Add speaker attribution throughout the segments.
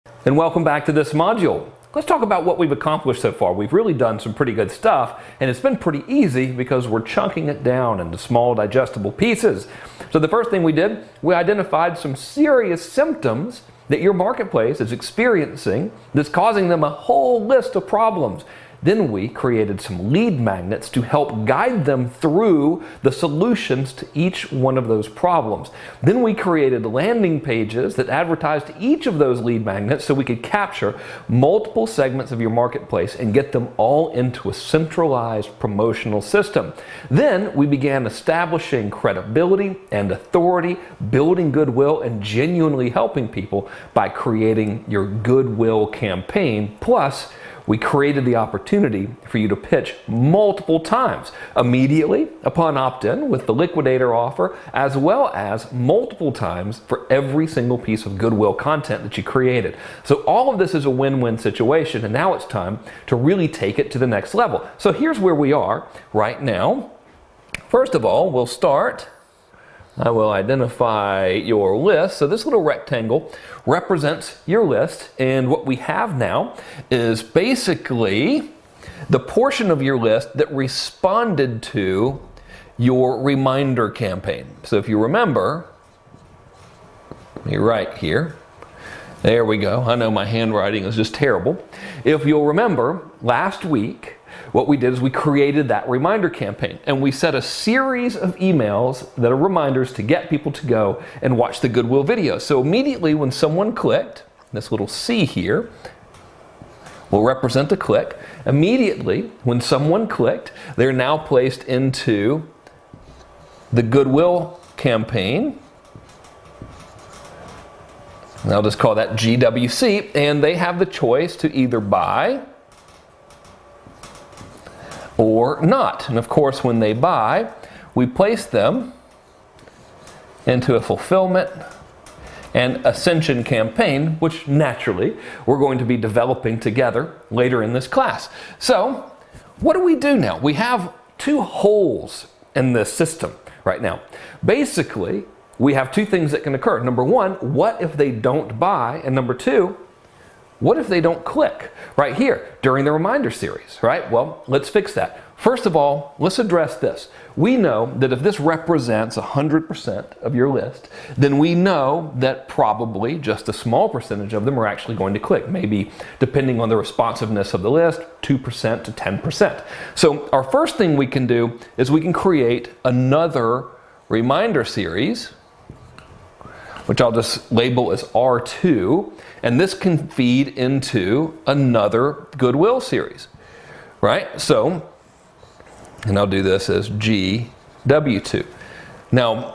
Speaker 1: And welcome back to this module. Let's talk about what we've accomplished so far. We've really done some pretty good stuff, and it's been pretty easy because we're chunking it down into small digestible pieces. So the first thing we did, we identified some serious symptoms that your marketplace is experiencing that's causing them a whole list of problems. Then we created some lead magnets to help guide them through the solutions to each one of those problems. Then we created landing pages that advertised each of those lead magnets so we could capture multiple segments of your marketplace and get them all into a centralized promotional system. Then we began establishing credibility and authority, building goodwill, and genuinely helping people by creating your goodwill campaign. Plus, we created the opportunity for you to pitch multiple times, immediately upon opt-in with the liquidator offer, as well as multiple times for every single piece of goodwill content that you created. So all of this is a win-win situation, and now it's time to really take it to the next level. So here's where we are right now. First of all, we'll start. I will identify your list. So this little rectangle represents your list, and what we have now is basically the portion of your list that responded to your reminder campaign. So if you remember, let me write here. There we go. I know my handwriting is just terrible. If you'll remember, last week, what we did is we created that reminder campaign, and we set a series of emails that are reminders to get people to go and watch the Goodwill video. So immediately when someone clicked, this little C here will represent a click. Immediately when someone clicked, they're now placed into the Goodwill campaign. And I'll just call that GWC, and they have the choice to either buy or not. And of course, when they buy, we place them into a fulfillment and ascension campaign, which naturally we're going to be developing together later in this class. So what do we do now? We have two holes in this system right now. Basically, we have two things that can occur. Number one, what if they don't buy? And number two, what if they don't click right here during the reminder series, right? Well, let's fix that. First of all, let's address this. We know that if this represents 100% of your list, then we know that probably just a small percentage of them are actually going to click. Maybe, depending on the responsiveness of the list, 2% to 10%. So our first thing we can do is we can create another reminder series, which I'll just label as R2, and this can feed into another Goodwill series, right? So, and I'll do this as GW2. Now,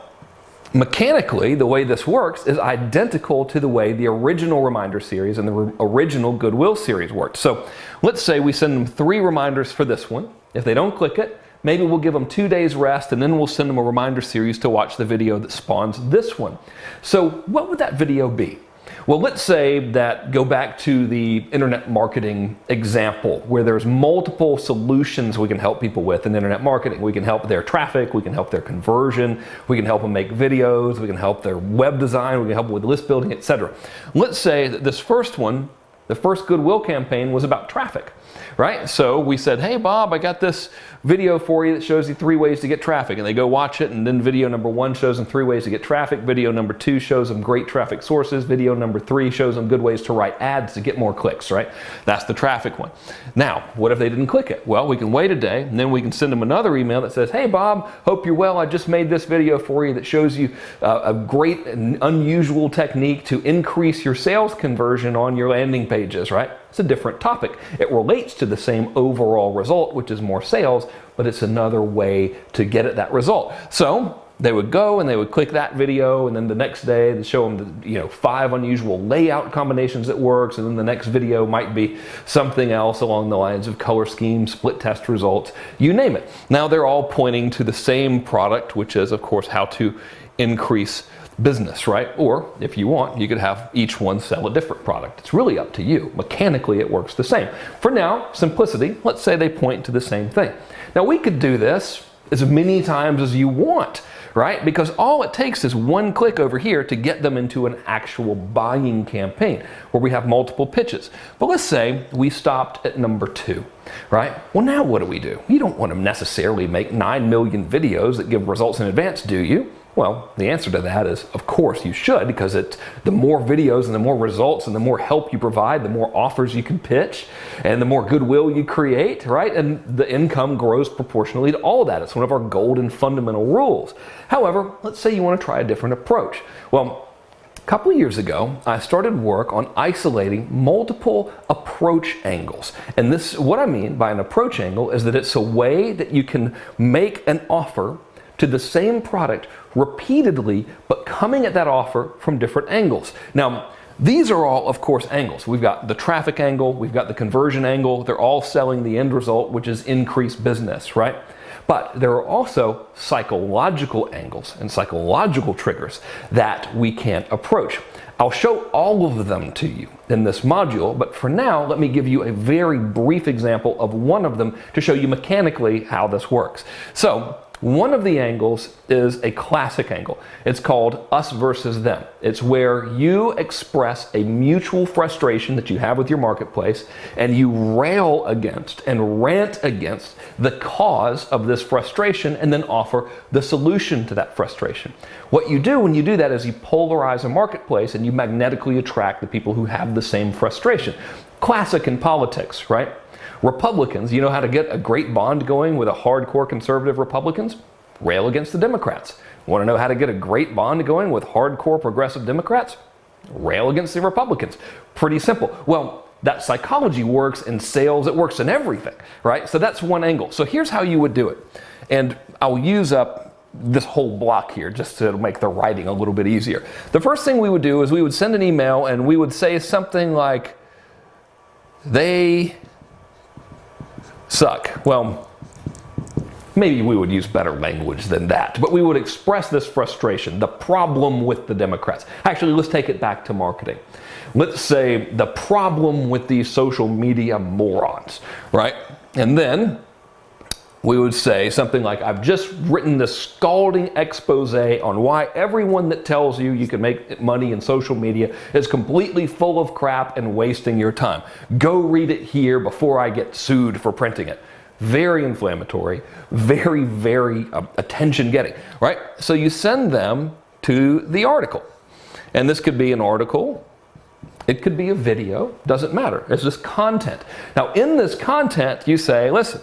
Speaker 1: mechanically, the way this works is identical to the way the original reminder series and the original Goodwill series worked. So let's say we send them 3 reminders for this one. If they don't click it, maybe we'll give them 2 days rest, and then we'll send them a reminder series to watch the video that spawns this one. So what would that video be? Well, let's say that, go back to the internet marketing example, where there's multiple solutions we can help people with in internet marketing. We can help their traffic, we can help their conversion, we can help them make videos, we can help their web design, we can help them with list building, etc. Let's say that this first one, the first Goodwill campaign, was about traffic, right? So we said, hey Bob, I got this video for you that shows you 3 ways to get traffic. And they go watch it, and then video number 1 shows them 3 ways to get traffic. Video number 2 shows them great traffic sources. Video number 3 shows them good ways to write ads to get more clicks, right? That's the traffic one. Now, what if they didn't click it? Well, we can wait a day, and then we can send them another email that says, hey Bob, hope you're well. I just made this video for you that shows you a great and unusual technique to increase your sales conversion on your landing pages, right? It's a different topic. It relates to the same overall result, which is more sales, but it's another way to get at that result. So they would go and they would click that video, and then the next day they show them the 5 unusual layout combinations that works, and then the next video might be something else along the lines of color scheme, split test results, you name it. Now they're all pointing to the same product, which is of course how to increase business, right? Or if you want, you could have each one sell a different product. It's really up to you. Mechanically, it works the same. For now, simplicity, let's say they point to the same thing. Now we could do this as many times as you want, right? Because all it takes is one click over here to get them into an actual buying campaign where we have multiple pitches. But let's say we stopped at number 2, right? Well, now what do? You don't want to necessarily make 9 million videos that give results in advance, do you? Well, the answer to that is, of course you should, because the more videos and the more results and the more help you provide, the more offers you can pitch and the more goodwill you create, right? And the income grows proportionally to all of that. It's one of our golden fundamental rules. However, let's say you want to try a different approach. Well, a couple of years ago, I started work on isolating multiple approach angles. And what I mean by an approach angle is that it's a way that you can make an offer to the same product repeatedly, but coming at that offer from different angles. Now, these are all, of course, angles. We've got the traffic angle, we've got the conversion angle, they're all selling the end result, which is increased business, right? But there are also psychological angles and psychological triggers that we can't approach. I'll show all of them to you in this module, but for now, let me give you a very brief example of one of them to show you mechanically how this works. So, one of the angles is a classic angle. It's called us versus them. It's where you express a mutual frustration that you have with your marketplace and you rail against and rant against the cause of this frustration and then offer the solution to that frustration. What you do when you do that is you polarize a marketplace and you magnetically attract the people who have the same frustration. Classic in politics, right? Republicans, you know how to get a great bond going with a hardcore conservative Republicans? Rail against the Democrats. Want to know how to get a great bond going with hardcore progressive Democrats? Rail against the Republicans. Pretty simple. Well, that psychology works in sales, it works in everything, right? So that's one angle. So here's how you would do it. And I'll use up this whole block here just to make the writing a little bit easier. The first thing we would do is we would send an email and we would say something like, they suck. Well, maybe we would use better language than that, but we would express this frustration, the problem with the Democrats. Actually, let's take it back to marketing. Let's say the problem with these social media morons, right? And then we would say something like, I've just written this scalding expose on why everyone that tells you you can make money in social media is completely full of crap and wasting your time. Go read it here before I get sued for printing it. Very inflammatory, very, very attention getting, right? So you send them to the article. And this could be an article, it could be a video, doesn't matter. It's just content. Now in this content, you say, listen,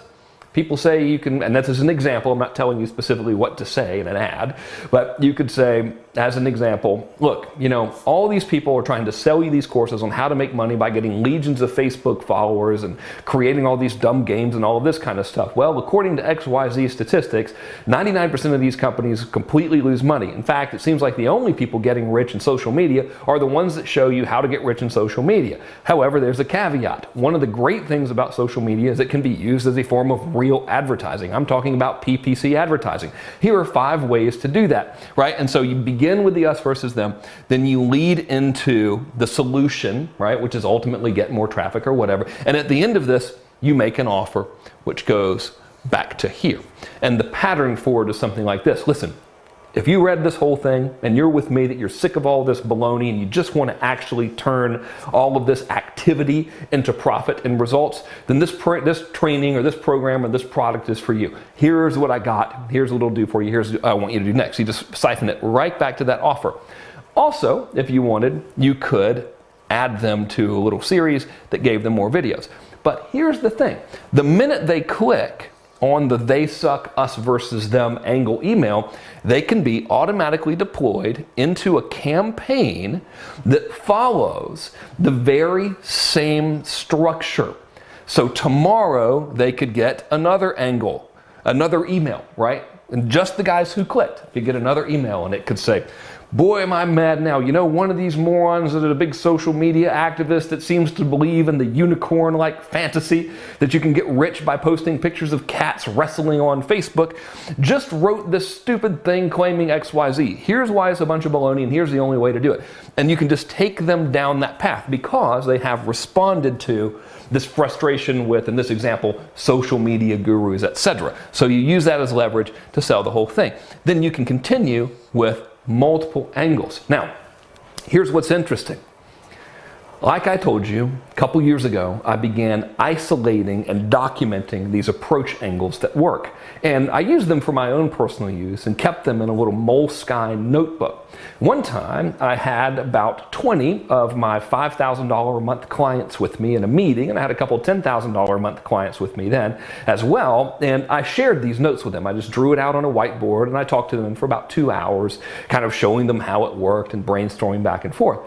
Speaker 1: people say you can, and this is an example, I'm not telling you specifically what to say in an ad, but you could say, as an example, look, you know, all these people are trying to sell you these courses on how to make money by getting legions of Facebook followers and creating all these dumb games and all of this kind of stuff. Well, according to XYZ statistics, 99% of these companies completely lose money. In fact, it seems like the only people getting rich in social media are the ones that show you how to get rich in social media. However, there's a caveat. One of the great things about social media is it can be used as a form of real advertising. I'm talking about PPC advertising. Here are 5 ways to do that, right? And so you begin with the us versus them, then you lead into the solution, right, which is ultimately get more traffic or whatever. And at the end of this, you make an offer which goes back to here. And the pattern forward is something like this. Listen, if you read this whole thing and you're with me that you're sick of all this baloney and you just want to actually turn all of this activity into profit and results, then this training or this program or this product is for you. Here's what I got. Here's what it'll do for you. Here's what I want you to do next. You just siphon it right back to that offer. Also, if you wanted, you could add them to a little series that gave them more videos. But here's the thing. The minute they click on the they suck, us versus them angle email, they can be automatically deployed into a campaign that follows the very same structure. So tomorrow they could get another angle, another email, right? And just the guys who clicked could get another email and it could say, Boy, am I mad now. You know, one of these morons that is a big social media activist that seems to believe in the unicorn-like fantasy that you can get rich by posting pictures of cats wrestling on Facebook just wrote this stupid thing claiming XYZ. Here's why it's a bunch of baloney, and here's the only way to do it. And you can just take them down that path because they have responded to this frustration with, in this example, social media gurus, etc. So you use that as leverage to sell the whole thing. Then you can continue with multiple angles. Now, here's what's interesting. Like I told you, a couple years ago, I began isolating and documenting these approach angles that work. And I used them for my own personal use and kept them in a little Moleskine notebook. One time, I had about 20 of my $5,000 a month clients with me in a meeting, and I had a couple $10,000 a month clients with me then as well, and I shared these notes with them. I just drew it out on a whiteboard, and I talked to them for about 2 hours, kind of showing them how it worked and brainstorming back and forth.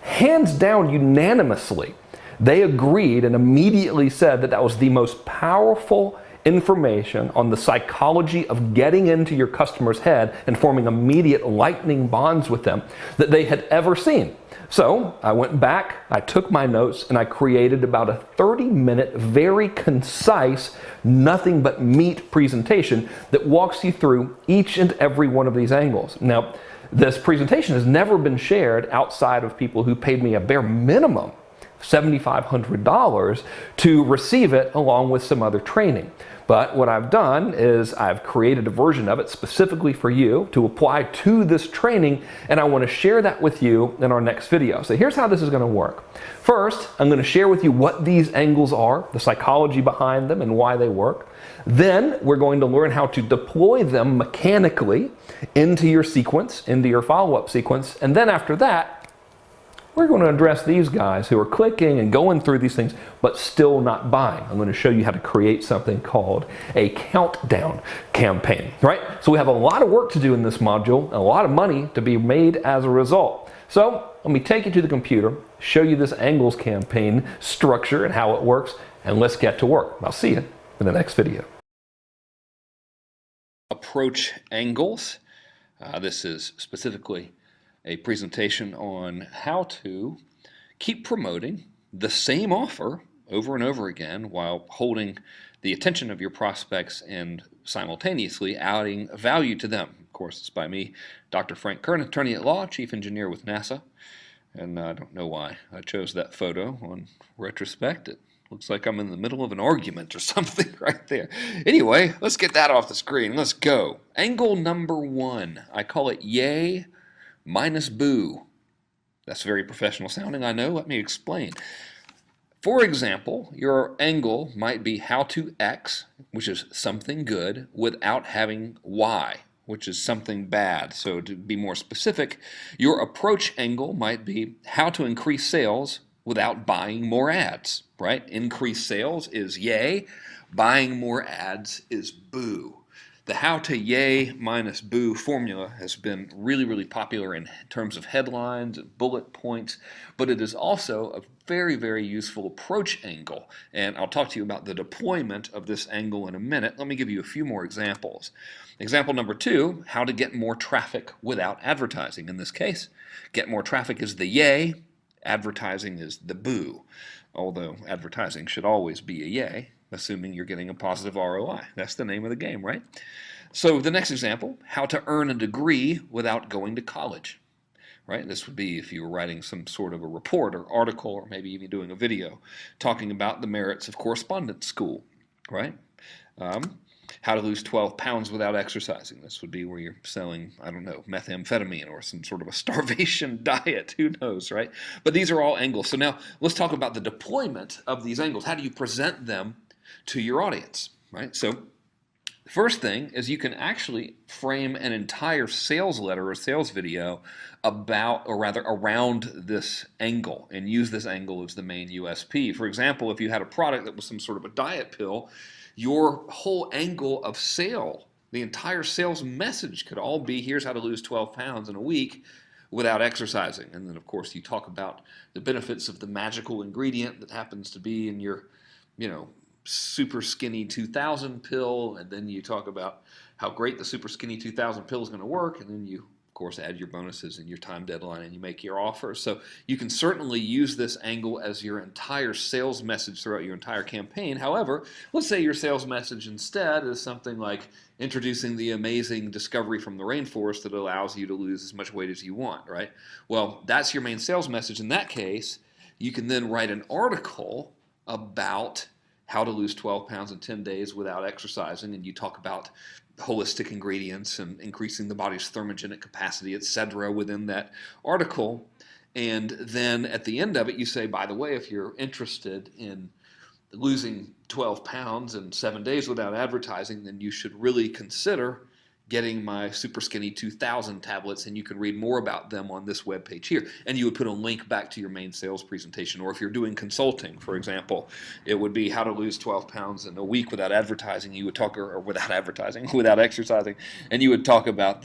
Speaker 1: Hands down, unanimously, they agreed and immediately said that that was the most powerful information on the psychology of getting into your customer's head and forming immediate lightning bonds with them that they had ever seen. So I went back, I took my notes, and I created about a 30-minute, very concise, nothing but meat presentation that walks you through each and every one of these angles. Now, this presentation has never been shared outside of people who paid me a bare minimum $7,500 to receive it along with some other training. But what I've done is I've created a version of it specifically for you to apply to this training, and I want to share that with you in our next video. So here's how this is going to work. First, I'm going to share with you what these angles are, the psychology behind them, and why they work. Then we're going to learn how to deploy them mechanically into your sequence, into your follow-up sequence, and then after that, we're going to address these guys who are clicking and going through these things, but still not buying. I'm going to show you how to create something called a countdown campaign, right? So we have a lot of work to do in this module, and a lot of money to be made as a result. So let me take you to the computer, show you this angles campaign structure and how it works, and let's get to work. I'll see you in the next video. Approach angles. This is specifically a presentation on how to keep promoting the same offer over and over again while holding the attention of your prospects and simultaneously adding value to them. Of course, it's by me, Dr. Frank Kern, attorney at law, chief engineer with NASA. And I don't know why I chose that photo on retrospect. It looks like I'm in the middle of an argument or something right there. Anyway, let's get that off the screen. Let's go. Angle number 1. I call it yay minus boo. That's very professional sounding, I know. Let me explain. For example, your angle might be how to X, which is something good, without having Y, which is something bad. So to be more specific, your approach angle might be how to increase sales without buying more ads, right? Increase sales is yay, buying more ads is boo. The how to yay minus boo formula has been really, really popular in terms of headlines and bullet points, but it is also a very, very useful approach angle. And I'll talk to you about the deployment of this angle in a minute. Let me give you a few more examples. Example number 2, how to get more traffic without advertising. In this case, get more traffic is the yay, advertising is the boo. Although advertising should always be a yay, assuming you're getting a positive ROI. That's the name of the game, right? So the next example, how to earn a degree without going to college, right? This would be if you were writing some sort of a report or article or maybe even doing a video talking about the merits of correspondence school, right? How to lose 12 pounds without exercising. This would be where you're selling, I don't know, methamphetamine or some sort of a starvation diet. Who knows, right? But these are all angles. So now let's talk about the deployment of these angles. How do you present them to your audience, right? So the first thing is you can actually frame an entire sales letter or sales video about, or rather around this angle, and use this angle as the main USP. For example, if you had a product that was some sort of a diet pill, your whole angle of sale, the entire sales message could all be, here's how to lose 12 pounds in a week without exercising. And then, of course, you talk about the benefits of the magical ingredient that happens to be in your, super skinny 2000 pill, and then you talk about how great the super skinny 2000 pill is going to work, and then you, of
Speaker 2: course, add your bonuses and your time deadline, and you make your offer. So you can certainly use this angle as your entire sales message throughout your entire campaign. However, let's say your sales message instead is something like introducing the amazing discovery from the rainforest that allows you to lose as much weight as you want, right? Well, that's your main sales message. In that case, you can then write an article about how to lose 12 pounds in 10 days without exercising, and you talk about holistic ingredients and increasing the body's thermogenic capacity, etc. within that article. And then at the end of it, you say, by the way, if you're interested in losing 12 pounds in 7 days without advertising, then you should really consider getting my Super Skinny 2000 tablets, and you can read more about them on this webpage here. And you would put a link back to your main sales presentation. Or if you're doing consulting, for example, it would be how to lose 12 pounds in a week without advertising. You would talk, or without advertising, without exercising, and you would talk about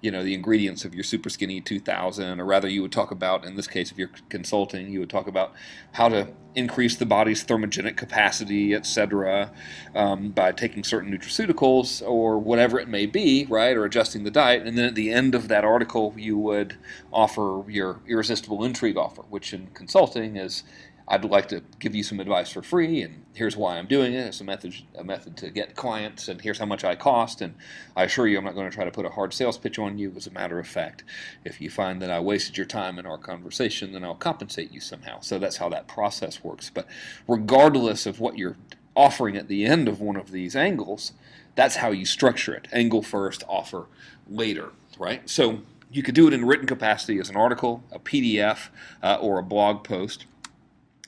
Speaker 2: the ingredients of your Super Skinny 2000, or rather you would talk about, in this case, if you're consulting, you would talk about how to increase the body's thermogenic capacity, etc., by taking certain nutraceuticals or whatever it may be, right, or adjusting the diet. And then at the end of that article, you would offer your irresistible intrigue offer, which in consulting is, I'd like to give you some advice for free, and here's why I'm doing it. It's a method to get clients, and here's how much I cost, and I assure you I'm not going to try to put a hard sales pitch on you. As a matter of fact, if you find that I wasted your time in our conversation, then I'll compensate you somehow. So that's how that process works. But regardless of what you're offering at the end of one of these angles, that's how you structure it. Angle first, offer later, right? So you could do it in written capacity as an article, a PDF, or a blog post.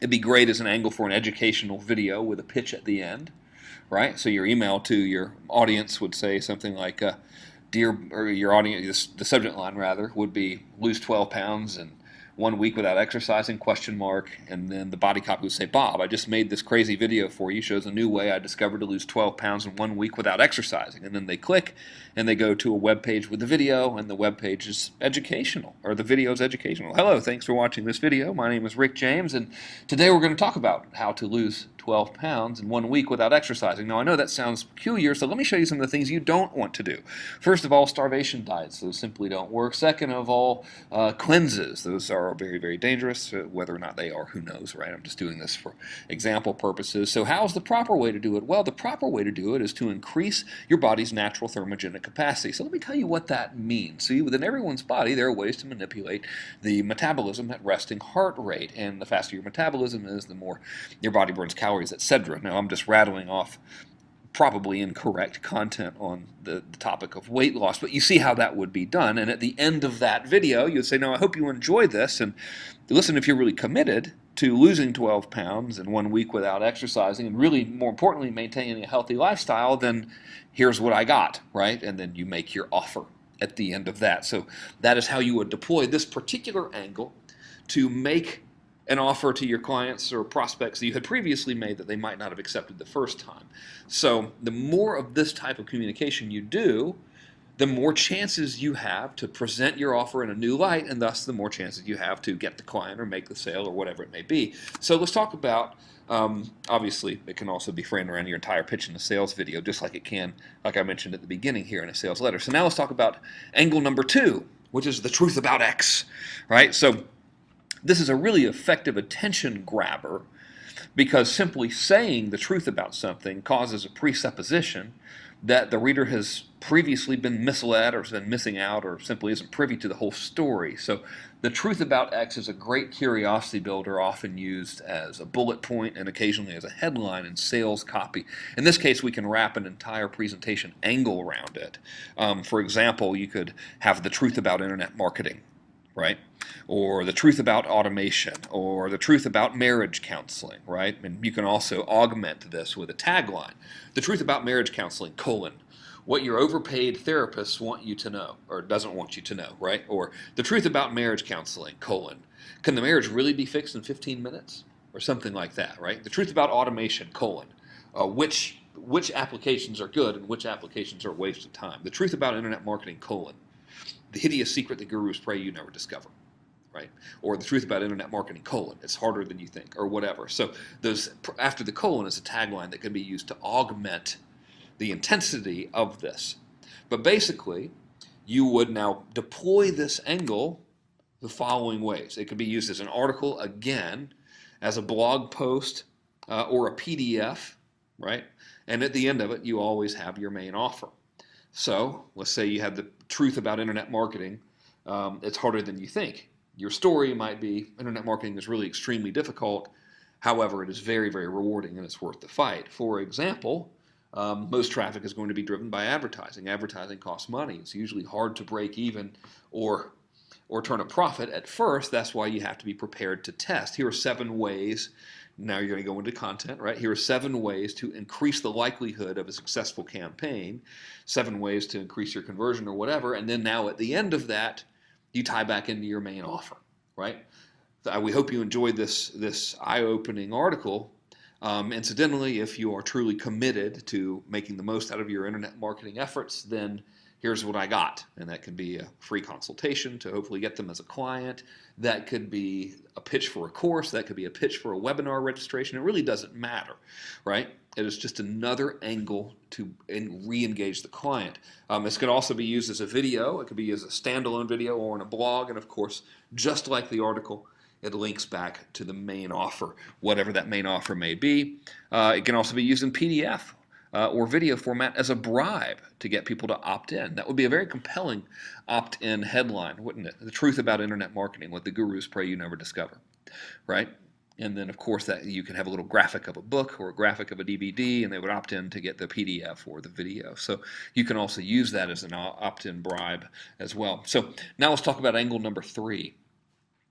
Speaker 2: It'd be great as an angle for an educational video with a pitch at the end, right? So your email to your audience would say something like, your audience, the subject line rather, would be lose 12 pounds in 1 week without exercising, ? And then the body copy would say, Bob, I just made this crazy video for you, shows a new way I discovered to lose 12 pounds in 1 week without exercising. And then they click and they go to a web page with the video, and the web page is educational, or the video is educational. Hello, thanks for watching this video. My name is Rick James, and today we're going to talk about how to lose 12 pounds in 1 week without exercising. Now, I know that sounds peculiar, so let me show you some of the things you don't want to do. First of all, starvation diets. Those simply don't work. Second of all, cleanses. Those are very, very dangerous. Whether or not they are, who knows, right? I'm just doing this for example purposes. So how's the proper way to do it? Well, the proper way to do it is to increase your body's natural thermogenic capacity. So let me tell you what that means. See, within everyone's body, there are ways to manipulate the metabolism at resting heart rate. And the faster your metabolism is, the more your body burns calories, etc. Now, I'm just rattling off probably incorrect content on the topic of weight loss, but you see how that would be done. And at the end of that video, you'd say, no, I hope you enjoy this, and listen, if you're really committed to losing 12 pounds in 1 week without exercising, and really, more importantly, maintaining a healthy lifestyle, then here's what I got, right? And then you make your offer at the end of that. So that is how you would deploy this particular angle to make an offer to your clients or prospects that you had previously made that they might not have accepted the first time. So the more of this type of communication you do, the more chances you have to present your offer in a new light, and thus the more chances you have to get the client or make the sale or whatever it may be. So let's talk about, obviously, it can also be framed around your entire pitch in a sales video, just like it can, like I mentioned at the beginning here, in a sales letter. So now let's talk about angle number 2, which is the truth about X, right? So this is a really effective attention grabber, because simply saying the truth about something causes a presupposition that the reader has previously been misled or has been missing out or simply isn't privy to the whole story. So the truth about X is a great curiosity builder, often used as a bullet point and occasionally as a headline in sales copy. In this case, we can wrap an entire presentation angle around it. For example, you could have the truth about internet marketing, right? Or the truth about automation, or the truth about marriage counseling, right? And you can also augment this with a tagline. The truth about marriage counseling, : what your overpaid therapists want you to know, or doesn't want you to know, right? Or the truth about marriage counseling, : can the marriage really be fixed in 15 minutes? Or something like that, right? The truth about automation, : which applications are good and which applications are a waste of time. The truth about internet marketing, : the hideous secret that gurus pray you never discover, right? Or the truth about internet marketing, : it's harder than you think, or whatever. So those after the : is a tagline that can be used to augment the intensity of this. But basically, you would now deploy this angle the following ways. It could be used as an article, again, as a blog post, or a PDF, right? And at the end of it, you always have your main offer. So let's say you have the truth about internet marketing. It's harder than you think. Your story might be, internet marketing is really extremely difficult. However, it is very, very rewarding and it's worth the fight. For example, most traffic is going to be driven by advertising. Advertising costs money. It's usually hard to break even or turn a profit at first. That's why you have to be prepared to test. Here are 7 ways. Now you're going to go into content, right? Here are 7 ways to increase the likelihood of a successful campaign, 7 ways to increase your conversion or whatever, and then now at the end of that, you tie back into your main offer, right? We hope you enjoyed this eye-opening article. Incidentally, if you are truly committed to making the most out of your internet marketing efforts, then here's what I got. And that could be a free consultation to hopefully get them as a client. That could be a pitch for a course. That could be a pitch for a webinar registration. It really doesn't matter, right? It is just another angle to re-engage the client. This could also be used as a video. It could be as a standalone video or in a blog. And of course, just like the article, it links back to the main offer, whatever that main offer may be. It can also be used in PDF or video format as a bribe to get people to opt in. That would be a very compelling opt-in headline, wouldn't it? The truth about internet marketing, what the gurus pray you never discover, right? And then, of course, that you can have a little graphic of a book or a graphic of a DVD, and they would opt in to get the PDF or the video. So you can also use that as an opt-in bribe as well. So now let's talk about angle number 3.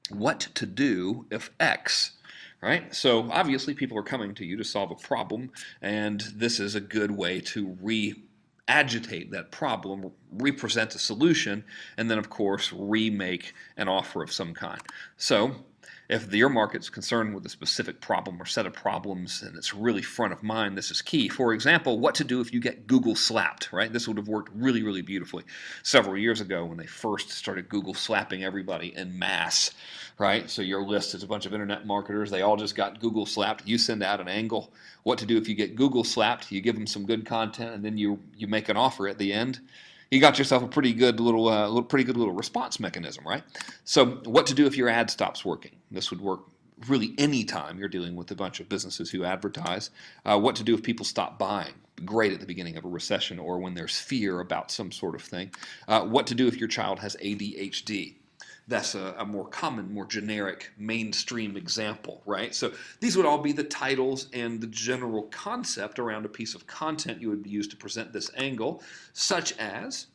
Speaker 2: What to do if X, right? So obviously people are coming to you to solve a problem, and this is a good way to re-agitate that problem, represent a solution, and then of course remake an offer of some kind. So if your market's concerned with a specific problem or set of problems and it's really front of mind, this is key. For example, what to do if you get Google slapped, right? This would have worked really, really beautifully several years ago when they first started Google slapping everybody en masse, right? So your list is a bunch of internet marketers. They all just got Google slapped. You send out an angle. What to do if you get Google slapped. You give them some good content, and then you make an offer at the end. You got yourself a pretty good little response mechanism, right? So what to do if your ad stops working? This would work really any time you're dealing with a bunch of businesses who advertise. What to do if people stop buying? Great at the beginning of a recession or when there's fear about some sort of thing. What to do if your child has ADHD? That's a more common, more generic, mainstream example, right? So these would all be the titles and the general concept around a piece of content you would use to present this angle, such as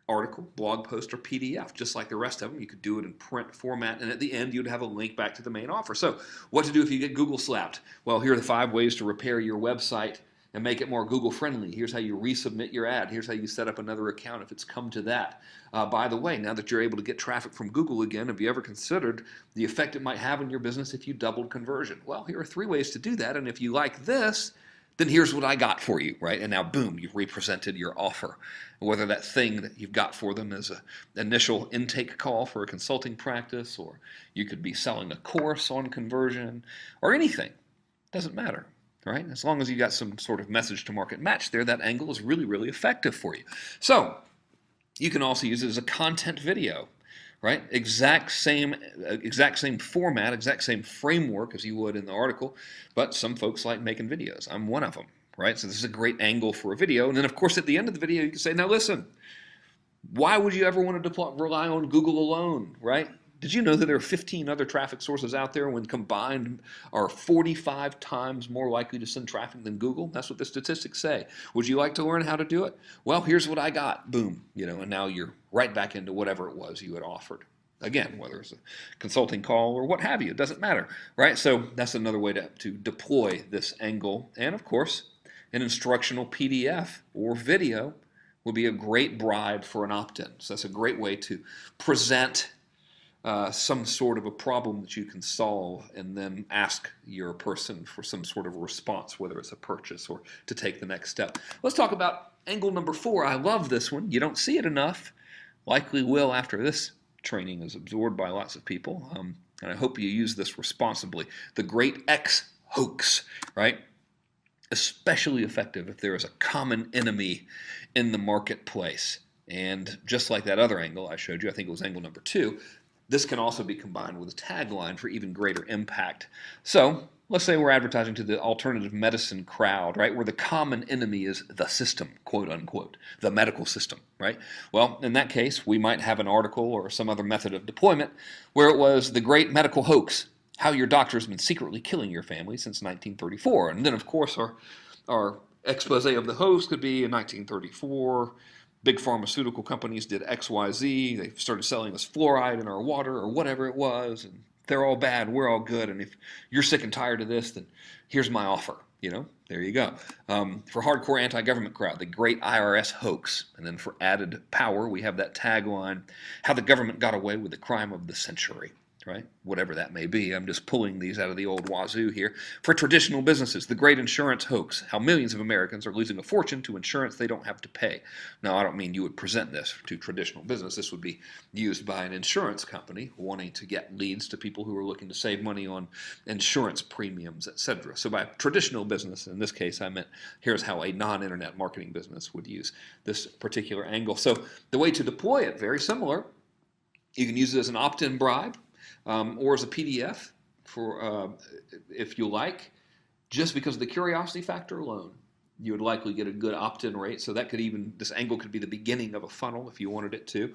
Speaker 2: article, blog post, or PDF. Just like the rest of them, you could do it in print format, and at the end, you'd have a link back to the main offer. So what to do if you get Google slapped? Well, here are the 5 ways to repair your website and make it more Google friendly. Here's how you resubmit your ad. Here's how you set up another account if it's come to that. By the way, now that you're able to get traffic from Google again, have you ever considered the effect it might have on your business if you doubled conversion? Well, here are 3 ways to do that, and if you like this, then here's what I got for you, right? And now, boom, you've represented your offer. Whether that thing that you've got for them is an initial intake call for a consulting practice, or you could be selling a course on conversion, or anything. Doesn't matter. Right? As long as you got some sort of message to market match there, that angle is really, really effective for you. So you can also use it as a content video, right? Exact same format, exact same framework as you would in the article, but some folks like making videos. I'm one of them, right? So this is a great angle for a video. And then of course at the end of the video you can say, now listen, why would you ever want to rely on Google alone, right? Did you know that there are 15 other traffic sources out there when combined are 45 times more likely to send traffic than Google? That's what the statistics say. Would you like to learn how to do it? Well, here's what I got. Boom. And now you're right back into whatever it was you had offered. Again, whether it's a consulting call or what have you, it doesn't matter, right? So that's another way to deploy this angle. And of course, an instructional PDF or video will be a great bribe for an opt-in. So that's a great way to present some sort of a problem that you can solve and then ask your person for some sort of a response, whether it's a purchase or to take the next step. Let's talk about angle number 4. I love this one. You don't see it enough. Likely will after this training is absorbed by lots of people. And I hope you use this responsibly. The great X hoax, right? Especially effective if there is a common enemy in the marketplace. And just like that other angle I showed you, I think it was angle number 2, this can also be combined with a tagline for even greater impact. So let's say we're advertising to the alternative medicine crowd, right, where the common enemy is the system, quote unquote, the medical system, right? Well, in that case, we might have an article or some other method of deployment where it was the great medical hoax, how your doctor's been secretly killing your family since 1934. And then, of course, our expose of the hoax could be in 1934, big pharmaceutical companies did XYZ, they started selling us fluoride in our water or whatever it was, and they're all bad, we're all good, and if you're sick and tired of this, then here's my offer. There you go. For hardcore anti-government crowd, the great IRS hoax. And then for added power, we have that tagline, how the government got away with the crime of the century. Right? Whatever that may be. I'm just pulling these out of the old wazoo here. For traditional businesses, the great insurance hoax, how millions of Americans are losing a fortune to insurance they don't have to pay. Now, I don't mean you would present this to traditional business. This would be used by an insurance company wanting to get leads to people who are looking to save money on insurance premiums, etc. So by traditional business, in this case, I meant here's how a non-internet marketing business would use this particular angle. So the way to deploy it, very similar. You can use it as an opt-in bribe, or as a PDF for if you like, just because of the curiosity factor alone, you would likely get a good opt-in rate. So that this angle could be the beginning of a funnel if you wanted it to.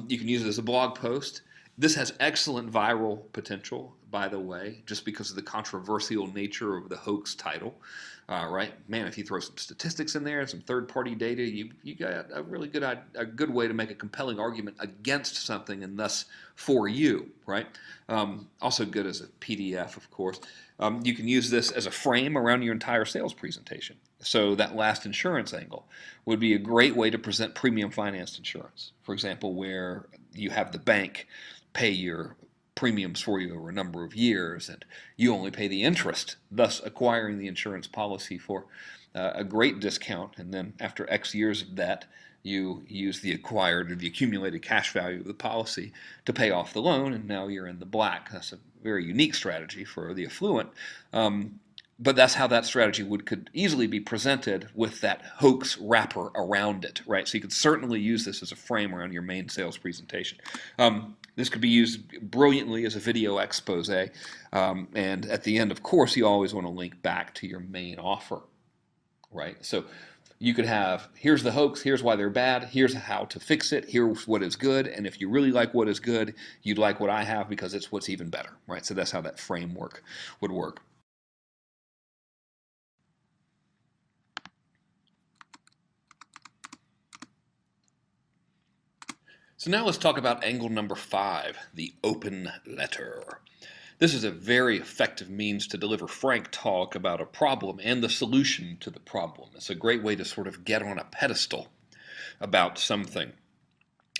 Speaker 2: You can use it as a blog post. This has excellent viral potential, by the way, just because of the controversial nature of the hoax title. Right, man, if you throw some statistics in there and some third-party data, you got a really good way to make a compelling argument against something and thus for you, right? Also good as a PDF, of course. You can use this as a frame around your entire sales presentation. So that last insurance angle would be a great way to present premium financed insurance. For example, where you have the bank pay your premiums for you over a number of years, and you only pay the interest, thus acquiring the insurance policy for a great discount, and then after X years of that, you use the acquired or the accumulated cash value of the policy to pay off the loan, and now you're in the black. That's a very unique strategy for the affluent. But that's how that strategy could easily be presented with that hoax wrapper around it, right? So you could certainly use this as a frame around your main sales presentation. This could be used brilliantly as a video expose, and at the end, of course, you always want to link back to your main offer, right? So you could have, here's the hoax, here's why they're bad, here's how to fix it, here's what is good, and if you really like what is good, you'd like what I have because it's what's even better, right? So that's how that framework would work. So now let's talk about angle number 5, the open letter. This is a very effective means to deliver frank talk about a problem and the solution to the problem. It's a great way to sort of get on a pedestal about something.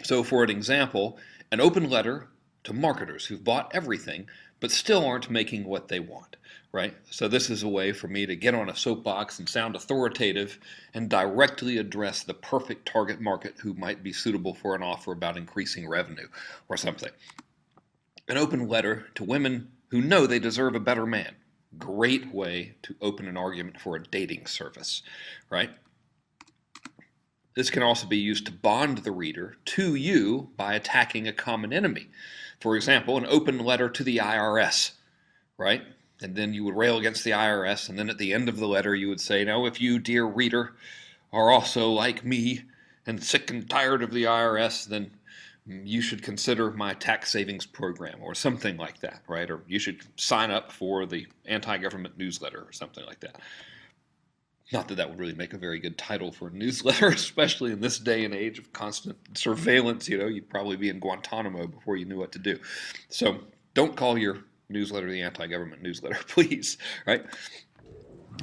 Speaker 2: So for an example, an open letter to marketers who've bought everything but still aren't making what they want, right? So this is a way for me to get on a soapbox and sound authoritative and directly address the perfect target market who might be suitable for an offer about increasing revenue or something. An open letter to women who know they deserve a better man. Great way to open an argument for a dating service, right? This can also be used to bond the reader to you by attacking a common enemy. For example, an open letter to the IRS, right? And then you would rail against the IRS, and then at the end of the letter you would say, now if you, dear reader, are also like me and sick and tired of the IRS, then you should consider my tax savings program or something like that, right? Or you should sign up for the anti-government newsletter or something like that. Not that that would really make a very good title for a newsletter, especially in this day and age of constant surveillance. You'd probably be in Guantanamo before you knew what to do. So don't call your newsletter the anti-government newsletter, please, right?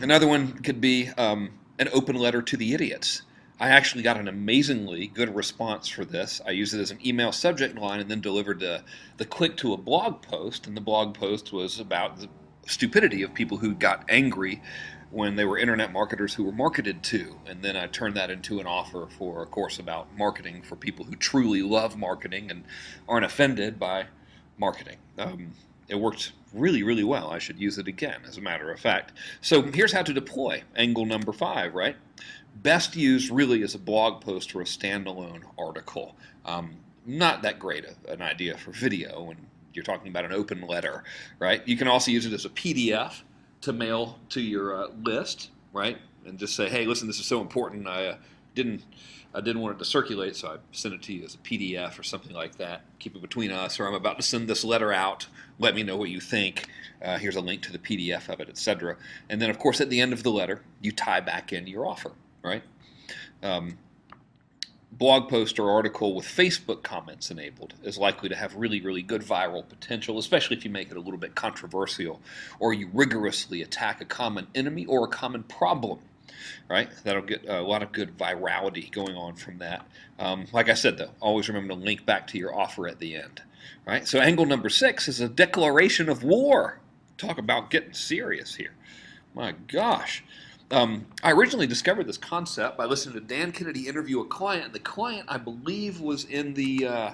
Speaker 2: Another one could be an open letter to the idiots. I actually got an amazingly good response for this. I used it as an email subject line and then delivered the click to a blog post, and the blog post was about the stupidity of people who got angry when they were internet marketers who were marketed to, and then I turned that into an offer for a course about marketing for people who truly love marketing and aren't offended by marketing. It worked really, really well. I should use it again, as a matter of fact. So here's how to deploy angle number 5, right? Best used really as a blog post or a standalone article. Not that great an idea for video when you're talking about an open letter, right? You can also use it as a PDF to mail to your list, right? And just say, hey, listen, this is so important. I didn't want it to circulate, so I sent it to you as a PDF or something like that. Keep it between us, or I'm about to send this letter out. Let me know what you think. Here's a link to the PDF of it, etc. And then, of course, at the end of the letter, you tie back in your offer, right? Blog post or article with Facebook comments enabled is likely to have really, really good viral potential, especially if you make it a little bit controversial or you rigorously attack a common enemy or a common problem. Right? That'll get a lot of good virality going on from that. Like I said, though, always remember to link back to your offer at the end. Right? So angle number 6 is a declaration of war. Talk about getting serious here. My gosh. I originally discovered this concept by listening to Dan Kennedy interview a client. The client, I believe, was in the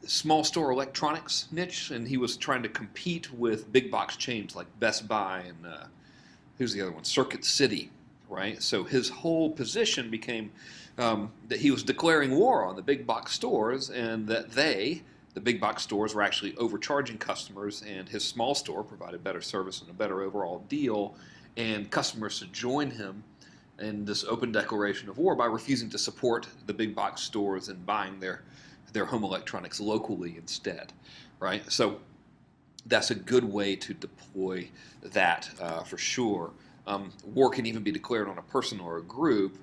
Speaker 2: small store electronics niche, and he was trying to compete with big box chains like Best Buy and who's the other one? Circuit City. Right? So his whole position became that he was declaring war on the big box stores, and that the big box stores, were actually overcharging customers, and his small store provided better service and a better overall deal, and customers should join him in this open declaration of war by refusing to support the big box stores and buying their home electronics locally instead. Right? So that's a good way to deploy that for sure. War can even be declared on a person or a group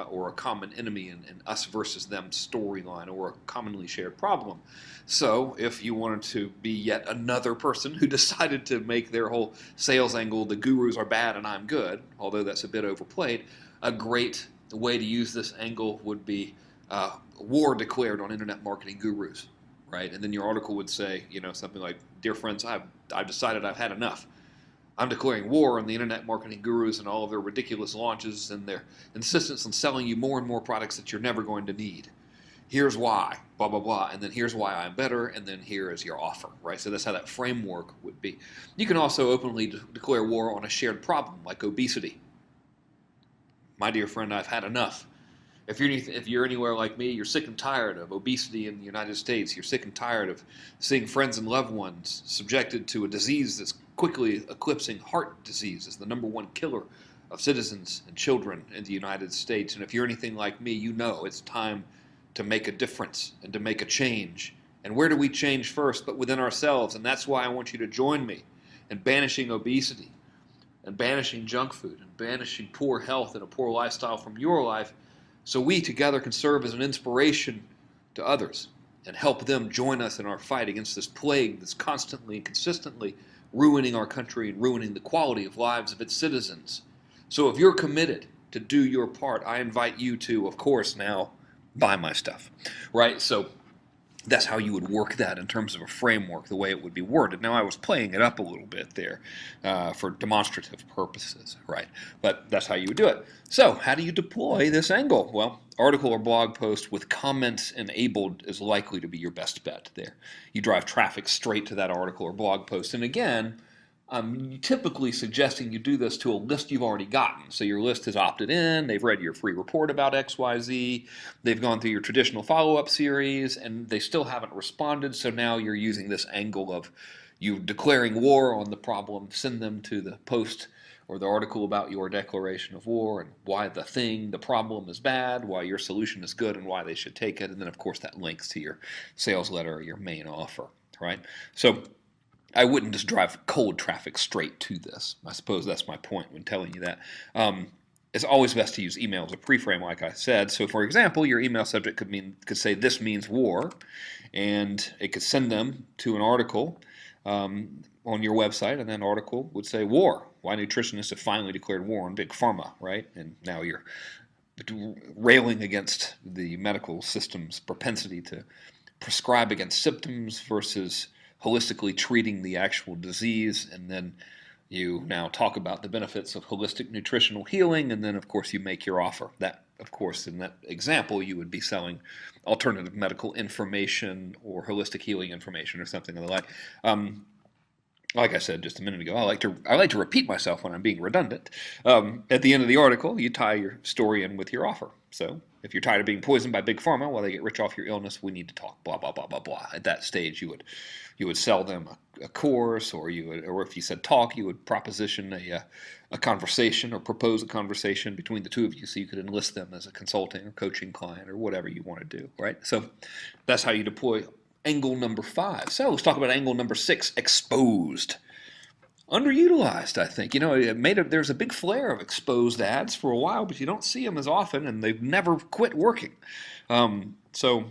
Speaker 2: or a common enemy and us versus them storyline or a commonly shared problem. So if you wanted to be yet another person who decided to make their whole sales angle, the gurus are bad and I'm good, although that's a bit overplayed, a great way to use this angle would be war declared on internet marketing gurus, right? And then your article would say, something like, dear friends, I've decided I've had enough. I'm declaring war on the internet marketing gurus and all of their ridiculous launches and their insistence on selling you more and more products that you're never going to need. Here's why, blah, blah, blah, and then here's why I'm better, and then here is your offer, right? So that's how that framework would be. You can also openly declare war on a shared problem like obesity. My dear friend, I've had enough. If you're anywhere like me, you're sick and tired of obesity in the United States. You're sick and tired of seeing friends and loved ones subjected to a disease that's quickly eclipsing heart disease as the #1 killer of citizens and children in the United States. And if you're anything like me, you know it's time to make a difference and to make a change. And where do we change first but within ourselves? And that's why I want you to join me in banishing obesity and banishing junk food and banishing poor health and a poor lifestyle from your life, so we together can serve as an inspiration to others and help them join us in our fight against this plague that's constantly and consistently ruining our country and ruining the quality of lives of its citizens. So if you're committed to do your part, I invite you to, of course, now buy my stuff, right? So that's how you would work that in terms of a framework, the way it would be worded. Now, I was playing it up a little bit there for demonstrative purposes, right? But that's how you would do it. So how do you deploy this angle? Well, article or blog post with comments enabled is likely to be your best bet there. You drive traffic straight to that article or blog post. And again, I'm typically suggesting you do this to a list you've already gotten. So your list has opted in, they've read your free report about XYZ, they've gone through your traditional follow-up series, and they still haven't responded. So now you're using this angle of you declaring war on the problem, send them to the post or the article about your declaration of war and why the problem is bad, why your solution is good, and why they should take it. And then, of course, that links to your sales letter or your main offer, right? So I wouldn't just drive cold traffic straight to this. I suppose that's my point when telling you that. It's always best to use email as a pre-frame, like I said. So, for example, your email subject could say, "This means war," and it could send them to an article on your website, and that article would say, "War: Why nutritionists have finally declared war on Big Pharma," right? And now you're railing against the medical system's propensity to prescribe against symptoms versus holistically treating the actual disease, and then you now talk about the benefits of holistic nutritional healing, and then, of course, you make your offer. That, of course, in that example, you would be selling alternative medical information or holistic healing information or something of the like. Like I said just a minute ago, I like to repeat myself when I'm being redundant. At the end of the article, you tie your story in with your offer. So if you're tired of being poisoned by big pharma while they get rich off your illness, we need to talk. Blah blah blah blah blah. At that stage, you would sell them a course, or if you said talk, you would proposition a conversation or propose a conversation between the two of you, so you could enlist them as a consulting or coaching client or whatever you want to do. Right. So that's how you deploy angle number 5. So let's talk about angle number 6, exposed. Underutilized, I think. You know, there's a big flare of exposed ads for a while, but you don't see them as often, and they've never quit working. So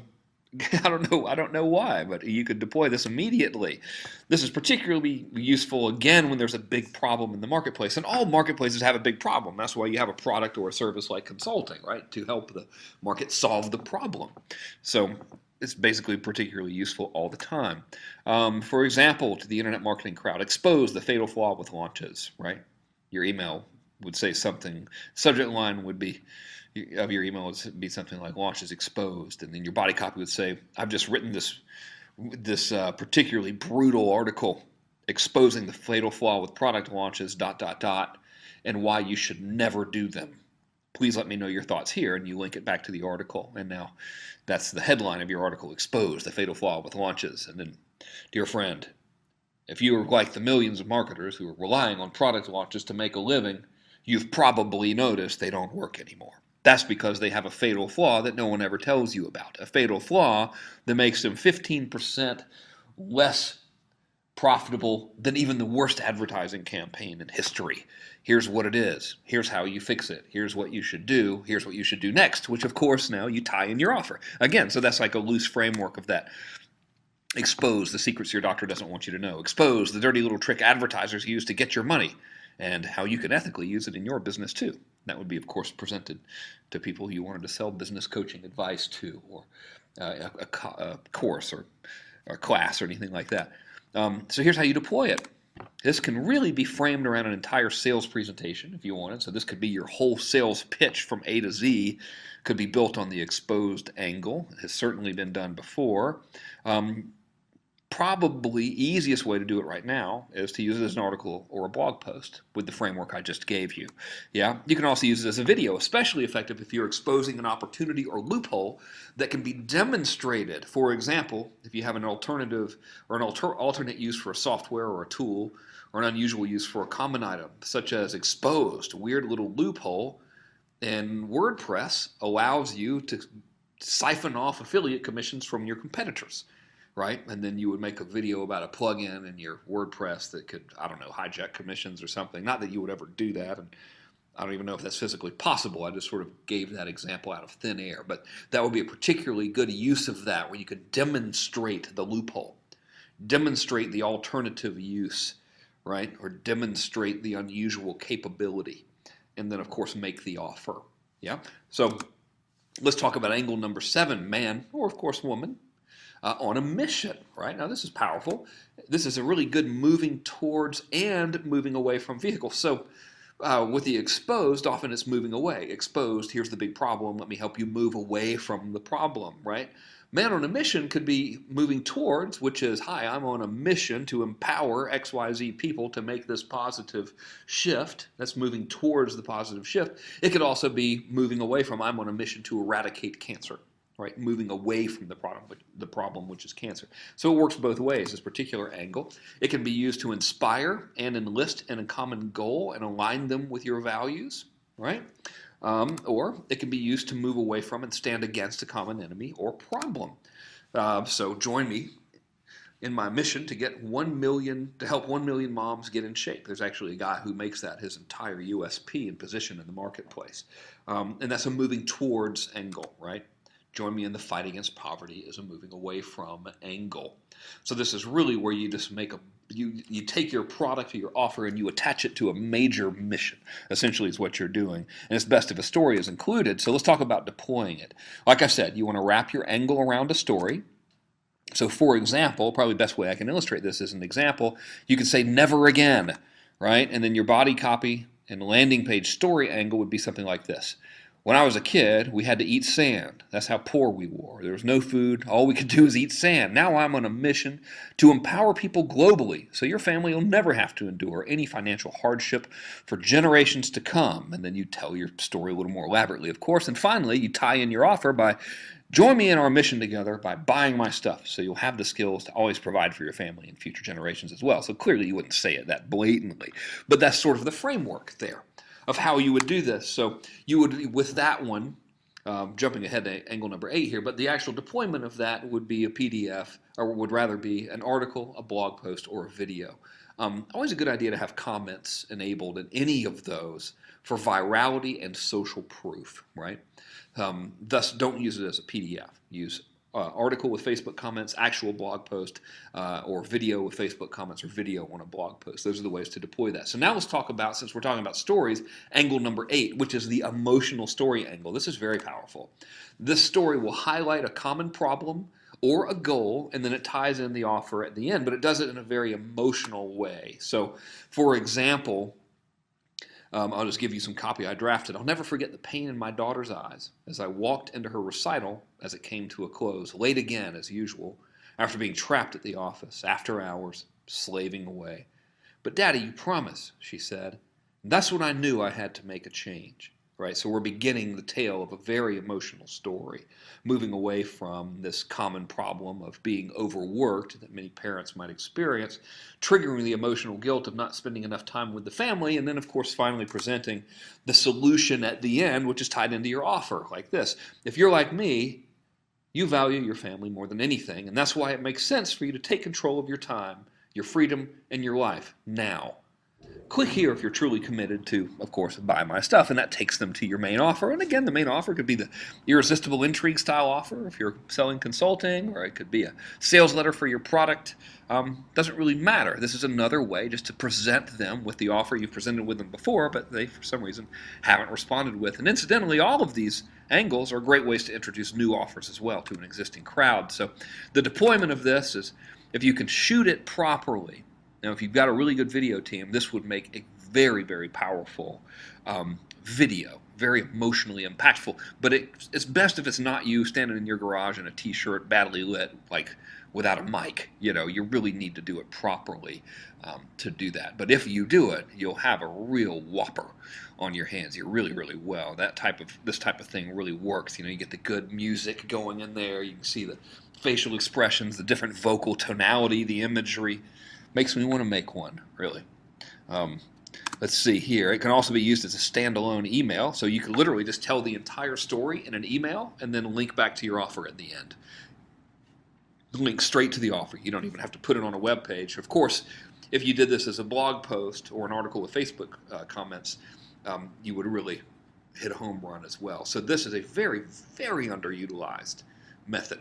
Speaker 2: I don't know why, but you could deploy this immediately. This is particularly useful, again, when there's a big problem in the marketplace. And all marketplaces have a big problem. That's why you have a product or a service like consulting, right, to help the market solve the problem. So it's basically particularly useful all the time. For example, to the internet marketing crowd, expose the fatal flaw with launches, right? Your email would say something, subject line would be, of your email would be something like launches exposed, and then your body copy would say, I've just written this particularly brutal article exposing the fatal flaw with product launches, ... and why you should never do them. Please let me know your thoughts here, and you link it back to the article. And now that's the headline of your article, expose the fatal flaw with launches. And then, dear friend, if you are like the millions of marketers who are relying on product launches to make a living, you've probably noticed they don't work anymore. That's because they have a fatal flaw that no one ever tells you about. A fatal flaw that makes them 15% less profitable than even the worst advertising campaign in history. Here's what it is. Here's how you fix it. Here's what you should do. Here's what you should do next, which of course now you tie in your offer. Again, so that's like a loose framework of that. Expose the secrets your doctor doesn't want you to know. Expose the dirty little trick advertisers use to get your money, and how you can ethically use it in your business too. That would be, of course, presented to people you wanted to sell business coaching advice to, or a course or a class or anything like that. So here's how you deploy it. This can really be framed around an entire sales presentation if you wanted. So this could be your whole sales pitch from A to Z. Could be built on the exposed angle. It has certainly been done before. Probably easiest way to do it right now is to use it as an article or a blog post with the framework I just gave you. Yeah, you can also use it as a video, especially effective if you're exposing an opportunity or loophole that can be demonstrated. For example, if you have an alternative or an alternate use for a software or a tool, or an unusual use for a common item, such as exposed, weird little loophole in WordPress allows you to siphon off affiliate commissions from your competitors. Right? And then you would make a video about a plugin in your WordPress that could, I don't know, hijack commissions or something. Not that you would ever do that, and I don't even know if that's physically possible. I just sort of gave that example out of thin air. But that would be a particularly good use of that, where you could demonstrate the loophole, demonstrate the alternative use, right? Or demonstrate the unusual capability, and then, of course, make the offer. Yeah? So let's talk about angle number 7, man, or, of course, woman. On a mission, right? Now this is powerful. This is a really good moving towards and moving away from vehicle. So with the exposed, often it's moving away. Exposed, here's the big problem. Let me help you move away from the problem, right? Man on a mission could be moving towards, which is, hi, I'm on a mission to empower XYZ people to make this positive shift. That's moving towards the positive shift. It could also be moving away from, I'm on a mission to eradicate cancer. Right, moving away from the problem, which is cancer. So it works both ways, this particular angle. It can be used to inspire and enlist in a common goal and align them with your values, right? Or it can be used to move away from and stand against a common enemy or problem. So join me in my mission to get to help 1 million moms get in shape. There's actually a guy who makes that his entire USP and position in the marketplace. And that's a moving towards angle, right? Join me in the fight against poverty is a moving away from angle. So this is really where you just you take your product or your offer and you attach it to a major mission. Essentially is what you're doing. And it's best if a story is included. So let's talk about deploying it. Like I said, you want to wrap your angle around a story. So for example, probably the best way I can illustrate this as an example, you could say never again, right? And then your body copy and landing page story angle would be something like this. When I was a kid, we had to eat sand. That's how poor we were. There was no food. All we could do is eat sand. Now I'm on a mission to empower people globally so your family will never have to endure any financial hardship for generations to come. And then you tell your story a little more elaborately, of course. And finally, you tie in your offer by join me in our mission together by buying my stuff so you'll have the skills to always provide for your family and future generations as well. So clearly you wouldn't say it that blatantly, but that's sort of the framework there of how you would do this. So you would, with that one, jumping ahead to angle number 8 here, but the actual deployment of that would be a PDF, or would rather be an article, a blog post, or a video. Always a good idea to have comments enabled in any of those for virality and social proof, right? Thus, don't use it as a PDF. Use article with Facebook comments, actual blog post, or video with Facebook comments, or video on a blog post. Those are the ways to deploy that. So now let's talk about, since we're talking about stories, angle number 8, which is the emotional story angle. This is very powerful. This story will highlight a common problem or a goal, and then it ties in the offer at the end, but it does it in a very emotional way. So, for example, I'll just give you some copy I drafted. I'll never forget the pain in my daughter's eyes as I walked into her recital as it came to a close, late again as usual, after being trapped at the office, after hours, slaving away. But Daddy, you promise, she said. And that's when I knew I had to make a change. Right, so we're beginning the tale of a very emotional story, moving away from this common problem of being overworked that many parents might experience, triggering the emotional guilt of not spending enough time with the family, and then, of course, finally presenting the solution at the end, which is tied into your offer, like this. If you're like me, you value your family more than anything, and that's why it makes sense for you to take control of your time, your freedom, and your life now. Click here if you're truly committed to, of course, buy my stuff, and that takes them to your main offer. And again, the main offer could be the irresistible intrigue style offer if you're selling consulting, or it could be a sales letter for your product. Doesn't really matter. This is another way just to present them with the offer you've presented with them before, but they, for some reason, haven't responded with. And incidentally, all of these angles are great ways to introduce new offers as well to an existing crowd. So the deployment of this is, if you can shoot it properly. Now, if you've got a really good video team, this would make a very, very powerful video, very emotionally impactful. But it's best if it's not you standing in your garage in a t-shirt, badly lit, like without a mic. You know, you really need to do it properly to do that. But if you do it, you'll have a real whopper on your hands. You're really, really well. This type of thing really works. You know, you get the good music going in there. You can see the facial expressions, the different vocal tonality, the imagery. Makes me want to make one, really. Let's see here. It can also be used as a standalone email, so you can literally just tell the entire story in an email and then link back to your offer at the end. Link straight to the offer. You don't even have to put it on a web page. Of course, if you did this as a blog post or an article with Facebook comments, you would really hit a home run as well. So this is a very, very underutilized method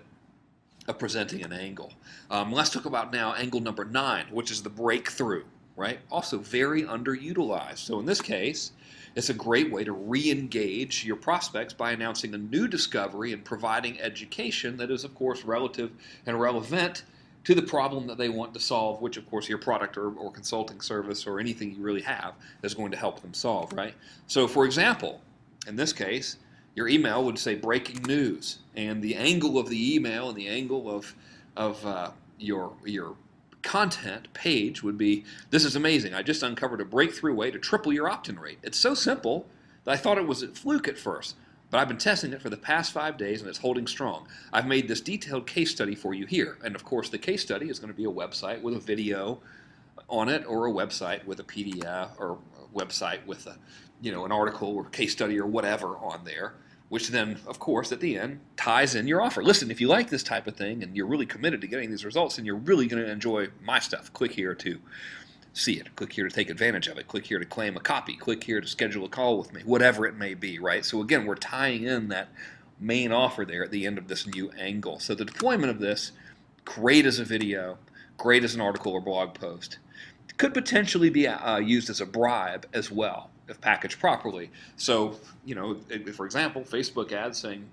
Speaker 2: of presenting an angle. Let's talk about now angle number 9, which is the breakthrough, right? Also very underutilized. So in this case, it's a great way to re-engage your prospects by announcing a new discovery and providing education that is, of course, relative and relevant to the problem that they want to solve, which, of course, your product or consulting service or anything you really have is going to help them solve, right? So, for example, in this case, your email would say breaking news, and the angle of the email and the angle of your content page would be, this is amazing. I just uncovered a breakthrough way to triple your opt-in rate. It's so simple that I thought it was a fluke at first, but I've been testing it for the past 5 days and it's holding strong. I've made this detailed case study for you here, and of course the case study is going to be a website with a video on it, or a website with a PDF, or a website with a, an article or case study or whatever on there, which then, of course, at the end, ties in your offer. Listen, if you like this type of thing and you're really committed to getting these results and you're really going to enjoy my stuff, click here to see it. Click here to take advantage of it. Click here to claim a copy. Click here to schedule a call with me, whatever it may be, right? So again, we're tying in that main offer there at the end of this new angle. So the deployment of this, great as a video, great as an article or blog post, could potentially be used as a bribe as well, if packaged properly. So, for example, Facebook ads saying,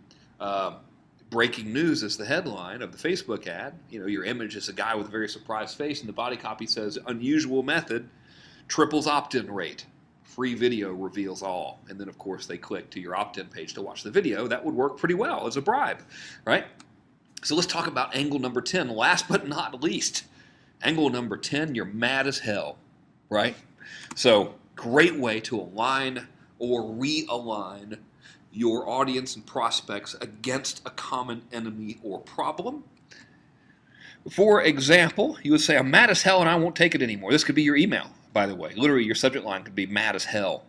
Speaker 2: breaking news is the headline of the Facebook ad. Your image is a guy with a very surprised face, and the body copy says, unusual method triples opt-in rate. free video reveals all. And then, of course, they click to your opt-in page to watch the video. That would work pretty well as a bribe, right? So let's talk about angle number 10. Last but not least, angle number 10, you're mad as hell, right? So great way to align or realign your audience and prospects against a common enemy or problem. For example, you would say, I'm mad as hell and I won't take it anymore. This could be your email, by the way. Literally, your subject line could be mad as hell.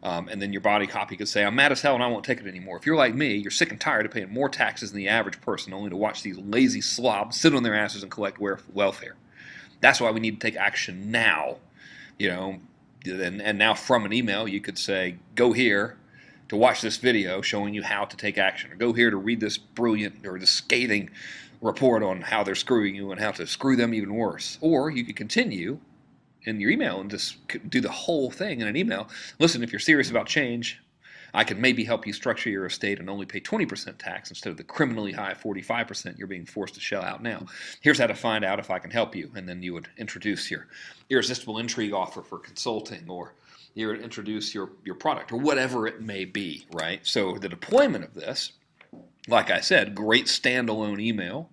Speaker 2: And then your body copy could say, I'm mad as hell and I won't take it anymore. If you're like me, you're sick and tired of paying more taxes than the average person only to watch these lazy slobs sit on their asses and collect welfare. That's why we need to take action now. And now from an email, you could say, go here to watch this video showing you how to take action, or go here to read this brilliant or this scathing report on how they're screwing you and how to screw them even worse. Or you could continue in your email and just do the whole thing in an email. Listen, if you're serious about change, I can maybe help you structure your estate and only pay 20% tax instead of the criminally high 45% you're being forced to shell out now. Here's how to find out if I can help you. And then you would introduce your irresistible intrigue offer for consulting, or you would introduce your product, or whatever it may be, right? So the deployment of this, like I said, great standalone email,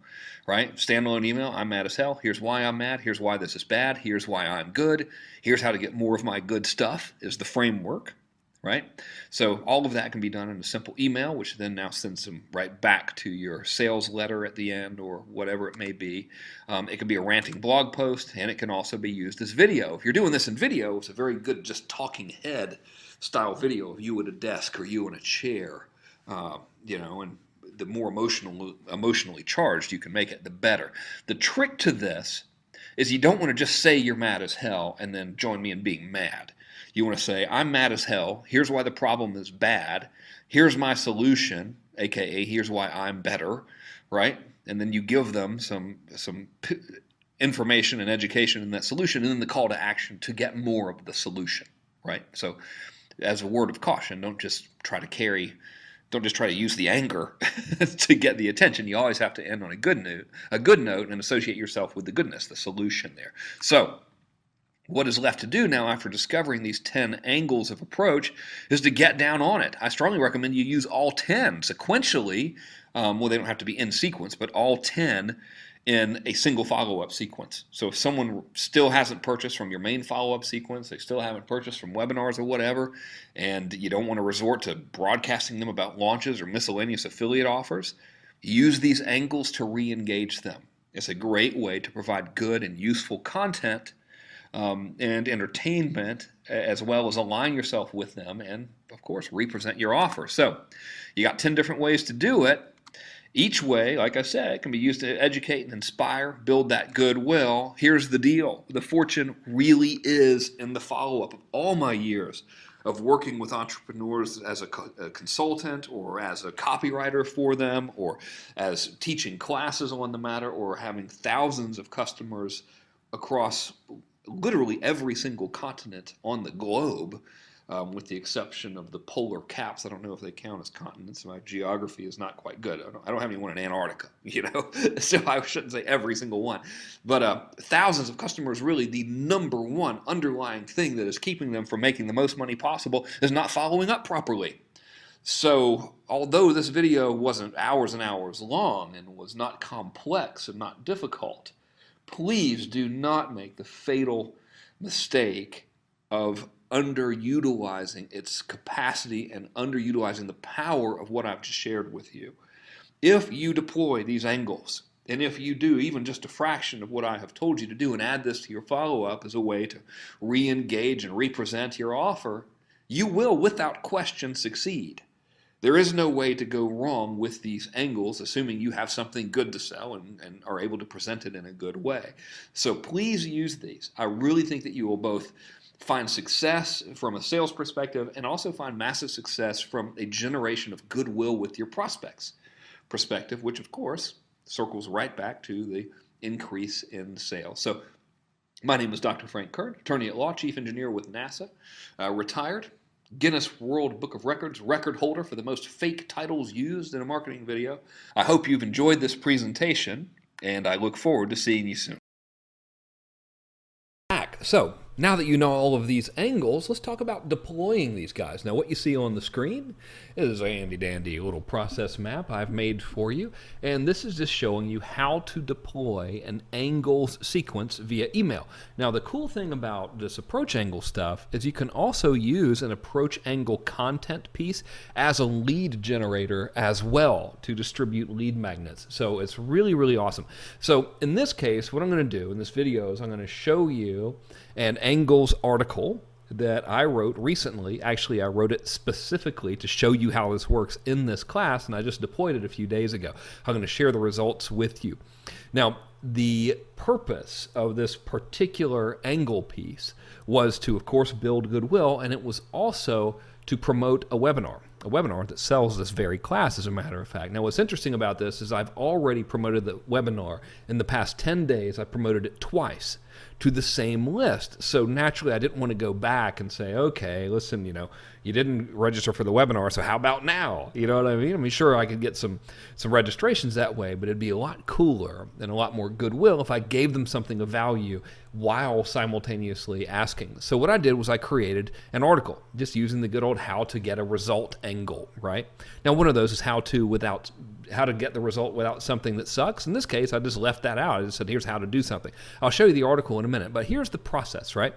Speaker 2: right? Standalone email, I'm mad as hell. Here's why I'm mad. Here's why this is bad. Here's why I'm good. Here's how to get more of my good stuff is the framework, right? So all of that can be done in a simple email, which then now sends them right back to your sales letter at the end, or whatever it may be. It can be a ranting blog post, and it can also be used as video. If you're doing this in video, it's a very good just talking head style video of you at a desk or you in a chair, and the more emotionally charged you can make it, the better. The trick to this is you don't want to just say you're mad as hell and then join me in being mad. You want to say, I'm mad as hell. Here's why the problem is bad. Here's my solution, aka here's why I'm better, right? And then you give them some information and education in that solution, and then the call to action to get more of the solution, right? So as a word of caution, don't just try to use the anger to get the attention. You always have to end on a good note, and associate yourself with the goodness, the solution there. So what is left to do now after discovering these 10 angles of approach is to get down on it. I strongly recommend you use all 10 sequentially. They don't have to be in sequence, but all 10 in a single follow-up sequence. So if someone still hasn't purchased from your main follow-up sequence, they still haven't purchased from webinars or whatever, and you don't want to resort to broadcasting them about launches or miscellaneous affiliate offers, use these angles to re-engage them. It's a great way to provide good and useful content and entertainment, as well as align yourself with them and, of course, represent your offer. So you got 10 different ways to do it. Each way, like I said, can be used to educate and inspire, build that goodwill. Here's the deal. The fortune really is in the follow-up of all my years of working with entrepreneurs as a consultant, or as a copywriter for them, or as teaching classes on the matter, or having thousands of customers across literally every single continent on the globe, with the exception of the polar caps. I don't know if they count as continents. My geography is not quite good. I don't have anyone in Antarctica, so I shouldn't say every single one. But thousands of customers, really the number one underlying thing that is keeping them from making the most money possible is not following up properly. So although this video wasn't hours and hours long and was not complex and not difficult, please do not make the fatal mistake of underutilizing its capacity and underutilizing the power of what I've just shared with you. If you deploy these angles, and if you do even just a fraction of what I have told you to do and add this to your follow-up as a way to re-engage and represent your offer, you will without question succeed. There is no way to go wrong with these angles, assuming you have something good to sell and are able to present it in a good way. So please use these. I really think that you will both find success from a sales perspective and also find massive success from a generation of goodwill with your prospects perspective, which of course circles right back to the increase in sales. So my name is Dr. Frank Kern, attorney at law, chief engineer with NASA, retired, Guinness World Book of Records record holder for the most fake titles used in a marketing video. I hope you've enjoyed this presentation, and I look forward to seeing you soon. So,
Speaker 1: Now that you know all of these angles, let's talk about deploying these guys. Now, what you see on the screen is a handy-dandy little process map I've made for you, and this is just showing you how to deploy an angles sequence via email. Now, the cool thing about this approach angle stuff is you can also use an approach angle content piece as a lead generator as well to distribute lead magnets. So it's really, really awesome. So in this case, what I'm going to do in this video is I'm going to show you an angles article that I wrote recently. Actually, I wrote it specifically to show you how this works in this class, and I just deployed it a few days ago. I'm going to share the results with you. Now, the purpose of this particular angle piece was to, of course, build goodwill, and it was also to promote a webinar that sells this very class, as a matter of fact. Now, what's interesting about this is I've already promoted the webinar. In the past 10 days, I promoted it twice to the same list. So naturally, I didn't want to go back and say, okay, listen, you didn't register for the webinar, so how about now? You know what I mean? I mean, sure, I could get some registrations that way, but it'd be a lot cooler and a lot more goodwill if I gave them something of value while simultaneously asking. So what I did was I created an article just using the good old how to get a result angle, right? Now, one of those is how to get the result without something that sucks. In this case, I just left that out. I just said, here's how to do something. I'll show you the article in a minute, but here's the process, right?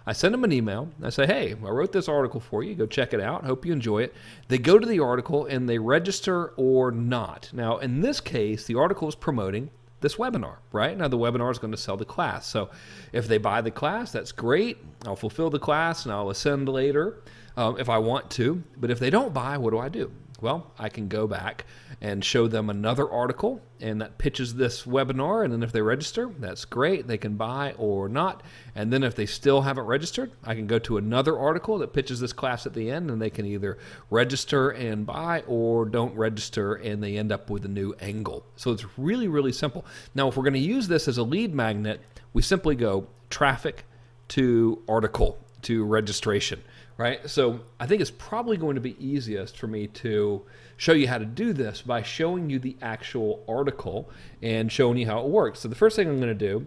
Speaker 1: I send them an email. I say, hey, I wrote this article for you. Go check it out. Hope you enjoy it. They go to the article and they register or not. Now, in this case, the article is promoting this webinar, right? Now, the webinar is going to sell the class. So if they buy the class, that's great. I'll fulfill the class and I'll ascend later if I want to. But if they don't buy, what do I do? Well, I can go back and show them another article, and that pitches this webinar, and then if they register, that's great. They can buy or not. And then if they still haven't registered, I can go to another article that pitches this class at the end, and they can either register and buy or don't register, and they end up with a new angle. So it's really, really simple. Now, if we're going to use this as a lead magnet, we simply go traffic to article to registration. Right? So I think it's probably going to be easiest for me to show you how to do this by showing you the actual article and showing you how it works. So the first thing I'm going to do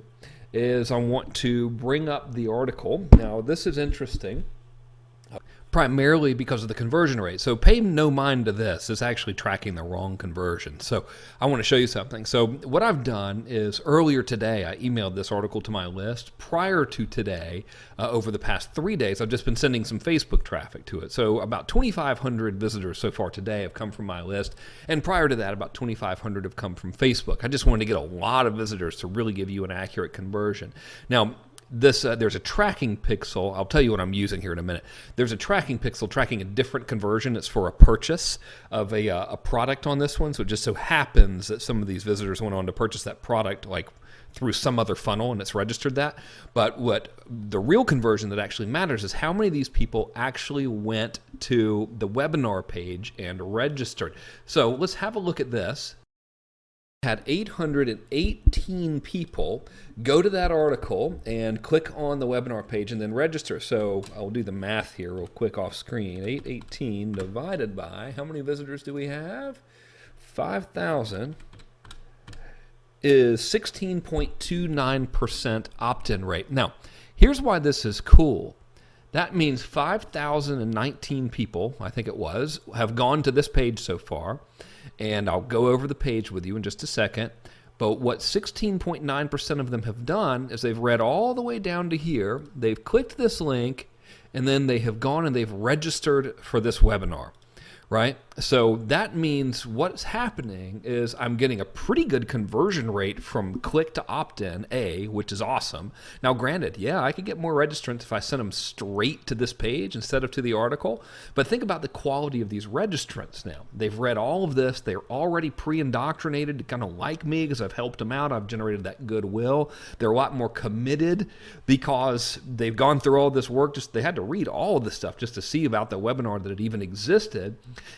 Speaker 1: is I want to bring up the article. Now, this is interesting primarily because of the conversion rate. So pay no mind to this. It's actually tracking the wrong conversion. So I want to show you something. So what I've done is earlier today, I emailed this article to my list. Prior to today, over the past 3 days, I've just been sending some Facebook traffic to it. So about 2,500 visitors so far today have come from my list. And prior to that, about 2,500 have come from Facebook. I just wanted to get a lot of visitors to really give you an accurate conversion. Now, there's a tracking pixel. I'll tell you what I'm using here in a minute. There's a tracking pixel tracking a different conversion. It's for a purchase of a product on this one. So it just so happens that some of these visitors went on to purchase that product like through some other funnel, and it's registered that. But what the real conversion that actually matters is how many of these people actually went to the webinar page and registered. So let's have a look at this. Had 818 people go to that article and click on the webinar page and then register. So I'll do the math here real quick off screen. 818 divided by, how many visitors do we have? 5,000 is 16.29% opt-in rate. Now, here's why this is cool. That means 5,019 people, I think it was, have gone to this page so far. And I'll go over the page with you in just a second. But what 16.9% of them have done is they've read all the way down to here. They've clicked this link, and then they have gone and they've registered for this webinar, right? So that means what's happening is I'm getting a pretty good conversion rate from click to opt-in, which is awesome. Now, granted, yeah, I could get more registrants if I sent them straight to this page instead of to the article. But think about the quality of these registrants now. They've read all of this. They're already pre-indoctrinated to kind of like me because I've helped them out. I've generated that goodwill. They're a lot more committed because they've gone through all this work. They had to read all of this stuff just to see about the webinar that it even existed.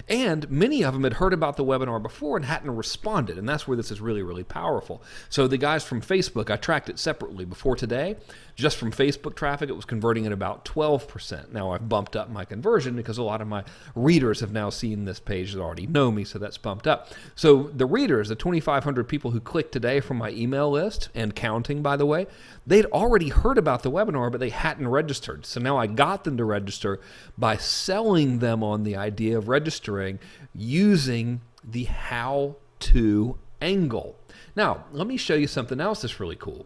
Speaker 1: And many of them had heard about the webinar before and hadn't responded, and that's where this is really, really powerful. So the guys from Facebook, I tracked it separately. Before today, just from Facebook traffic, it was converting at about 12%. Now I've bumped up my conversion because a lot of my readers have now seen this page that already know me, so that's bumped up. So the readers, the 2,500 people who clicked today from my email list, and counting by the way, they'd already heard about the webinar, but they hadn't registered. So now I got them to register by selling them on the idea of registering using the how-to angle. Now, let me show you something else that's really cool.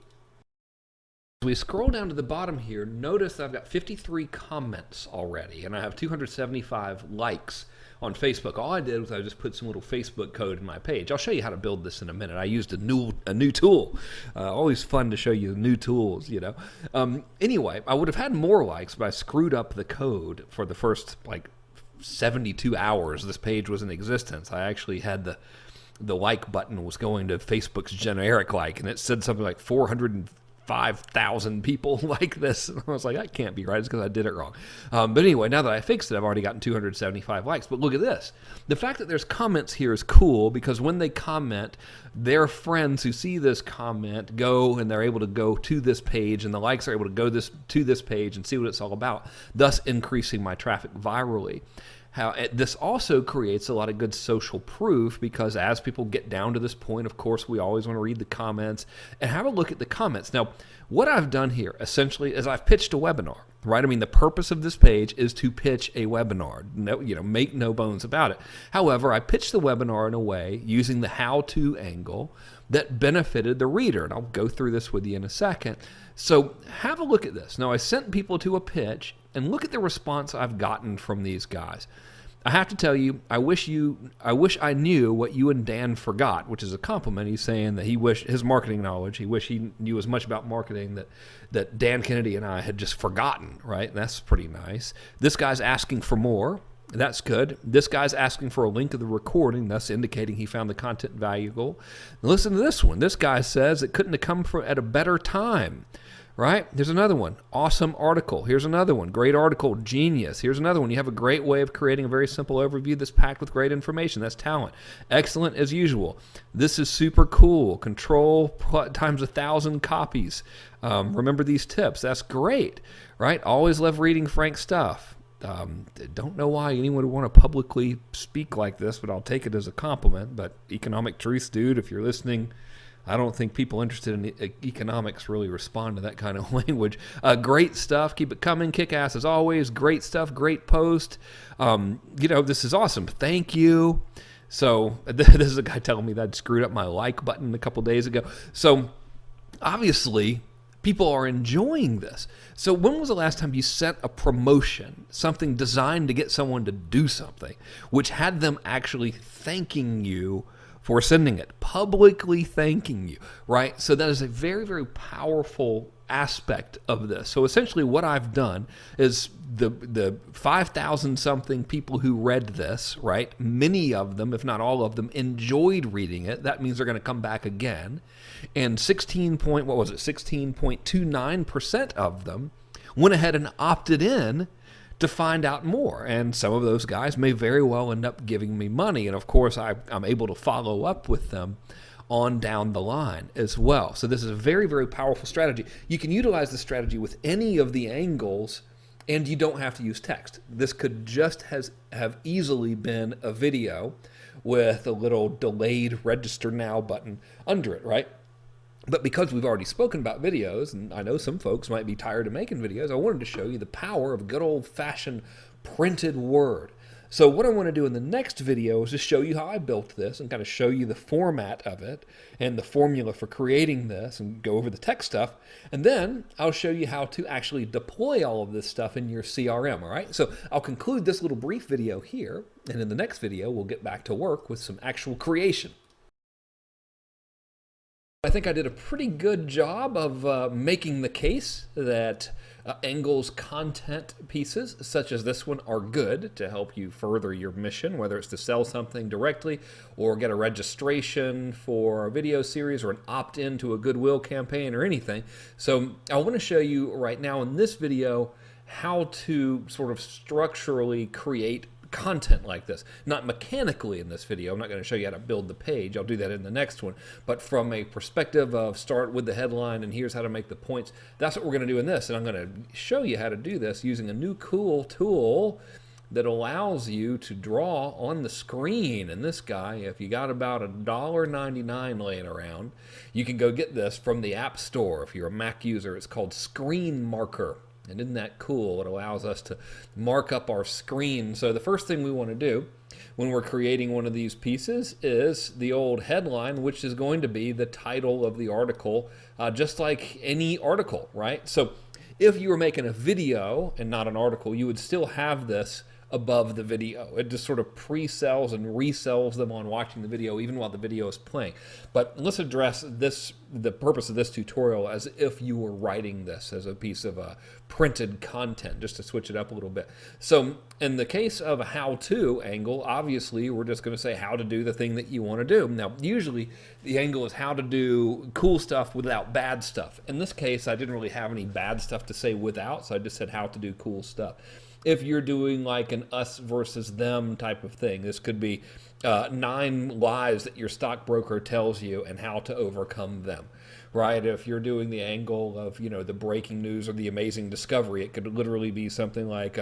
Speaker 1: As we scroll down to the bottom here, notice I've got 53 comments already, and I have 275 likes on Facebook. All I did was I just put some little Facebook code in my page. I'll show you how to build this in a minute. I used a new tool. Always fun to show you new tools, you know. Anyway, I would have had more likes, but I screwed up the code for the first, 72 hours this page was in existence. I actually had the like button was going to Facebook's generic like, and it said something like 405,000 people like this. And I was like, that can't be right. It's because I did it wrong. But anyway, now that I fixed it, I've already gotten 275 likes. But look at this. The fact that there's comments here is cool, because when they comment, their friends who see this comment go and they're able to go to this page, and the likes are able to go to this page and see what it's all about, thus increasing my traffic virally. This also creates a lot of good social proof, because as people get down to this point, of course, we always want to read the comments and have a look at the comments. Now, what I've done here essentially is I've pitched a webinar, right? I mean, the purpose of this page is to pitch a webinar. No, make no bones about it. However, I pitched the webinar in a way using the how-to angle that benefited the reader, and I'll go through this with you in a second. So have a look at this. Now, I sent people to a pitch, and look at the response I've gotten from these guys. I have to tell you, I wish I knew what you and Dan forgot, which is a compliment. He's saying that he wished his marketing knowledge, he wished he knew as much about marketing that Dan Kennedy and I had just forgotten, right? That's pretty nice. This guy's asking for more. That's good. This guy's asking for a link of the recording, thus indicating he found the content valuable. Now listen to this one. This guy says it couldn't have come at a better time. Right? There's another one. Awesome article. Here's another one. Great article. Genius. Here's another one. You have a great way of creating a very simple overview that's packed with great information. That's talent. Excellent as usual. This is super cool. Control times 1,000 copies. Remember these tips. That's great. Right? Always love reading Frank's stuff. Don't know why anyone would want to publicly speak like this, but I'll take it as a compliment. But economic truths, dude, if you're listening, I don't think people interested in economics really respond to that kind of language. Great stuff. Keep it coming. Kick ass as always. Great stuff. Great post. This is awesome. Thank you. So this is a guy telling me that I'd screwed up my like button a couple days ago. So obviously people are enjoying this. So when was the last time you sent a promotion, something designed to get someone to do something, which had them actually thanking you for sending it, publicly thanking you, right? So that is a very, very powerful aspect of this. So essentially what I've done is the 5,000 something people who read this, right? Many of them, if not all of them, enjoyed reading it. That means they're going to come back again. And 16.29% of them went ahead and opted in to find out more. And some of those guys may very well end up giving me money. And of course, I'm able to follow up with them on down the line as well. So this is a very, very powerful strategy. You can utilize this strategy with any of the angles, and you don't have to use text. This could just have easily been a video with a little delayed register now button under it, right? But because we've already spoken about videos, and I know some folks might be tired of making videos, I wanted to show you the power of good old-fashioned printed word. So what I want to do in the next video is just show you how I built this and kind of show you the format of it and the formula for creating this and go over the tech stuff. And then I'll show you how to actually deploy all of this stuff in your CRM, all right? So I'll conclude this little brief video here, and in the next video, we'll get back to work with some actual creation. I think I did a pretty good job of making the case that Angle's content pieces, such as this one, are good to help you further your mission, whether it's to sell something directly or get a registration for a video series or an opt-in to a Goodwill campaign or anything. So I want to show you right now in this video how to sort of structurally create content like this. Not mechanically in this video. I'm not going to show you how to build the page. I'll do that in the next one. But from a perspective of start with the headline and here's how to make the points, that's what we're going to do in this. And I'm going to show you how to do this using a new cool tool that allows you to draw on the screen. And this guy, if you got about $1.99 laying around, you can go get this from the App Store. If you're a Mac user, it's called Screen Marker. And isn't that cool? It allows us to mark up our screen. So the first thing we want to do when we're creating one of these pieces is the old headline, which is going to be the title of the article, just like any article, right? So if you were making a video and not an article, you would still have this above the video. It just sort of pre-sells and resells them on watching the video even while the video is playing. But let's address this, the purpose of this tutorial, as if you were writing this as a piece of printed content, just to switch it up a little bit. So in the case of a how-to angle, obviously we're just going to say how to do the thing that you want to do. Now usually the angle is how to do cool stuff without bad stuff. In this case I didn't really have any bad stuff to say without, so I just said how to do cool stuff. If you're doing like an us versus them type of thing, this could be 9 lies that your stockbroker tells you and how to overcome them, right? If you're doing the angle of, you know, the breaking news or the amazing discovery, it could literally be something like,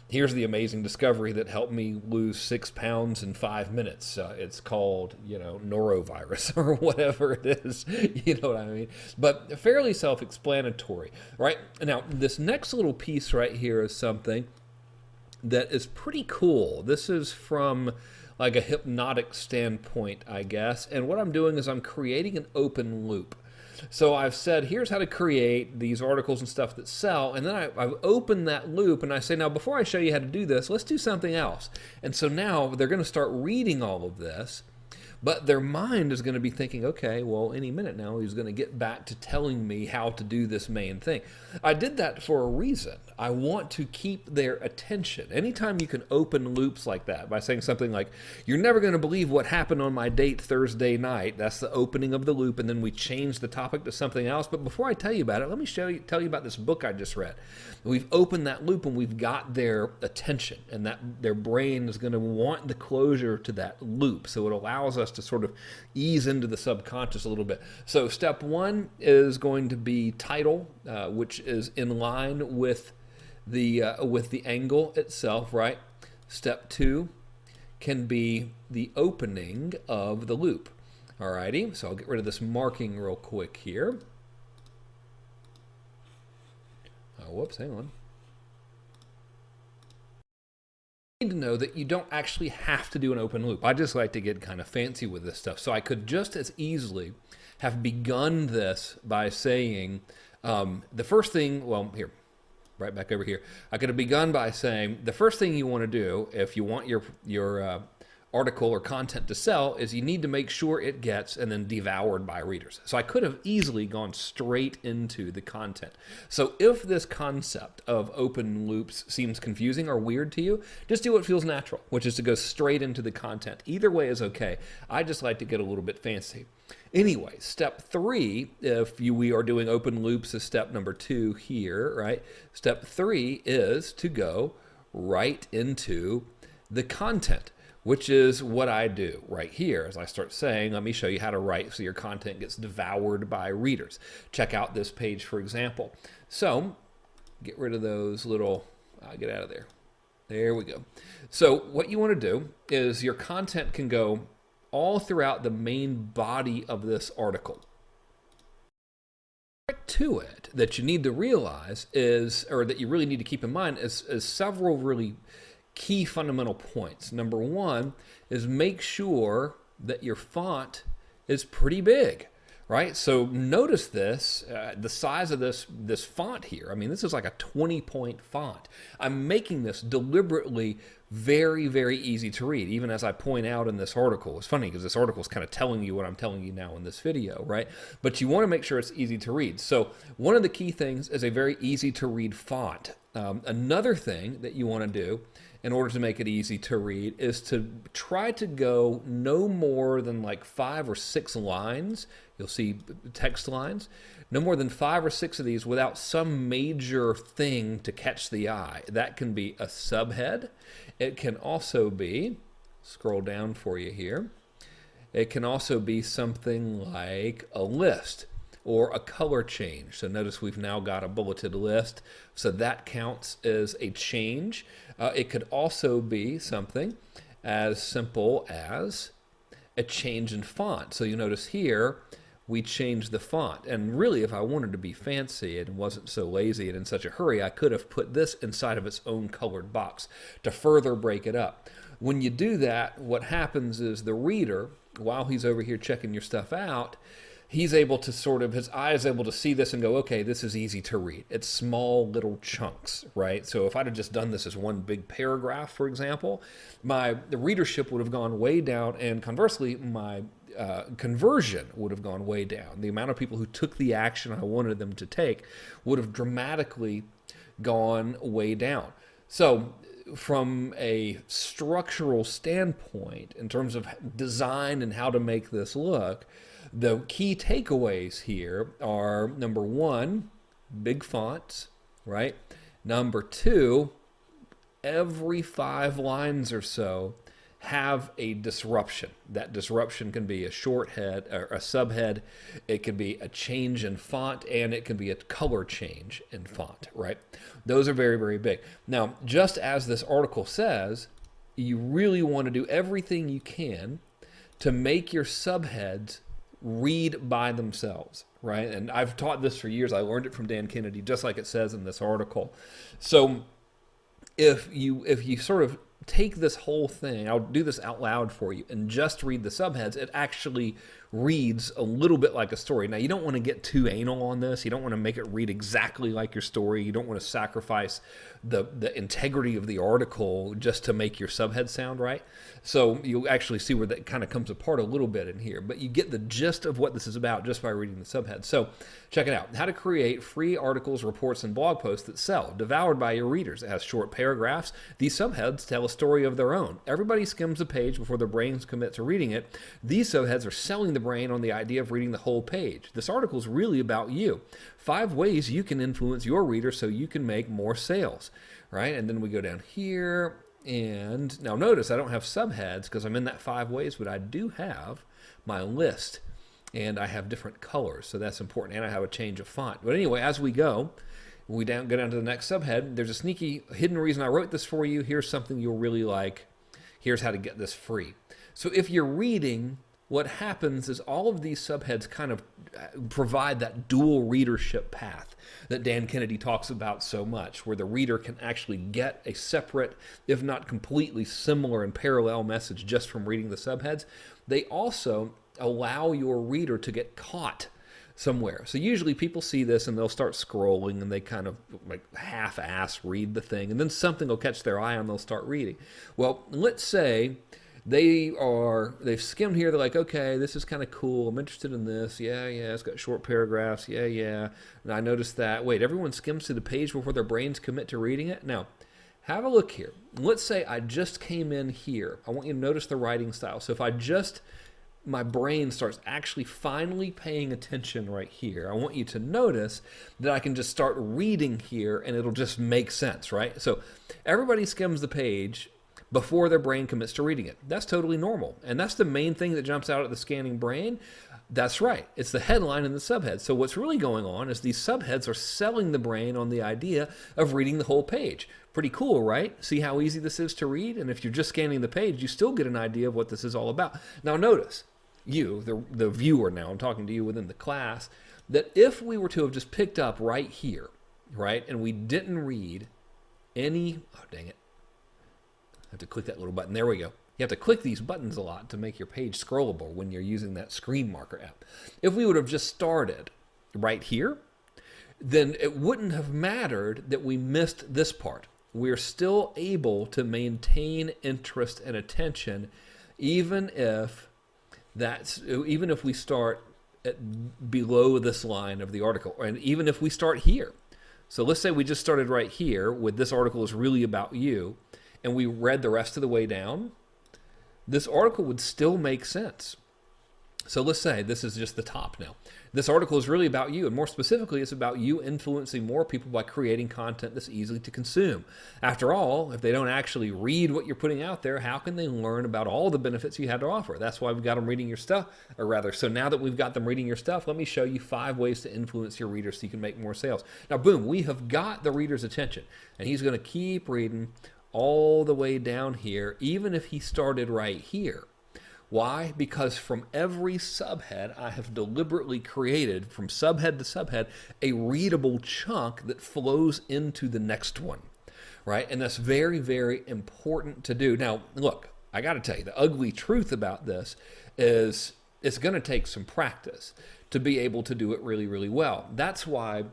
Speaker 1: here's the amazing discovery that helped me lose 6 pounds in 5 minutes. It's called, you know, norovirus or whatever it is, you know what I mean? But fairly self-explanatory, right? Now, this next little piece right here is something that is pretty cool. This is from like a hypnotic standpoint, I guess. And what I'm doing is I'm creating an open loop. So I've said, here's how to create these articles and stuff that sell. And then I've opened that loop and I say, now before I show you how to do this, let's do something else. And so now they're going to start reading all of this. But their mind is going to be thinking, okay, well, any minute now he's going to get back to telling me how to do this main thing. I did that for a reason. I want to keep their attention. Anytime you can open loops like that by saying something like, you're never going to believe what happened on my date Thursday night. That's the opening of the loop, and then we change the topic to something else. But before I tell you about it, let me tell you about this book I just read. We've opened that loop and we've got their attention, and that their brain is going to want the closure to that loop. So it allows us to sort of ease into the subconscious a little bit. So step 1 is going to be title, which is in line with the angle itself, right? Step 2 can be the opening of the loop. Alrighty, so I'll get rid of this marking real quick here. Oh, whoops, hang on. Need to know that you don't actually have to do an open loop. I just like to get kind of fancy with this stuff. So I could just as easily have begun this by saying the first thing, well, here, right back over here. I could have begun by saying the first thing you want to do if you want your article or content to sell is you need to make sure it gets and then devoured by readers. So I could have easily gone straight into the content. So if this concept of open loops seems confusing or weird to you, just do what feels natural, which is to go straight into the content. Either way is okay. I just like to get a little bit fancy. Anyway, step 3, if we are doing open loops, is step number 2 here, right? Step 3 is to go right into the content, which is what I do right here. As I start saying, let me show you how to write so your content gets devoured by readers. Check out this page, for example. So get rid of those little, get out of there. There we go. So what you want to do is your content can go all throughout the main body of this article. To it that you need to realize is, or that you really need to keep in mind is several really key fundamental points. Number 1 is make sure that your font is pretty big, right? So notice this, the size of this font here. I mean, this is like a 20-point font. I'm making this deliberately very, very easy to read, even as I point out in this article. It's funny because this article is kind of telling you what I'm telling you now in this video, right? But you want to make sure it's easy to read. So one of the key things is a very easy to read font. Another thing that you want to do in order to make it easy to read is to try to go no more than like 5 or 6 lines. You'll see text lines. No more than 5 or 6 of these without some major thing to catch the eye. That can be a subhead. It can also be, scroll down for you here, it can also be something like a list or a color change. So notice we've now got a bulleted list, so that counts as a change. It could also be something as simple as a change in font. So you notice here, we changed the font. And really, if I wanted to be fancy and wasn't so lazy and in such a hurry, I could have put this inside of its own colored box to further break it up. When you do that, what happens is the reader, while he's over here checking your stuff out, he's able to his eye is able to see this and go, okay, this is easy to read. It's small little chunks, right? So if I'd have just done this as one big paragraph, for example, the readership would have gone way down, and conversely, my conversion would have gone way down. The amount of people who took the action I wanted them to take would have dramatically gone way down. So from a structural standpoint, in terms of design and how to make this look, the key takeaways here are, number one, big fonts, right? Number two, every 5 lines or so have a disruption. That disruption can be a short head or a subhead. It can be a change in font, and it can be a color change in font, right? Those are very, very big. Now, just as this article says, you really want to do everything you can to make your subheads read by themselves, right? And I've taught this for years. I learned it from Dan Kennedy, just like it says in this article. So if you sort of take this whole thing, I'll do this out loud for you, and just read the subheads, it actually reads a little bit like a story. Now, you don't want to get too anal on this. You don't want to make it read exactly like your story. You don't want to sacrifice the integrity of the article just to make your subhead sound right. So you'll actually see where that kind of comes apart a little bit in here. But you get the gist of what this is about just by reading the subhead. So check it out. How to create free articles, reports, and blog posts that sell, devoured by your readers. It has short paragraphs. These subheads tell a story of their own. Everybody skims the page before their brains commit to reading it. These subheads are selling the brain on the idea of reading the whole page. This article is really about you. 5 ways you can influence your reader so you can make more sales, right? And then we go down here, and now notice I don't have subheads because I'm in that 5 ways, but I do have my list, and I have different colors, so that's important, and I have a change of font. But anyway, as we go down to the next subhead. There's a sneaky hidden reason I wrote this for you. Here's something you'll really like. Here's how to get this free. So if you're reading, what happens is all of these subheads kind of provide that dual readership path that Dan Kennedy talks about so much, where the reader can actually get a separate, if not completely similar and parallel message just from reading the subheads. They also allow your reader to get caught somewhere. So usually people see this and they'll start scrolling and they kind of like half-ass read the thing, and then something will catch their eye and they'll start reading. Well, let's say they've skimmed here. They're like, okay, this is kind of cool. I'm interested in this. Yeah, it's got short paragraphs. Yeah. And I noticed that. Wait, everyone skims through the page before their brains commit to reading it? Now, have a look here. Let's say I just came in here. I want you to notice the writing style. So if my brain starts actually finally paying attention right here, I want you to notice that I can just start reading here and it'll just make sense, right? So everybody skims the page before their brain commits to reading it. That's totally normal. And that's the main thing that jumps out at the scanning brain. That's right. It's the headline and the subhead. So what's really going on is these subheads are selling the brain on the idea of reading the whole page. Pretty cool, right? See how easy this is to read? And if you're just scanning the page, you still get an idea of what this is all about. Now notice, you, the viewer now, I'm talking to you within the class, that if we were to have just picked up right here, right, and we didn't read any, oh dang it, I have to click that little button. There we go. You have to click these buttons a lot to make your page scrollable when you're using that screen marker app. If we would have just started right here, then it wouldn't have mattered that we missed this part. We're still able to maintain interest and attention even if we start below this line of the article, and even if we start here. So let's say we just started right here with this article is really about you, and we read the rest of the way down, this article would still make sense. So let's say this is just the top now. This article is really about you, and more specifically, it's about you influencing more people by creating content that's easy to consume. After all, if they don't actually read what you're putting out there, how can they learn about all the benefits you have to offer? That's why we've got them reading your stuff, or rather, so now that we've got them reading your stuff, let me show you 5 ways to influence your readers so you can make more sales. Now, boom, we have got the reader's attention, and he's going to keep reading all the way down here, even if he started right here. Why? Because from every subhead, I have deliberately created, from subhead to subhead, a readable chunk that flows into the next one, right? And that's very, very important to do. Now, look, I got to tell you, the ugly truth about this is it's going to take some practice to be able to do it really, really well. That's why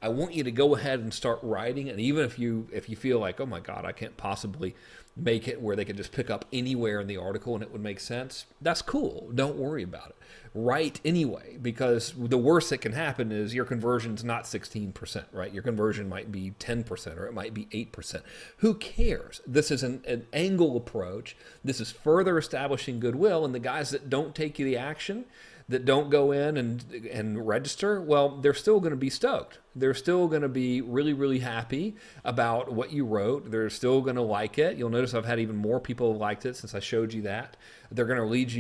Speaker 1: I want you to go ahead and start writing. And even if you feel like, oh my God, I can't possibly make it where they could just pick up anywhere in the article and it would make sense, that's cool. Don't worry about it. Write anyway, because the worst that can happen is your conversion's not 16%, right? Your conversion might be 10% or it might be 8%. Who cares? This is an angle approach. This is further establishing goodwill, and the guys that don't take the action, that don't go in and register, well, they're still going to be stoked. They're still going to be really, really happy about what you wrote. They're still going to like it. You'll notice I've had even more people who liked it since I showed you that. They're going to leave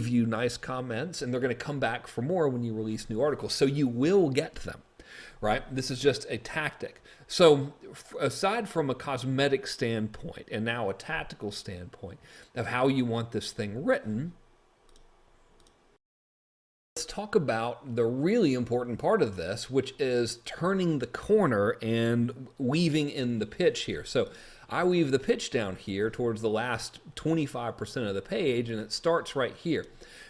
Speaker 1: you nice comments, and they're going to come back for more when you release new articles. So you will get them, right? This is just a tactic. So aside from a cosmetic standpoint and now a tactical standpoint of how you want this thing written, let's talk about the really important part of this, which is turning the corner and weaving in the pitch here. So I weave the pitch down here towards the last 25% of the page, and it starts right here.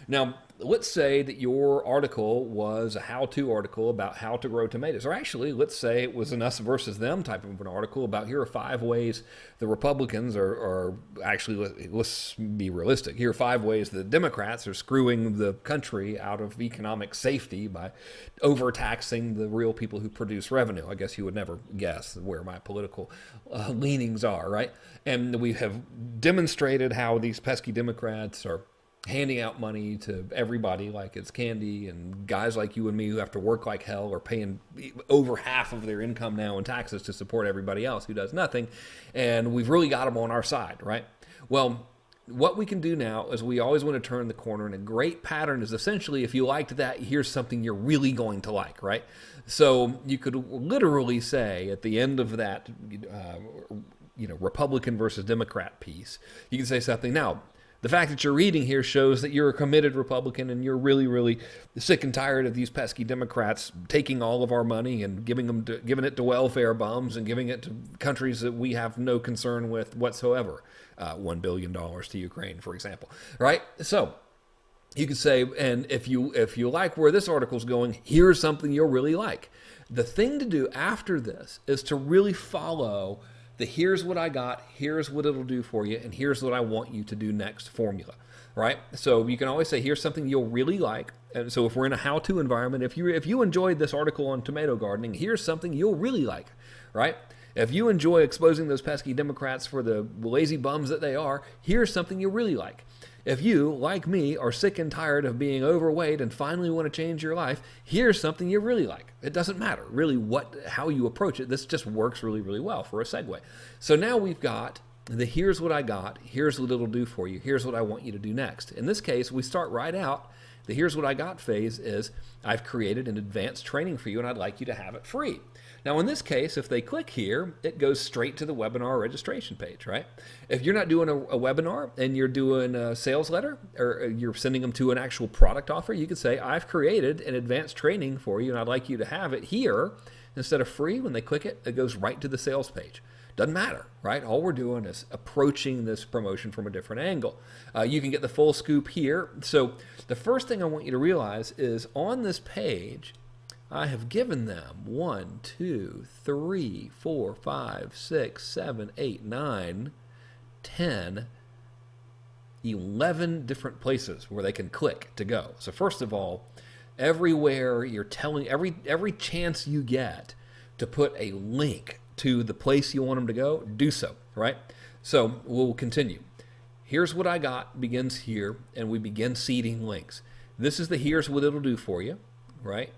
Speaker 1: Now, let's say that your article was a how-to article about how to grow tomatoes. Or actually, let's say it was an us versus them type of an article about here are 5 ways the Republicans are actually, let's be realistic. Here are 5 ways the Democrats are screwing the country out of economic safety by overtaxing the real people who produce revenue. I guess you would never guess where my political leanings are, right? And we have demonstrated how these pesky Democrats are handing out money to everybody like it's candy, and guys like you and me who have to work like hell are paying over half of their income now in taxes to support everybody else who does nothing, and we've really got them on our side, right? Well, what we can do now is we always want to turn the corner, and a great pattern is essentially, if you liked that, here's something you're really going to like, right? So you could literally say at the end of that Republican versus Democrat piece, you can say something, now, the fact that you're reading here shows that you're a committed Republican and you're really, really sick and tired of these pesky Democrats taking all of our money and giving it to welfare bums and giving it to countries that we have no concern with whatsoever. $1 billion to Ukraine, for example, right? So you could say, and if you like where this article's going, here's something you'll really like. The thing to do after this is to really follow the here's what I got, here's what it'll do for you, and here's what I want you to do next formula, right? So you can always say, here's something you'll really like. And so if we're in a how-to environment, if you enjoyed this article on tomato gardening, here's something you'll really like, right? If you enjoy exposing those pesky Democrats for the lazy bums that they are, here's something you'll really like. If you, like me, are sick and tired of being overweight and finally want to change your life, here's something you really like. It doesn't matter really how you approach it. This just works really, really well for a segue. So now we've got the here's what I got, here's what it'll do for you, here's what I want you to do next. In this case, we start right out. The here's what I got phase is I've created an advanced training for you and I'd like you to have it free. Now in this case, if they click here, it goes straight to the webinar registration page, right? If you're not doing a webinar and you're doing a sales letter or you're sending them to an actual product offer, you could say, I've created an advanced training for you and I'd like you to have it here. Instead of free, when they click it, it goes right to the sales page. Doesn't matter, right? All we're doing is approaching this promotion from a different angle. You can get the full scoop here. So the first thing I want you to realize is on this page, I have given them 1, 2, 3, 4, 5, 6, 7, 8, 9, 10, 11 different places where they can click to go. So first of all, everywhere you're telling, every chance you get to put a link to the place you want them to go, do so, right? So we'll continue. Here's what I got begins here, and we begin seeding links. This is the here's what it'll do for you, right?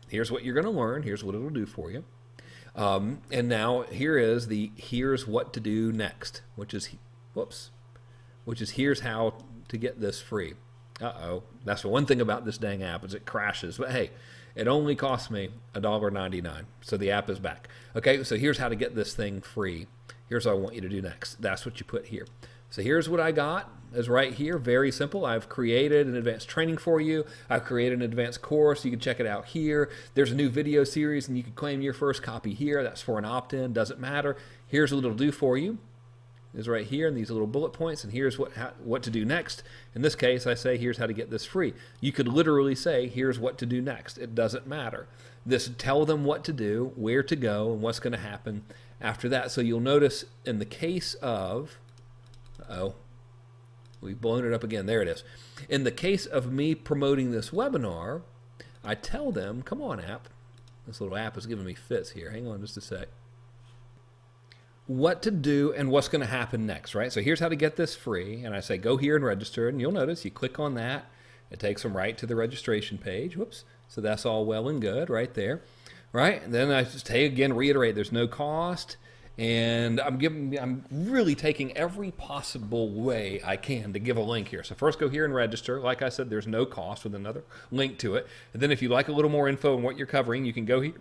Speaker 1: Here's what you're going to learn. Here's what it'll do for you. And now here is the here's what to do next, which is, here's how to get this free. Uh-oh. That's the one thing about this dang app is it crashes. But hey, it only cost me $1.99. So the app is back. Okay, so here's how to get this thing free. Here's what I want you to do next. That's what you put here. So here's what I got is right here. Very simple. I've created an advanced training for you. I've created an advanced course. You can check it out here. There's a new video series and you can claim your first copy here. That's for an opt-in. Doesn't matter. Here's what it'll do for you. Is right here in these little bullet points, and here's what to do next. In this case, I say here's how to get this free. You could literally say here's what to do next. It doesn't matter. This tell them what to do, where to go, and what's going to happen after that. So you'll notice in the case of, we've blown it up again. There it is. In the case of me promoting this webinar, I tell them, come on app. This little app is giving me fits here. Hang on just a sec. What to do and what's going to happen next, right? So here's how to get this free. And I say, go here and register. And you'll notice you click on that. It takes them right to the registration page. Whoops. So that's all well and good right there, right? And then I just reiterate, there's no cost. And I'm really taking every possible way I can to give a link here. So first go here and register. Like I said, there's no cost with another link to it. And then if you like a little more info on what you're covering, you can go here.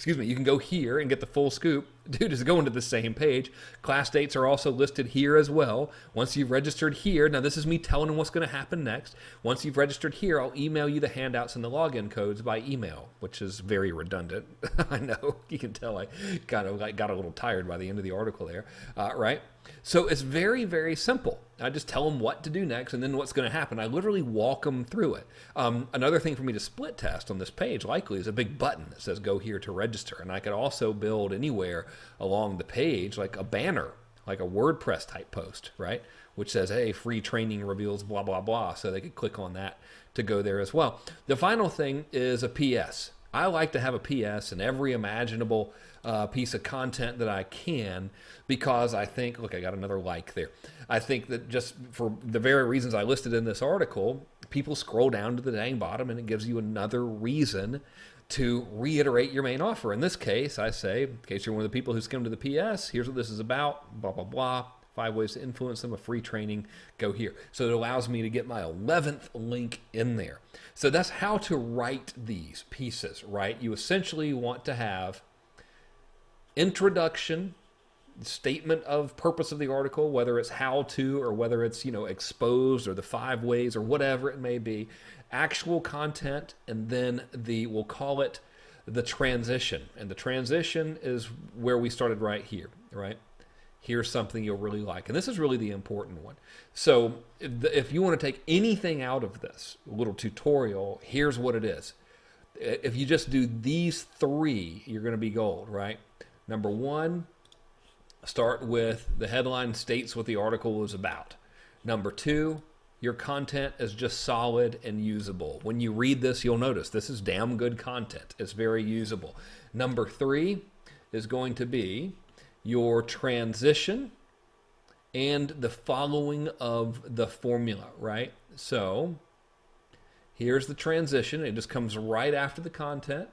Speaker 1: You can go here and get the full scoop. Dude, is going to the same page. Class dates are also listed here as well. Once you've registered here, now this is me telling them what's going to happen next. Once you've registered here, I'll email you the handouts and the login codes by email, which is very redundant. I know, you can tell I got a little tired by the end of the article there, right? So it's very, very simple. I just tell them what to do next and then what's going to happen. I literally walk them through it. Another thing for me to split test on this page likely is a big button that says go here to register. And I could also build anywhere along the page like a banner, like a WordPress type post, right? Which says, hey, free training reveals blah, blah, blah. So they could click on that to go there as well. The final thing is a PS. I like to have a PS in every imaginable piece of content that I can, because I think, look, I got another like there. I think that just for the very reasons I listed in this article, people scroll down to the dang bottom and it gives you another reason to reiterate your main offer. In this case, I say, in case you're one of the people who skimmed to the PS, here's what this is about, blah, blah, blah. 5 ways to influence them, a free training, go here. So it allows me to get my 11th link in there. So that's how to write these pieces, right? You essentially want to have introduction, statement of purpose of the article, whether it's how to or whether it's, exposed or the 5 ways or whatever it may be, actual content, and then we'll call it the transition. And the transition is where we started right here, right? Here's something you'll really like. And this is really the important one. So if you want to take anything out of this little tutorial, here's what it is. If you just do these 3, you're going to be gold, right? Number 1, start with the headline states what the article is about. Number 2, your content is just solid and usable. When you read this, you'll notice this is damn good content. It's very usable. Number 3 is going to be your transition and the following of the formula, right? So here's the transition. It just comes right after the content.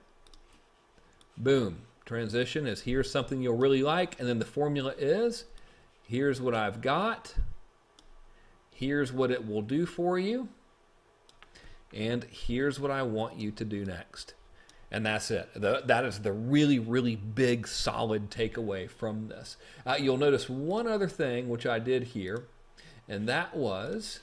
Speaker 1: Boom. Transition is here's something you'll really like. And then the formula is here's what I've got. Here's what it will do for you. And here's what I want you to do next. And that's it. That is the really, really big, solid takeaway from this. You'll notice one other thing, which I did here, and that was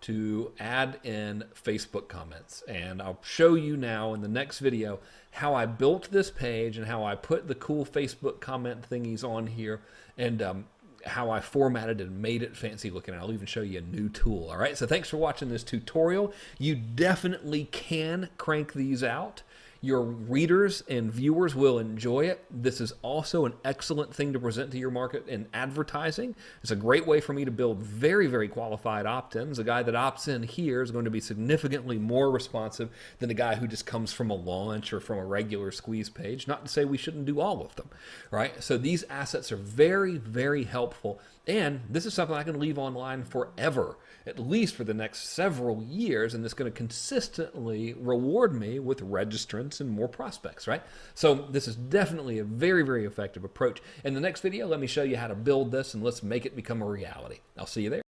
Speaker 1: to add in Facebook comments. And I'll show you now in the next video how I built this page and how I put the cool Facebook comment thingies on here, and how I formatted and made it fancy looking. I'll even show you a new tool. All right, so thanks for watching this tutorial. You definitely can crank these out. Your readers and viewers will enjoy it. This is also an excellent thing to present to your market in advertising. It's a great way for me to build very, very qualified opt-ins. A guy that opts in here is going to be significantly more responsive than a guy who just comes from a launch or from a regular squeeze page. Not to say we shouldn't do all of them, right? So these assets are very, very helpful. And this is something I can leave online forever, at least for the next several years, and it's going to consistently reward me with registrants and more prospects, right? So this is definitely a very, very effective approach. In the next video, let me show you how to build this, and let's make it become a reality. I'll see you there.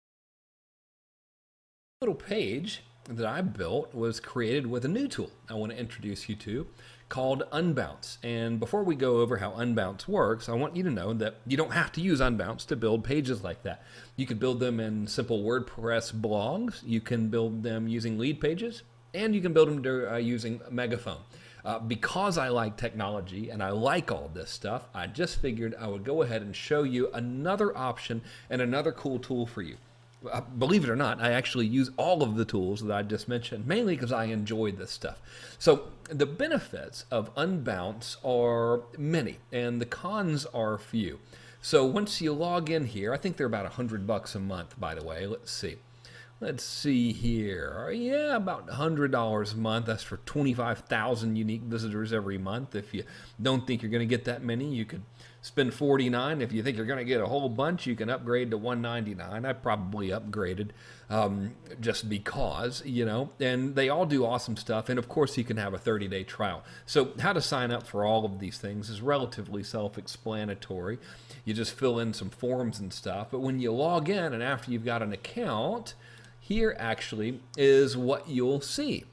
Speaker 1: Little page that I built was created with a new tool I want to introduce you to called Unbounce. And before we go over how Unbounce works, I want you to know that you don't have to use Unbounce to build pages like that. You can build them in simple WordPress blogs, you can build them using lead pages, and you can build them using Megaphone. Because I like technology and I like all this stuff, I just figured I would go ahead and show you another option and another cool tool for you. Believe it or not, I actually use all of the tools that I just mentioned, mainly because I enjoy this stuff. So the benefits of Unbounce are many, and the cons are few. So once you log in here, I think they're about $100 a month, by the way. Let's see. Let's see here. Yeah, about $100 a month. That's for 25,000 unique visitors every month. If you don't think you're going to get that many, you could spend $49. If you think you're going to get a whole bunch, you can upgrade to $199. I probably upgraded just because, you know, and they all do awesome stuff. And of course, you can have a 30-day trial. So how to sign up for all of these things is relatively self-explanatory. You just fill in some forms and stuff. But when you log in and after you've got an account, here actually is what you'll see.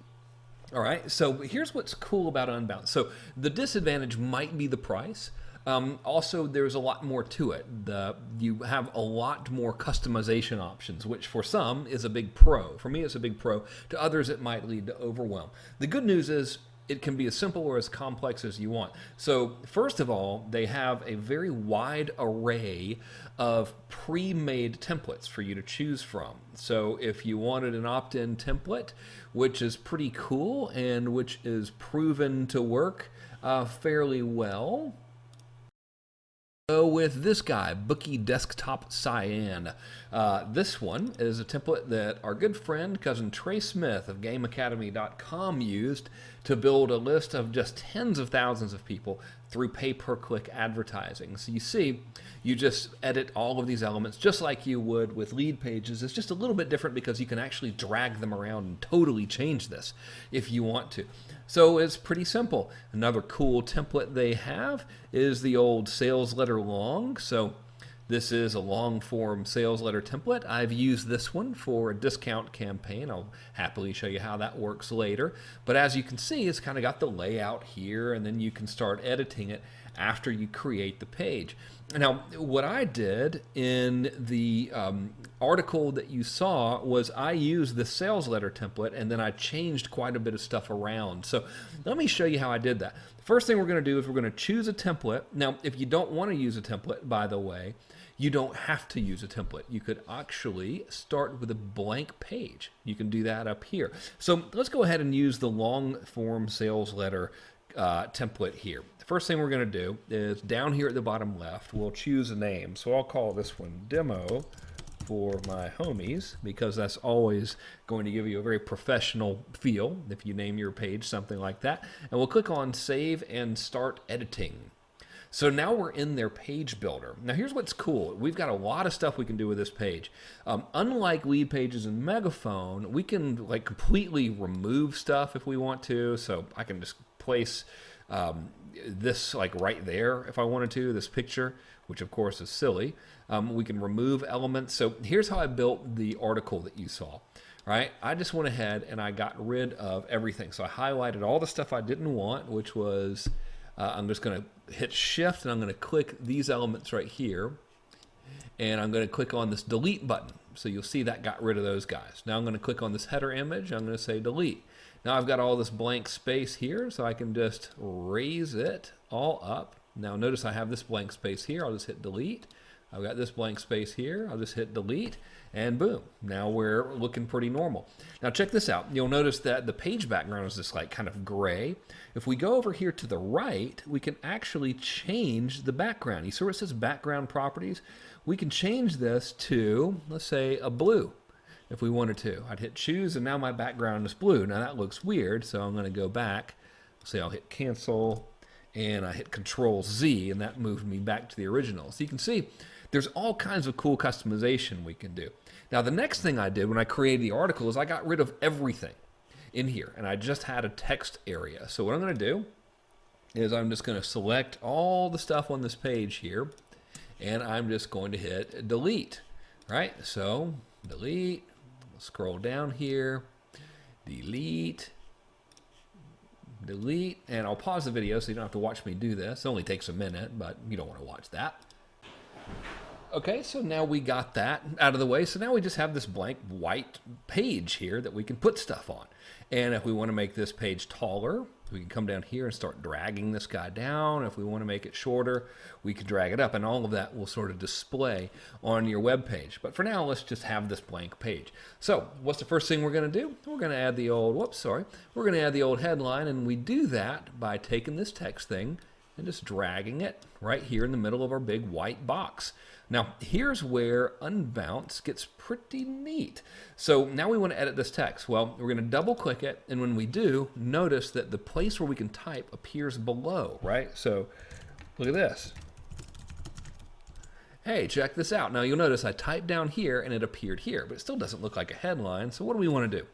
Speaker 1: All right, so here's what's cool about Unbounce. So the disadvantage might be the price. Also, there's a lot more to it. You have a lot more customization options, which for some is a big pro. For me, it's a big pro. To others, it might lead to overwhelm. The good news is it can be as simple or as complex as you want. So first of all, they have a very wide array of pre-made templates for you to choose from. So if you wanted an opt-in template, which is pretty cool and which is proven to work fairly well, go with this guy, Bookie Desktop Cyan. This one is a template that our good friend, cousin Trey Smith of GameAcademy.com used to build a list of just tens of thousands of people through pay-per-click advertising. So you see, you just edit all of these elements just like you would with lead pages. It's just a little bit different because you can actually drag them around and totally change this if you want to. So it's pretty simple. Another cool template they have is the old sales letter long. So this is a long form sales letter template. I've used this one for a discount campaign. I'll happily show you how that works later. But as you can see, it's kind of got the layout here, and then you can start editing it after you create the page. Now, what I did in the article that you saw was I used the sales letter template and then I changed quite a bit of stuff around. So let me show you how I did that. The first thing we're going to do is we're going to choose a template. Now, if you don't want to use a template, by the way, you don't have to use a template. You could actually start with a blank page. You can do that up here. So let's go ahead and use the long form sales letter template here. The first thing we're going to do is down here at the bottom left, we'll choose a name. So I'll call this one Demo for my homies, because that's always going to give you a very professional feel if you name your page something like that. And we'll click on Save and Start Editing. So now we're in their page builder. Now here's what's cool. We've got a lot of stuff we can do with this page. Unlike lead pages and Megaphone, we can like completely remove stuff if we want to. So I can just place this like right there if I wanted to, this picture, which of course is silly. We can remove elements. So here's how I built the article that you saw. Right? I just went ahead and I got rid of everything. So I highlighted all the stuff I didn't want, which was I'm just going to hit shift and I'm going to click these elements right here, and I'm going to click on this delete button. So you'll see that got rid of those guys. Now I'm going to click on this header image. I'm going to say delete. Now I've got all this blank space here, so I can just raise it all up. Now notice I have this blank space here. I'll just hit delete. I've got this blank space here. I'll just hit delete, and boom. Now we're looking pretty normal. Now check this out. You'll notice that the page background is just like kind of gray. If we go over here to the right, we can actually change the background. You see where it says background properties? We can change this to, let's say, a blue. If we wanted to, I'd hit choose, and now my background is blue. Now that looks weird, so I'm going to go back. Say I'll hit cancel, and I hit Control Z, and that moved me back to the original. So you can see there's all kinds of cool customization we can do. Now the next thing I did when I created the article is I got rid of everything in here, and I just had a text area. So what I'm going to do is I'm just going to select all the stuff on this page here, and I'm just going to hit delete. Right? So delete. Scroll down here, delete, and I'll pause the video so you don't have to watch me do this. It only takes a minute, but you don't want to watch that. Okay, so now we got that out of the way. So now we just have this blank white page here that we can put stuff on. And if we want to make this page taller, we can come down here and start dragging this guy down. If we want to make it shorter, we can drag it up, and all of that will sort of display on your web page. But for now, let's just have this blank page. So what's the first thing we're going to do? We're going to add the old, we're going to add the old headline, and we do that by taking this text thing and just dragging it right here in the middle of our big white box. Now, here's where Unbounce gets pretty neat. So now we want to edit this text. Well, we're going to double click it, and when we do, notice that the place where we can type appears below, right? So look at this. Hey, check this out. Now you'll notice I typed down here and it appeared here, but it still doesn't look like a headline. So what do we want to do?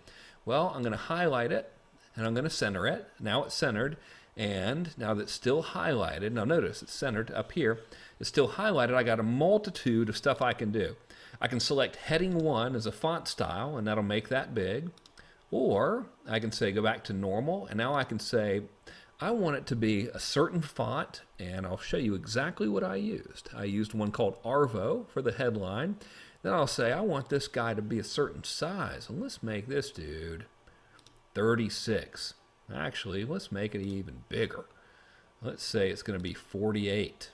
Speaker 1: Well, I'm going to highlight it, and I'm going to center it. Now it's centered. And now that's still highlighted, now notice it's centered up here, it's still highlighted. I got a multitude of stuff I can do. I can select heading 1 as a font style, and that'll make that big. Or I can say go back to normal, and now I can say I want it to be a certain font, and I'll show you exactly what I used. I used one called Arvo for the headline. Then I'll say I want this guy to be a certain size, and let's make this dude 36. Actually, let's make it even bigger. Let's say it's going to be 48.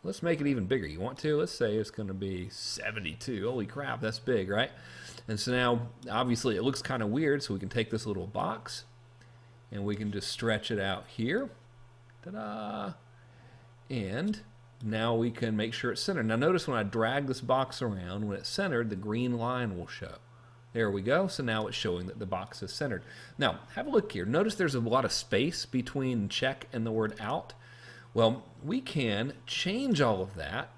Speaker 1: Let's make it even bigger. You want to? Let's say it's going to be 72. Holy crap, that's big, right? And so now, obviously, it looks kind of weird, so we can take this little box, and we can just stretch it out here. Ta-da! And now we can make sure it's centered. Now notice when I drag this box around, when it's centered, the green line will show. There we go. So now it's showing that the box is centered. Now, have a look here. Notice there's a lot of space between check and the word out. Well, we can change all of that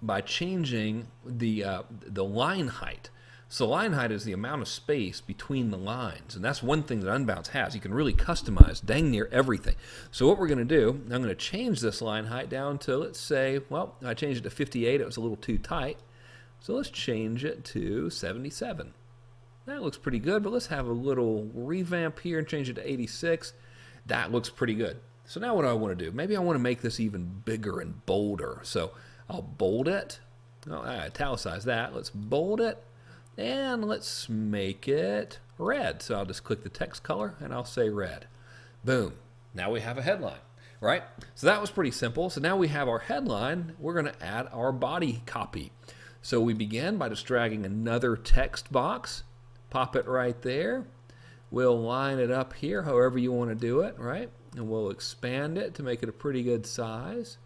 Speaker 1: by changing the line height. So line height is the amount of space between the lines, and that's one thing that Unbounce has. You can really customize dang near everything. So what we're going to do, I'm going to change this line height down to, let's say, well, I changed it to 58. It was a little too tight. So let's change it to 77. That looks pretty good, but let's have a little revamp here and change it to 86. That looks pretty good. So now what do I want to do? Maybe I want to make this even bigger and bolder. So I'll bold it. Oh, I italicize that. Let's bold it. And let's make it red. So I'll just click the text color and I'll say red. Boom. Now we have a headline, right? So that was pretty simple. So now we have our headline. We're going to add our body copy. So we begin by just dragging another text box, pop it right there. We'll line it up here however you want to do it, right? And we'll expand it to make it a pretty good size.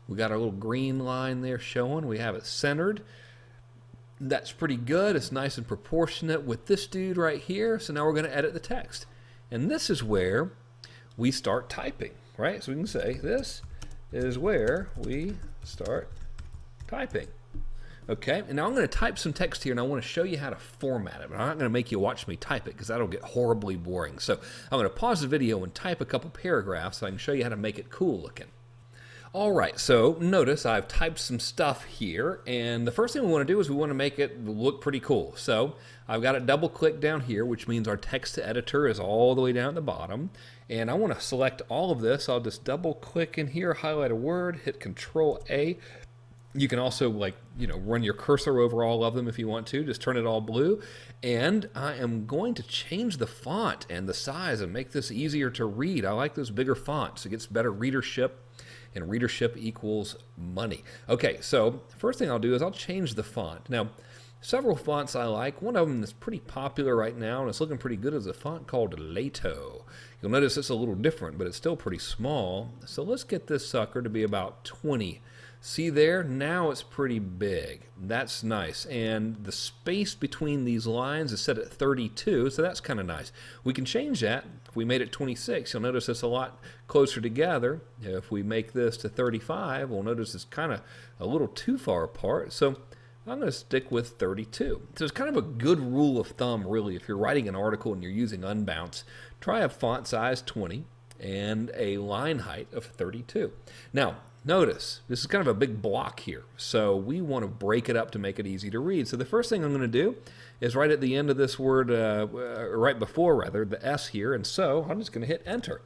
Speaker 1: We got our little green line there showing. We have it centered. That's pretty good. It's nice and proportionate with this dude right here. So now we're going to edit the text. And this is where we start typing, right? So we can say this is where we start typing. Okay, and now I'm going to type some text here, and I want to show you how to format it. But I'm not going to make you watch me type it, because that'll get horribly boring. So I'm going to pause the video and type a couple paragraphs so I can show you how to make it cool looking. All right, so notice I've typed some stuff here, and the first thing we want to do is we want to make it look pretty cool. So I've got it double-clicked down here, which means our text editor is all the way down at the bottom. And I want to select all of this. I'll just double-click in here, highlight a word, hit Control-A. You can also, run your cursor over all of them if you want to. Just turn it all blue. And I am going to change the font and the size and make this easier to read. I like those bigger fonts. It gets better readership. and readership equals money. Okay, so first thing I'll do is I'll change the font. Now, several fonts I like. One of them that's pretty popular right now and it's looking pretty good is a font called Lato. You'll notice it's a little different, but it's still pretty small. So let's get this sucker to be about 20. See there? Now it's pretty big. That's nice. And the space between these lines is set at 32, so that's kind of nice. We can change that. If we made it 26, you'll notice it's a lot closer together. If we make this to 35, we'll notice it's kind of a little too far apart. So I'm going to stick with 32. So it's kind of a good rule of thumb, really. If you're writing an article and you're using unbounce, try a font size 20 and a line height of 32. Now, notice, this is kind of a big block here, so we want to break it up to make it easy to read. So the first thing I'm going to do is right at the end of this word, right before rather, the S here, and so I'm just going to hit enter.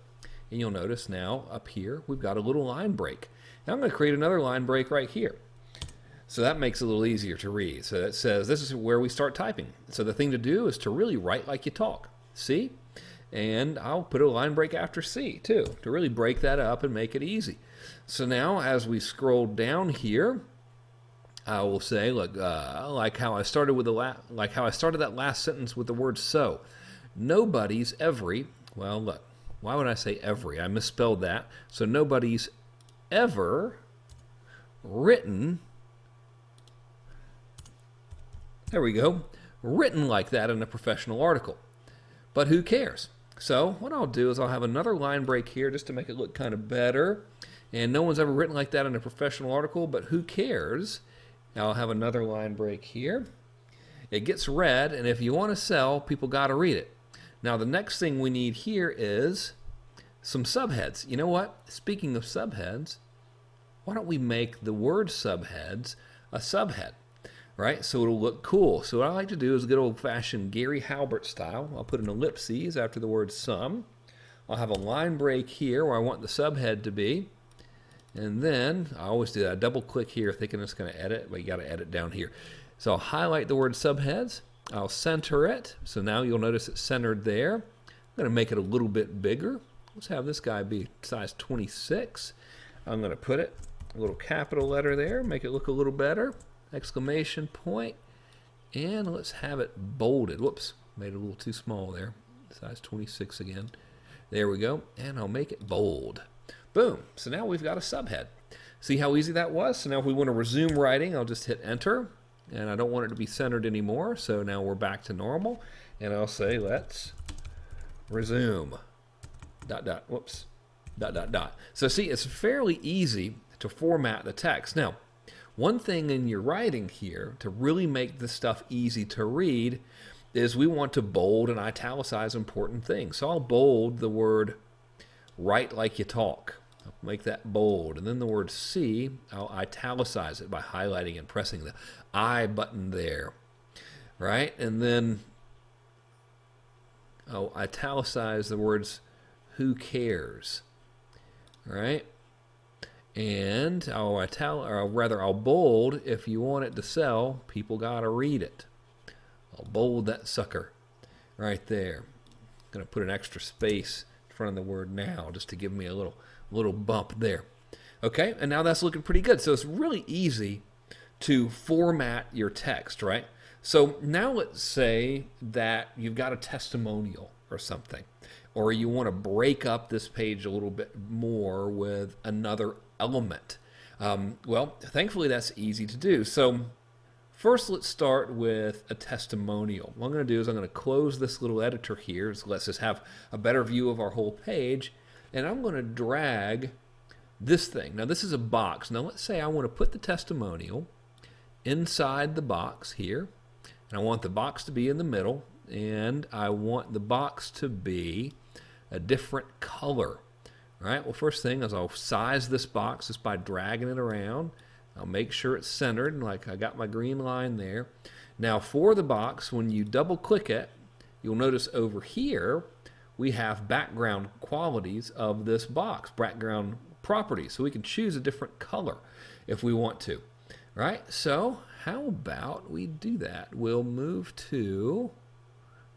Speaker 1: And you'll notice now up here we've got a little line break. Now I'm going to create another line break right here. So that makes it a little easier to read. So that says this is where we start typing. So the thing to do is to really write like you talk. See? And I'll put a line break after C too, to really break that up and make it easy. So now as we scroll down here, I will say, look, like how I started with that last sentence with the word so. Nobody's every, well look, why would I say every? I misspelled that. So nobody's ever written, there we go, written like that in a professional article. But who cares? So what I'll do is I'll have another line break here just to make it look kind of better. And no one's ever written like that in a professional article, but who cares? Now I'll have another line break here. It gets read, and if you want to sell, people got to read it. Now the next thing we need here is some subheads. You know what? Speaking of subheads, why don't we make the word subheads a subhead? Right, so it'll look cool. So what I like to do is good old-fashioned Gary Halbert style. I'll put an ellipses after the word some. I'll have a line break here where I want the subhead to be. And then I always do that. I double-click here thinking it's going to edit, but you got to edit down here. So I'll highlight the word subheads. I'll center it. So now you'll notice it's centered there. I'm going to make it a little bit bigger. Let's have this guy be size 26. I'm going to put it a little capital letter there, make it look a little better. Exclamation point, and let's have it bolded. Whoops, made it a little too small there. Size 26 again. There we go, and I'll make it bold. Boom, so now we've got a subhead. See how easy that was? So now if we want to resume writing, I'll just hit enter, and I don't want it to be centered anymore, so now we're back to normal, and I'll say let's resume, ... whoops, ... So see, it's fairly easy to format the text. Now, one thing in your writing here to really make this stuff easy to read is we want to bold and italicize important things. So I'll bold the word write like you talk. I'll make that bold. And then the word see, I'll italicize it by highlighting and pressing the I button there. Right? And then I'll italicize the words who cares. Right? And I'll bold if you want it to sell, people gotta read it. I'll bold that sucker right there. I'm gonna put an extra space in front of the word now just to give me a little bump there. Okay, and now that's looking pretty good. So it's really easy to format your text, right? So now let's say that you've got a testimonial or something, or you want to break up this page a little bit more with another element. Well, thankfully that's easy to do. So first let's start with a testimonial. What I'm going to do is I'm going to close this little editor here. So let's just have a better view of our whole page. And I'm going to drag this thing. Now this is a box. Now let's say I want to put the testimonial inside the box here. And I want the box to be in the middle. And I want the box to be a different color. All right, well, first thing is I'll size this box just by dragging it around. I'll make sure it's centered, like I got my green line there. Now for the box, when you double click it, you'll notice over here we have background qualities of this box, background properties. So we can choose a different color if we want to. Right, so how about we do that? We'll move to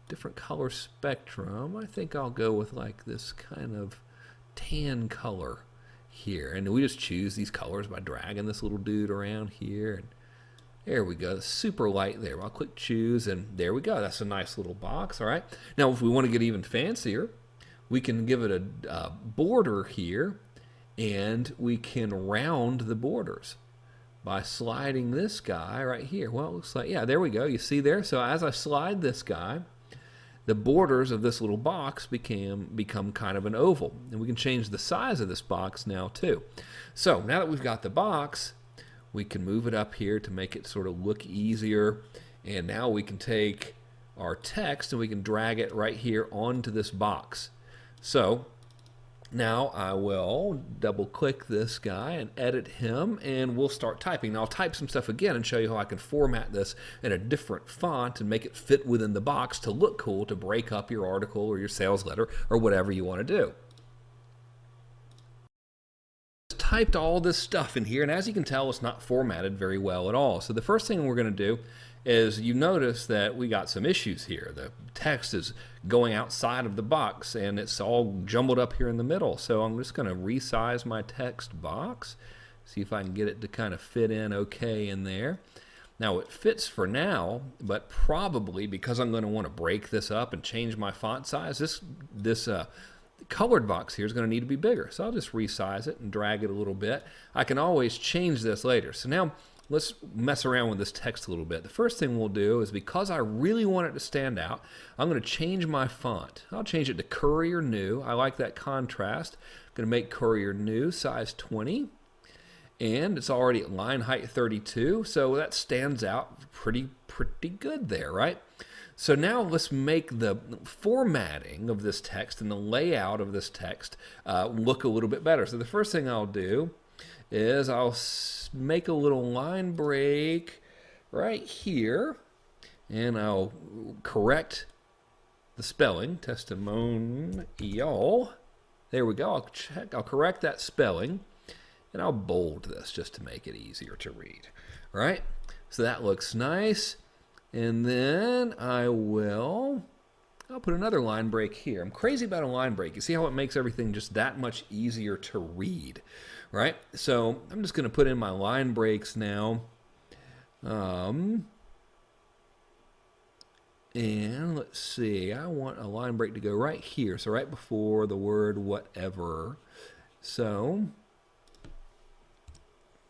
Speaker 1: different color spectrum. I think I'll go with like this kind of tan color here. And we just choose these colors by dragging this little dude around here. And there we go. It's super light there. I'll click choose, and there we go. That's a nice little box. All right. Now, if we want to get even fancier, we can give it a border here, and we can round the borders by sliding this guy right here. Well, it looks like, yeah, there we go. You see there? So as I slide this guy, the borders of this little box become kind of an oval. And we can change the size of this box now too. So now that we've got the box, we can move it up here to make it sort of look easier. And now we can take our text and we can drag it right here onto this box. So now I will double click this guy and edit him, and we'll start typing. Now I'll type some stuff again and show you how I can format this in a different font and make it fit within the box to look cool, to break up your article or your sales letter or whatever you want to do. Typed all this stuff in here, and as you can tell, it's not formatted very well at all. So the first thing we're going to do is, you notice that we got some issues here. The text is going outside of the box and it's all jumbled up here in the middle. So I'm just going to resize my text box, see if I can get it to kind of fit in okay in there. Now it fits for now, but probably because I'm going to want to break this up and change my font size, this colored box here is going to need to be bigger. So I'll just resize it and drag it a little bit. I can always change this later. So now let's mess around with this text a little bit. The first thing we'll do is, because I really want it to stand out, I'm going to change my font. I'll change it to Courier New. I like that contrast. I'm going to make Courier New size 20. And it's already at line height 32, so that stands out pretty good there, right? So now let's make the formatting of this text and the layout of this text look a little bit better. So the first thing I'll do is I'll make a little line break right here, and I'll correct the spelling, testimonial. There we go. I'll correct that spelling, and I'll bold this just to make it easier to read. All right, so that looks nice. And then I'll put another line break here. I'm crazy about a line break. You see how it makes everything just that much easier to read, right? So I'm just going to put in my line breaks now. And let's see, I want a line break to go right here, so right before the word whatever. So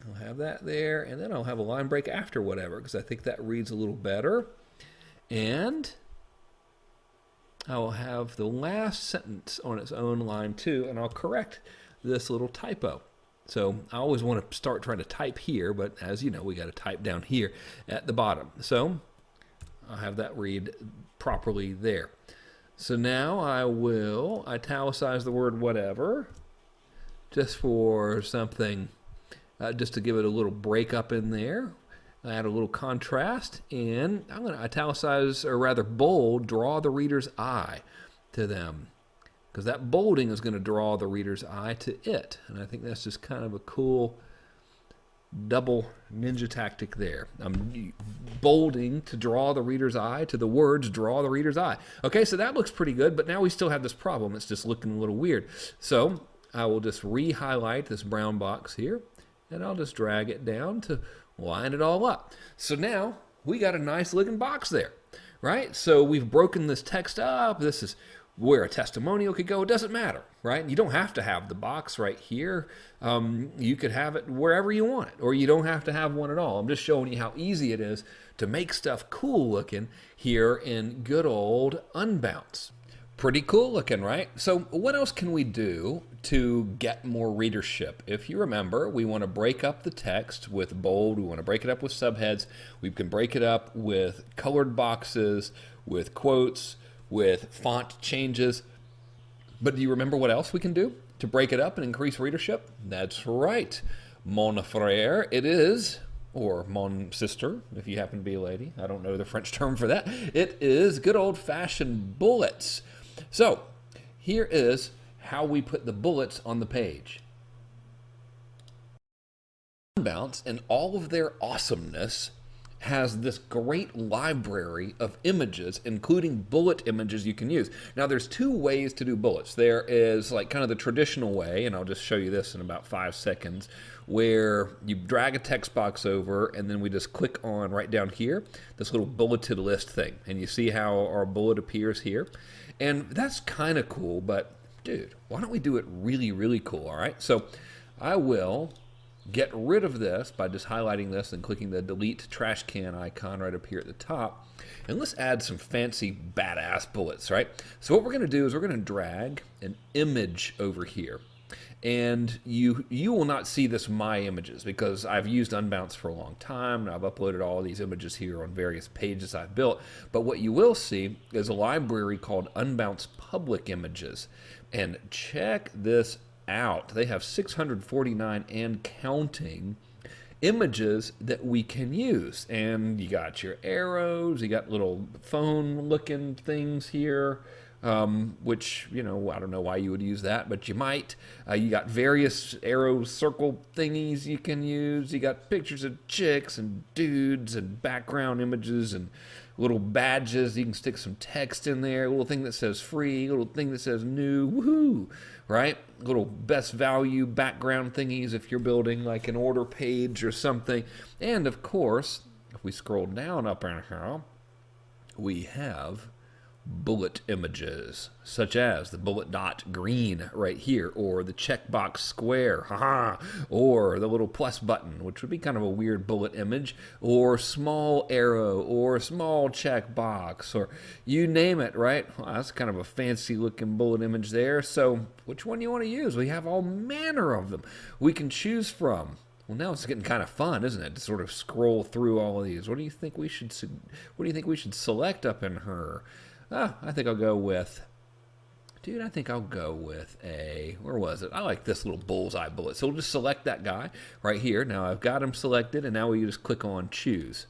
Speaker 1: I'll have that there, and then I'll have a line break after whatever, because I think that reads a little better. And I'll have the last sentence on its own line too, and I'll correct this little typo. So I always want to start trying to type here, but as you know, we got to type down here at the bottom. So I'll have that read properly there. So now I will italicize the word whatever, just for something, just to give it a little break up in there. Add a little contrast, and I'm going to italicize, or rather bold, draw the reader's eye to them, because that bolding is going to draw the reader's eye to it. And I think that's just kind of a cool double ninja tactic there. I'm bolding to draw the reader's eye to the words draw the reader's eye. Okay, so that looks pretty good, but now we still have this problem. It's just looking a little weird. So I will just re-highlight this brown box here, and I'll just drag it down to line it all up. So now we got a nice looking box there, right? So we've broken this text up. This is where a testimonial could go. It doesn't matter, right? You don't have to have the box right here. You could have it wherever you want it, or you don't have to have one at all. I'm just showing you how easy it is to make stuff cool looking here in good old Unbounce. Pretty cool looking, right? So what else can we do to get more readership? If you remember, we want to break up the text with bold. We want to break it up with subheads. We can break it up with colored boxes, with quotes, with font changes. But do you remember what else we can do to break it up and increase readership? That's right. Mon frère, it is, or mon sister, if you happen to be a lady. I don't know the French term for that. It is good old-fashioned bullets. So here is how we put the bullets on the page. Unbounce, in all of their awesomeness, has this great library of images, including bullet images you can use. Now, there's two ways to do bullets. There is like kind of the traditional way, and I'll just show you this in about 5 seconds, where you drag a text box over, and then we just click on right down here, this little bulleted list thing, and you see how our bullet appears here. And that's kind of cool, but dude, why don't we do it really, really cool, all right? So I will get rid of this by just highlighting this and clicking the delete trash can icon right up here at the top. And let's add some fancy badass bullets, right? So what we're going to do is we're going to drag an image over here. And you will not see this My Images because I've used Unbounce for a long time and I've uploaded all of these images here on various pages I've built. But what you will see is a library called Unbounce Public Images. And check this out. They have 649 and counting images that we can use. And you got your arrows, you got little phone looking things here, which, you know, I don't know why you would use that, but you might. You got various arrow circle thingies you can use. You got pictures of chicks and dudes and background images and little badges. You can stick some text in there, a little thing that says free, a little thing that says new, woohoo, right? Little best value background thingies if you're building like an order page or something. And of course, if we scroll down up in here, we have bullet images, such as the bullet dot green right here, or the checkbox square, haha, or the little plus button, which would be kind of a weird bullet image, or small arrow, or small checkbox, or you name it, right? Well, that's kind of a fancy looking bullet image there. So which one do you want to use? We have all manner of them we can choose from. Well, now it's getting kind of fun, isn't it, to sort of scroll through all of these. What do you think we should select up in her? I think I'll go with, a, where was it? I like this little bullseye bullet. So we'll just select that guy right here. Now I've got him selected, and now we just click on choose.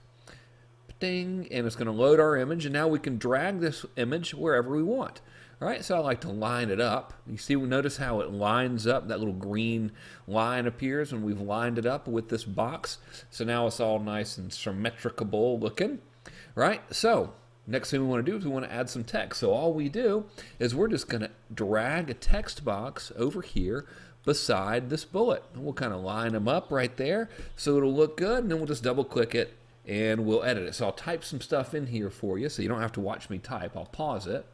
Speaker 1: Ding, and it's going to load our image, and now we can drag this image wherever we want. All right, so I like to line it up. You see, notice how it lines up. That little green line appears when we've lined it up with this box. So now it's all nice and symmetrical looking, right? So next thing we want to do is we want to add some text. So all we do is we're just going to drag a text box over here beside this bullet. And we'll kind of line them up right there so it'll look good, and then we'll just double click it and we'll edit it. So I'll type some stuff in here for you so you don't have to watch me type. I'll pause it.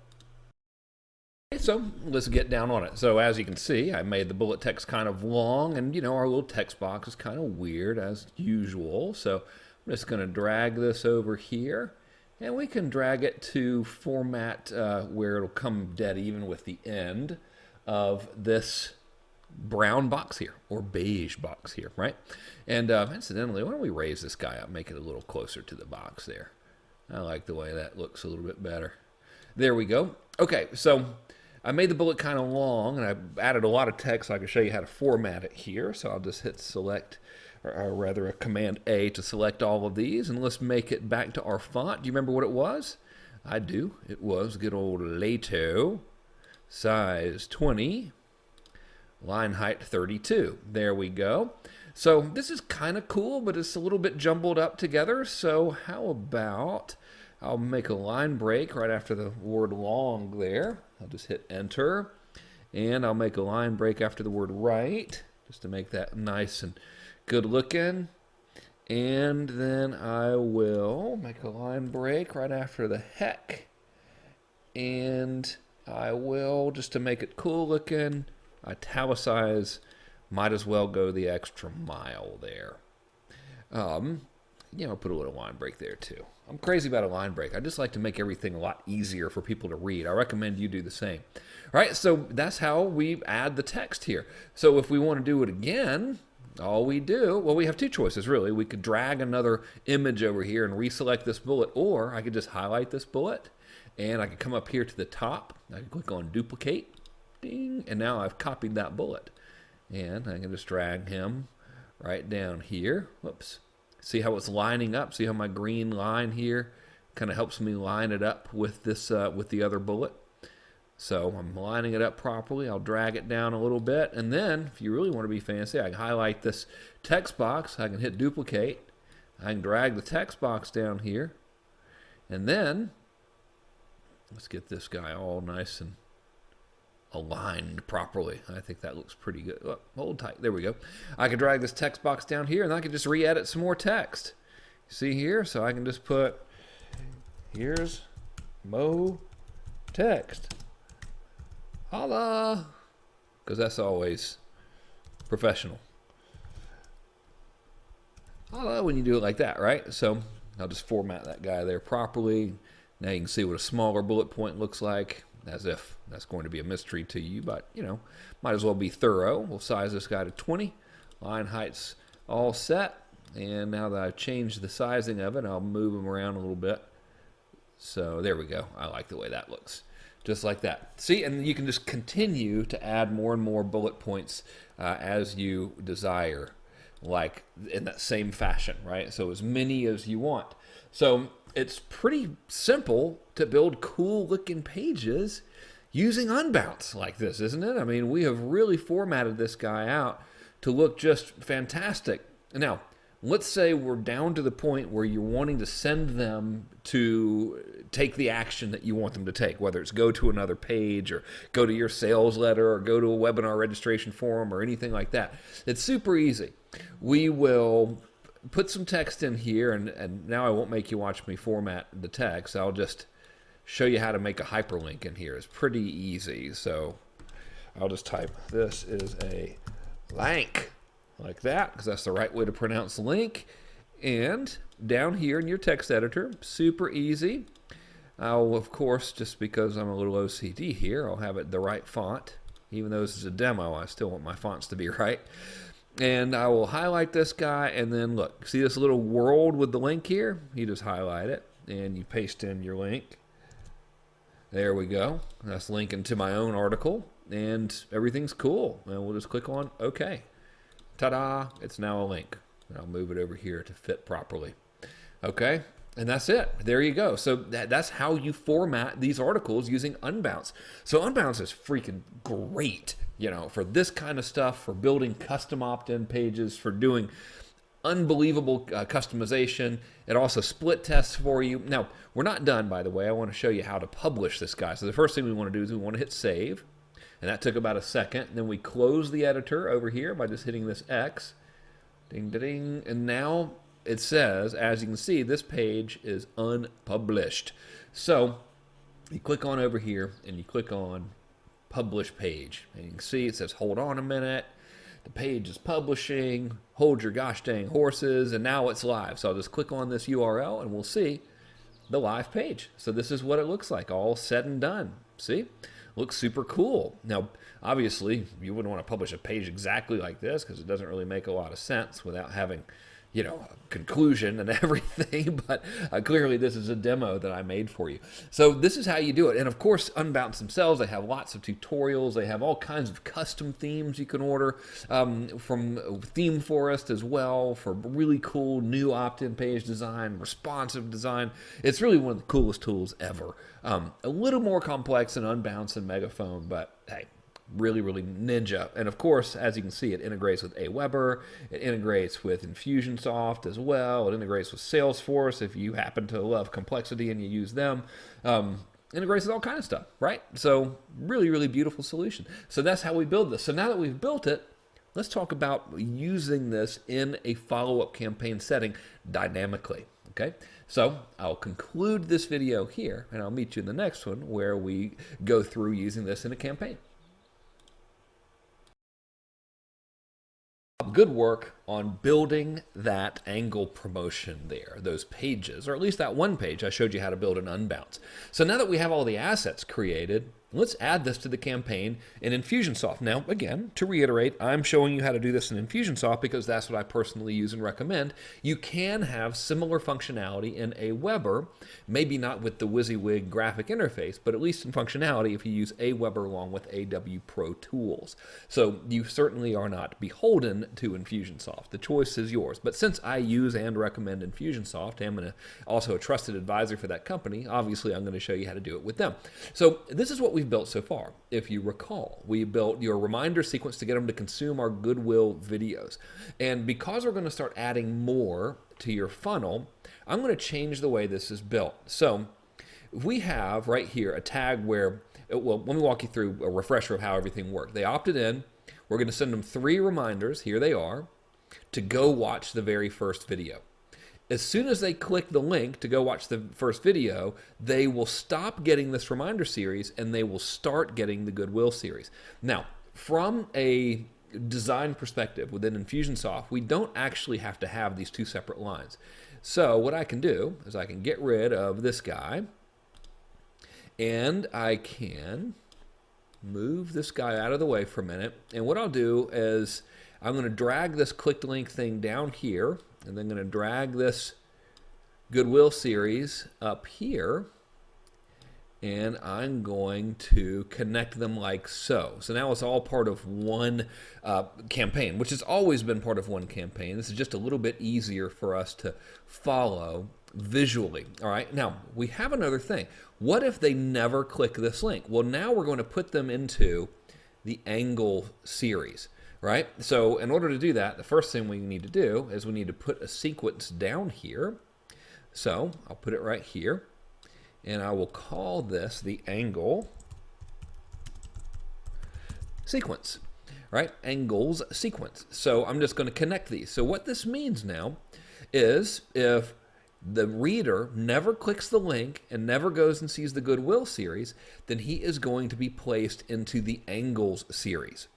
Speaker 1: So let's get down on it. So as you can see, I made the bullet text kind of long, and you know, our little text box is kind of weird as usual. So I'm just going to drag this over here, and we can drag it to format where it'll come dead even with the end of this brown box here, or beige box here, right? And incidentally, why don't we raise this guy up, make it a little closer to the box there. I like the way that looks a little bit better. There we go. Okay, so I made the bullet kind of long, and I added a lot of text so I can show you how to format it here. So I'll just hit select, or rather a Command A to select all of these, and let's make it back to our font. Do you remember what it was? I do. It was good old Lato, size 20, line height 32. There we go. So this is kind of cool, but it's a little bit jumbled up together. So how about I'll make a line break right after the word long there. I'll just hit enter, and I'll make a line break after the word right, just to make that nice and good looking. And then I will make a line break right after the heck, and I will, just to make it cool looking, italicize, might as well go the extra mile there. You know, put a little line break there too. I'm crazy about a line break. I just like to make everything a lot easier for people to read. I recommend you do the same. All right, so that's how we add the text here. So if we want to do it again, all we do, well, we have two choices really. We could drag another image over here and reselect this bullet, or I could just highlight this bullet, and I could come up here to the top. I can click on duplicate, ding, and now I've copied that bullet. And I can just drag him right down here. Whoops. See how it's lining up? See how my green line here kind of helps me line it up with this with the other bullet? So I'm lining it up properly. I'll drag it down a little bit, and then if you really want to be fancy, I can highlight this text box. I can hit duplicate. I can drag the text box down here, and then let's get this guy all nice and aligned properly. I think that looks pretty good. Oh, hold tight. There we go. I can drag this text box down here, and I can just re-edit some more text. See here? So I can just put, here's Mo text. Holla! Because that's always professional. Holla when you do it like that, right? So I'll just format that guy there properly. Now you can see what a smaller bullet point looks like, as if that's going to be a mystery to you, but, you know, might as well be thorough. We'll size this guy to 20. Line height's all set. And now that I've changed the sizing of it, I'll move him around a little bit. So there we go. I like the way that looks. Just like that. See, and you can just continue to add more and more bullet points as you desire, like in that same fashion, right? So as many as you want. So it's pretty simple to build cool looking pages using unbounce like this, isn't it? I mean, we have really formatted this guy out to look just fantastic. Now, let's say we're down to the point where you're wanting to send them to take the action that you want them to take, whether it's go to another page or go to your sales letter or go to a webinar registration form or anything like that. It's super easy. We will put some text in here, and now I won't make you watch me format the text. I'll just show you how to make a hyperlink in here. It's pretty easy. So I'll just type, this is a link, like that, because that's the right way to pronounce link. And down here in your text editor, super easy. I'll, of course, just because I'm a little OCD here, I'll have it the right font. Even though this is a demo, I still want my fonts to be right. And I will highlight this guy, and then look, see this little world with the link here? You just highlight it, and you paste in your link. There we go. That's linking to my own article, and everything's cool. And we'll just click on OK. Ta-da! It's now a link. And I'll move it over here to fit properly. Okay? And that's it. There you go. So that's how you format these articles using unbounce. So unbounce is freaking great, you know, for this kind of stuff, for building custom opt-in pages, for doing unbelievable customization. It also split tests for you. Now, we're not done, by the way. I want to show you how to publish this guy. So the first thing we want to do is we want to hit save. And that took about a second. And then we close the editor over here by just hitting this X. Ding, ding, ding. And now it says, as you can see, this page is unpublished. So you click on over here and you click on publish page. And you can see it says, hold on a minute. The page is publishing. Hold your gosh dang horses. And now it's live. So I'll just click on this URL and we'll see the live page. So this is what it looks like, all said and done. See? Looks super cool. Now, obviously, you wouldn't want to publish a page exactly like this because it doesn't really make a lot of sense without having, you know, a conclusion and everything, but clearly this is a demo that I made for you. So this is how you do it. And of course, Unbounce themselves, they have lots of tutorials. They have all kinds of custom themes you can order from Theme Forest as well for really cool new opt-in page design, responsive design. It's really one of the coolest tools ever. A little more complex than Unbounce and Megaphone, but hey, really, really ninja. And of course, as you can see, it integrates with Aweber, it integrates with Infusionsoft as well, it integrates with Salesforce if you happen to love complexity and you use them. Integrates with all kinds of stuff, right? So really, really beautiful solution. So that's how we build this. So now that we've built it, let's talk about using this in a follow-up campaign setting dynamically. Okay, so I'll conclude this video here, and I'll meet you in the next one where we go through using this in a campaign. Good work on building that angle promotion there, those pages, or at least that one page I showed you how to build an unbounce. So now that we have all the assets created, let's add this to the campaign in Infusionsoft. Now, again, to reiterate, I'm showing you how to do this in Infusionsoft because that's what I personally use and recommend. You can have similar functionality in Aweber, maybe not with the WYSIWYG graphic interface, but at least in functionality if you use Aweber along with AW Pro tools. So you certainly are not beholden to Infusionsoft. Infusionsoft. The choice is yours. But since I use and recommend Infusionsoft, I'm also a trusted advisor for that company. Obviously, I'm going to show you how to do it with them. So this is what we've built so far. If you recall, we built your reminder sequence to get them to consume our Goodwill videos. And because we're going to start adding more to your funnel, I'm going to change the way this is built. So we have right here a tag where, well, let me walk you through a refresher of how everything worked. They opted in. We're going to send them 3 reminders, here they are, to go watch the very first video. As soon as they click the link to go watch the first video, they will stop getting this reminder series and they will start getting the Goodwill series. Now, from a design perspective within Infusionsoft, we don't actually have to have these 2 separate lines. So what I can do is I can get rid of this guy, and I can move this guy out of the way for a minute. And what I'll do is I'm going to drag this clicked link thing down here, and then I'm going to drag this Goodwill series up here, and I'm going to connect them like so. So now it's all part of one campaign, which has always been part of one campaign. This is just a little bit easier for us to follow visually. All right, now we have another thing. What if they never click this link? Well, now we're going to put them into the angle series, right? So in order to do that, the first thing we need to do is we need to put a sequence down here. So I'll put it right here, and I will call this the angle sequence, right? Angles sequence. So I'm just going to connect these. So what this means now is if the reader never clicks the link and never goes and sees the Goodwill series, then he is going to be placed into the Angles series,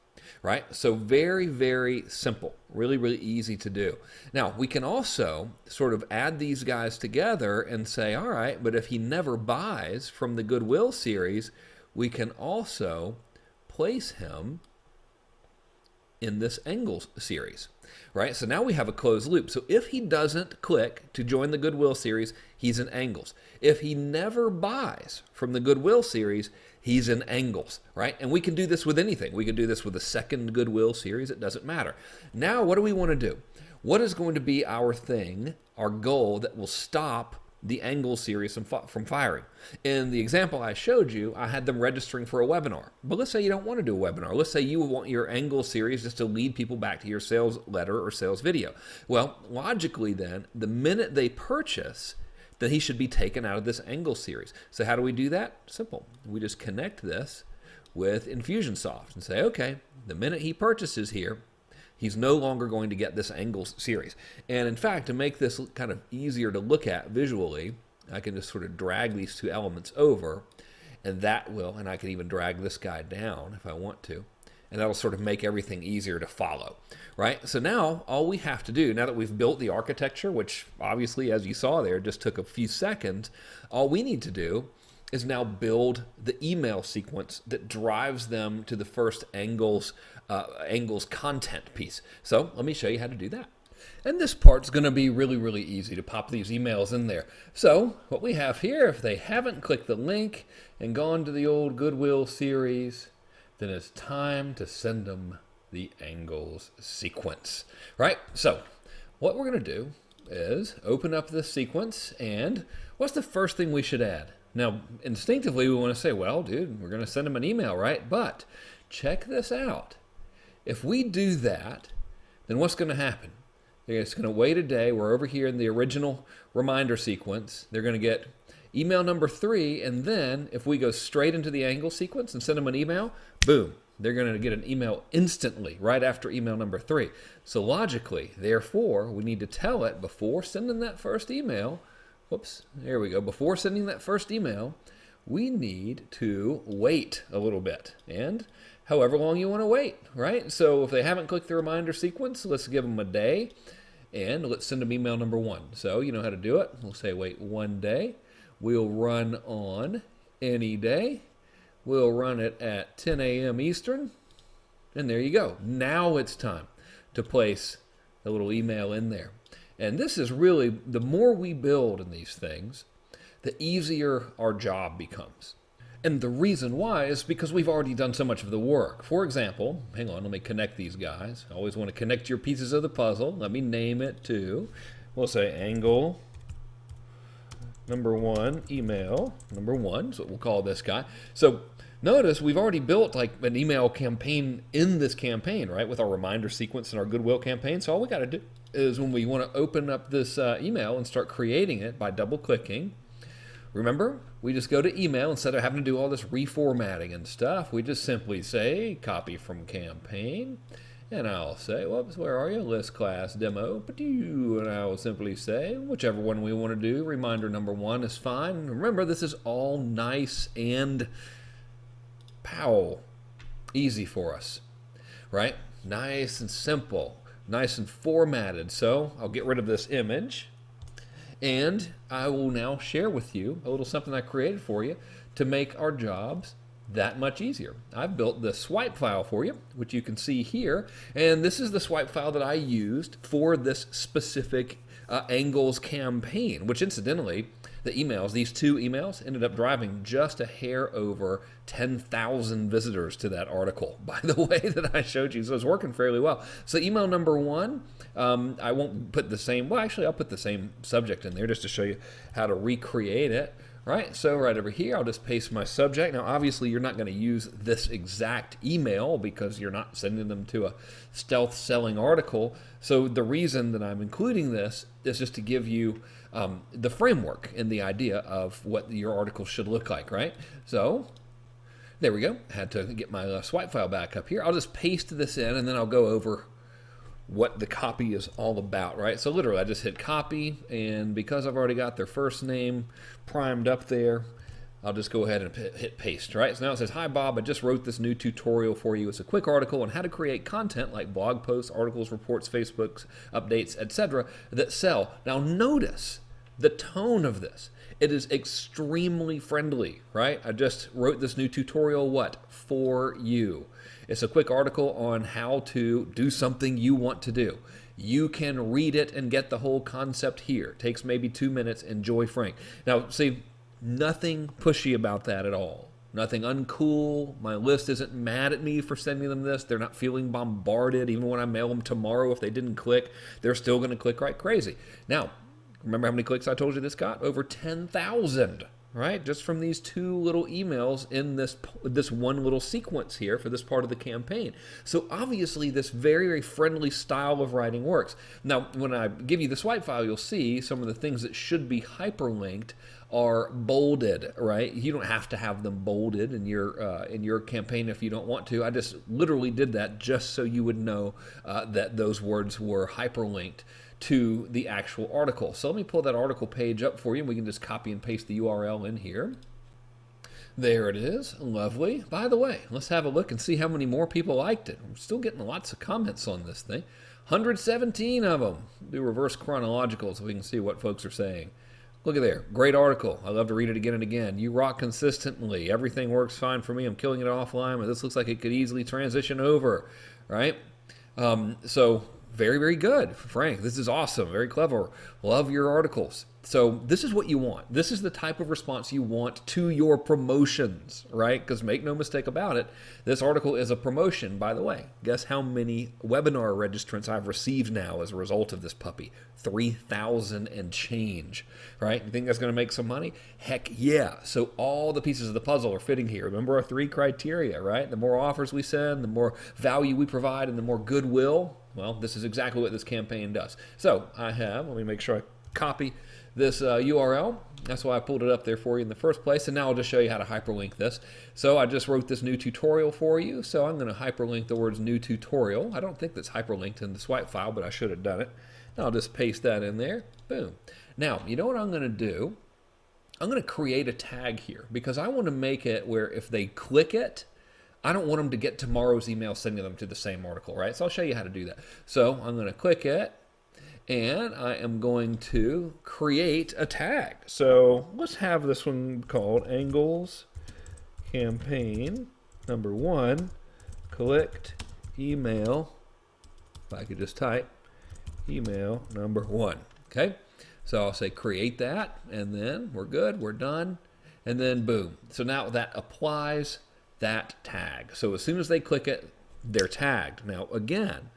Speaker 1: right? So very, very simple, really, really easy to do. Now, we can also sort of add these guys together and say, all right, but if he never buys from the Goodwill series, we can also place him in this Angles series, right? So now we have a closed loop. So if he doesn't click to join the Goodwill series, he's in Angles. If he never buys from the Goodwill series, he's in Angles, right? And we can do this with anything. We can do this with a second Goodwill series. It doesn't matter. Now, what do we want to do? What is going to be our thing, our goal that will stop the Angles series from firing? In the example I showed you, I had them registering for a webinar. But let's say you don't want to do a webinar. Let's say you want your Angles series just to lead people back to your sales letter or sales video. Well, logically then, the minute they purchase, then he should be taken out of this Angles series. So how do we do that? Simple. We just connect this with Infusionsoft and say, okay, the minute he purchases here, he's no longer going to get this Angles series. And in fact, to make this kind of easier to look at visually, I can just sort of drag these 2 elements over, and I can even drag this guy down if I want to, and that'll sort of make everything easier to follow, right? So now all we have to do, now that we've built the architecture, which obviously, as you saw there, just took a few seconds, all we need to do is now build the email sequence that drives them to the first Angles content piece. So let me show you how to do that. And this part's going to be really, really easy to pop these emails in there. So what we have here, if they haven't clicked the link and gone to the old Goodwill series, then it's time to send them the Angles sequence, right? So what we're going to do is open up this sequence, and what's the first thing we should add? Now, instinctively, we want to say, well, dude, we're going to send them an email, right? But check this out. If we do that, then what's going to happen? It's going to wait a day. We're over here in the original reminder sequence. They're going to get email number 3, and then if we go straight into the Angles sequence and send them an email, boom, they're going to get an email instantly right after email number 3. So logically, therefore, we need to tell it before sending that first email. Whoops, there we go. Before sending that first email, we need to wait a little bit, and however long you want to wait, right? So if they haven't clicked the reminder sequence, let's give them a day, and let's send them email number 1. So you know how to do it. We'll say wait 1 day. We'll run on any day. We'll run it at 10 a.m. Eastern, and there you go. Now it's time to place a little email in there. And this is really, the more we build in these things, the easier our job becomes. And the reason why is because we've already done so much of the work. For example, hang on, let me connect these guys. I always want to connect your pieces of the puzzle. Let me name it too. We'll say angle number 1, email number 1. So we'll call this guy. So notice we've already built like an email campaign in this campaign, right? With our reminder sequence and our goodwill campaign. So all we got to do is when we want to open up this email and start creating it by double clicking, remember, we just go to email instead of having to do all this reformatting and stuff. We just simply say copy from campaign, and I'll say, whoops, where are you? List class demo, and I will simply say whichever one we want to do. Reminder number 1 is fine. Remember, this is all nice and easy for us, right? Nice and simple, nice and formatted. So I'll get rid of this image. And I will now share with you a little something I created for you to make our jobs that much easier. I've built the swipe file for you, which you can see here. And this is the swipe file that I used for this specific angles campaign, which incidentally, the emails, these 2 emails, ended up driving just a hair over 10,000 visitors to that article, by the way that I showed you. So it's working fairly well. So email number 1, I won't put the same, well, actually, I'll put the same subject in there just to show you how to recreate it. Right, so right over here, I'll just paste my subject. Now, obviously, you're not going to use this exact email because you're not sending them to a stealth selling article. So the reason that I'm including this is just to give you the framework and the idea of what your article should look like, right? So there we go. Had to get my swipe file back up here. I'll just paste this in, and then I'll go over what the copy is all about, right? So literally I just hit copy, and because I've already got their first name primed up there, I'll just go ahead and hit paste, right? So now it says, hi Bob, I just wrote this new tutorial for you. It's a quick article on how to create content like blog posts, articles, reports, Facebooks, updates, etc. that sell. Now notice the tone of this. It is extremely friendly, right? I just wrote this new tutorial, what? For you. It's a quick article on how to do something you want to do. You can read it and get the whole concept here. It takes maybe 2 minutes. Enjoy, Frank. Now, see, nothing pushy about that at all. Nothing uncool. My list isn't mad at me for sending them this. They're not feeling bombarded. Even when I mail them tomorrow, if they didn't click, they're still going to click right crazy. Now, remember how many clicks I told you this got? Over 10,000. Right, just from these 2 little emails in this one little sequence here for this part of the campaign. So obviously this very, very friendly style of writing works. Now, when I give you the swipe file, you'll see some of the things that should be hyperlinked are bolded, right? You don't have to have them bolded in your campaign if you don't want to. I just literally did that just so you would know that those words were hyperlinked to the actual article. So let me pull that article page up for you, and we can just copy and paste the URL in here. There it is. Lovely. By the way, let's have a look and see how many more people liked it. I'm still getting lots of comments on this thing. 117 of them. Do reverse chronological so we can see what folks are saying. Look at there. Great article. I love to read it again and again. You rock consistently. Everything works fine for me. I'm killing it offline, but this looks like it could easily transition over, right? So very, very good, Frank. This is awesome. Very clever. Love your articles. So this is what you want. This is the type of response you want to your promotions, right? Because make no mistake about it, this article is a promotion. By the way, guess how many webinar registrants I've received now as a result of this puppy? 3,000 and change, right? You think that's going to make some money? Heck yeah. So all the pieces of the puzzle are fitting here. Remember our 3 criteria, right? The more offers we send, the more value we provide, and the more goodwill. Well, this is exactly what this campaign does. So I have, let me make sure I copy this URL. That's why I pulled it up there for you in the first place. And now I'll just show you how to hyperlink this. So I just wrote this new tutorial for you. So I'm going to hyperlink the words new tutorial. I don't think that's hyperlinked in the swipe file, but I should have done it. And I'll just paste that in there. Boom. Now, you know what I'm going to do? I'm going to create a tag here because I want to make it where if they click it, I don't want them to get tomorrow's email sending them to the same article, right? So I'll show you how to do that. So I'm going to click it. And I am going to create a tag. So let's have this one called Angles Campaign number 1, clicked email. If I could just type email number 1. Okay. So I'll say create that, and then we're good. We're done. and then boom. So now that applies that tag. So as soon as they click it, they're tagged. Now again,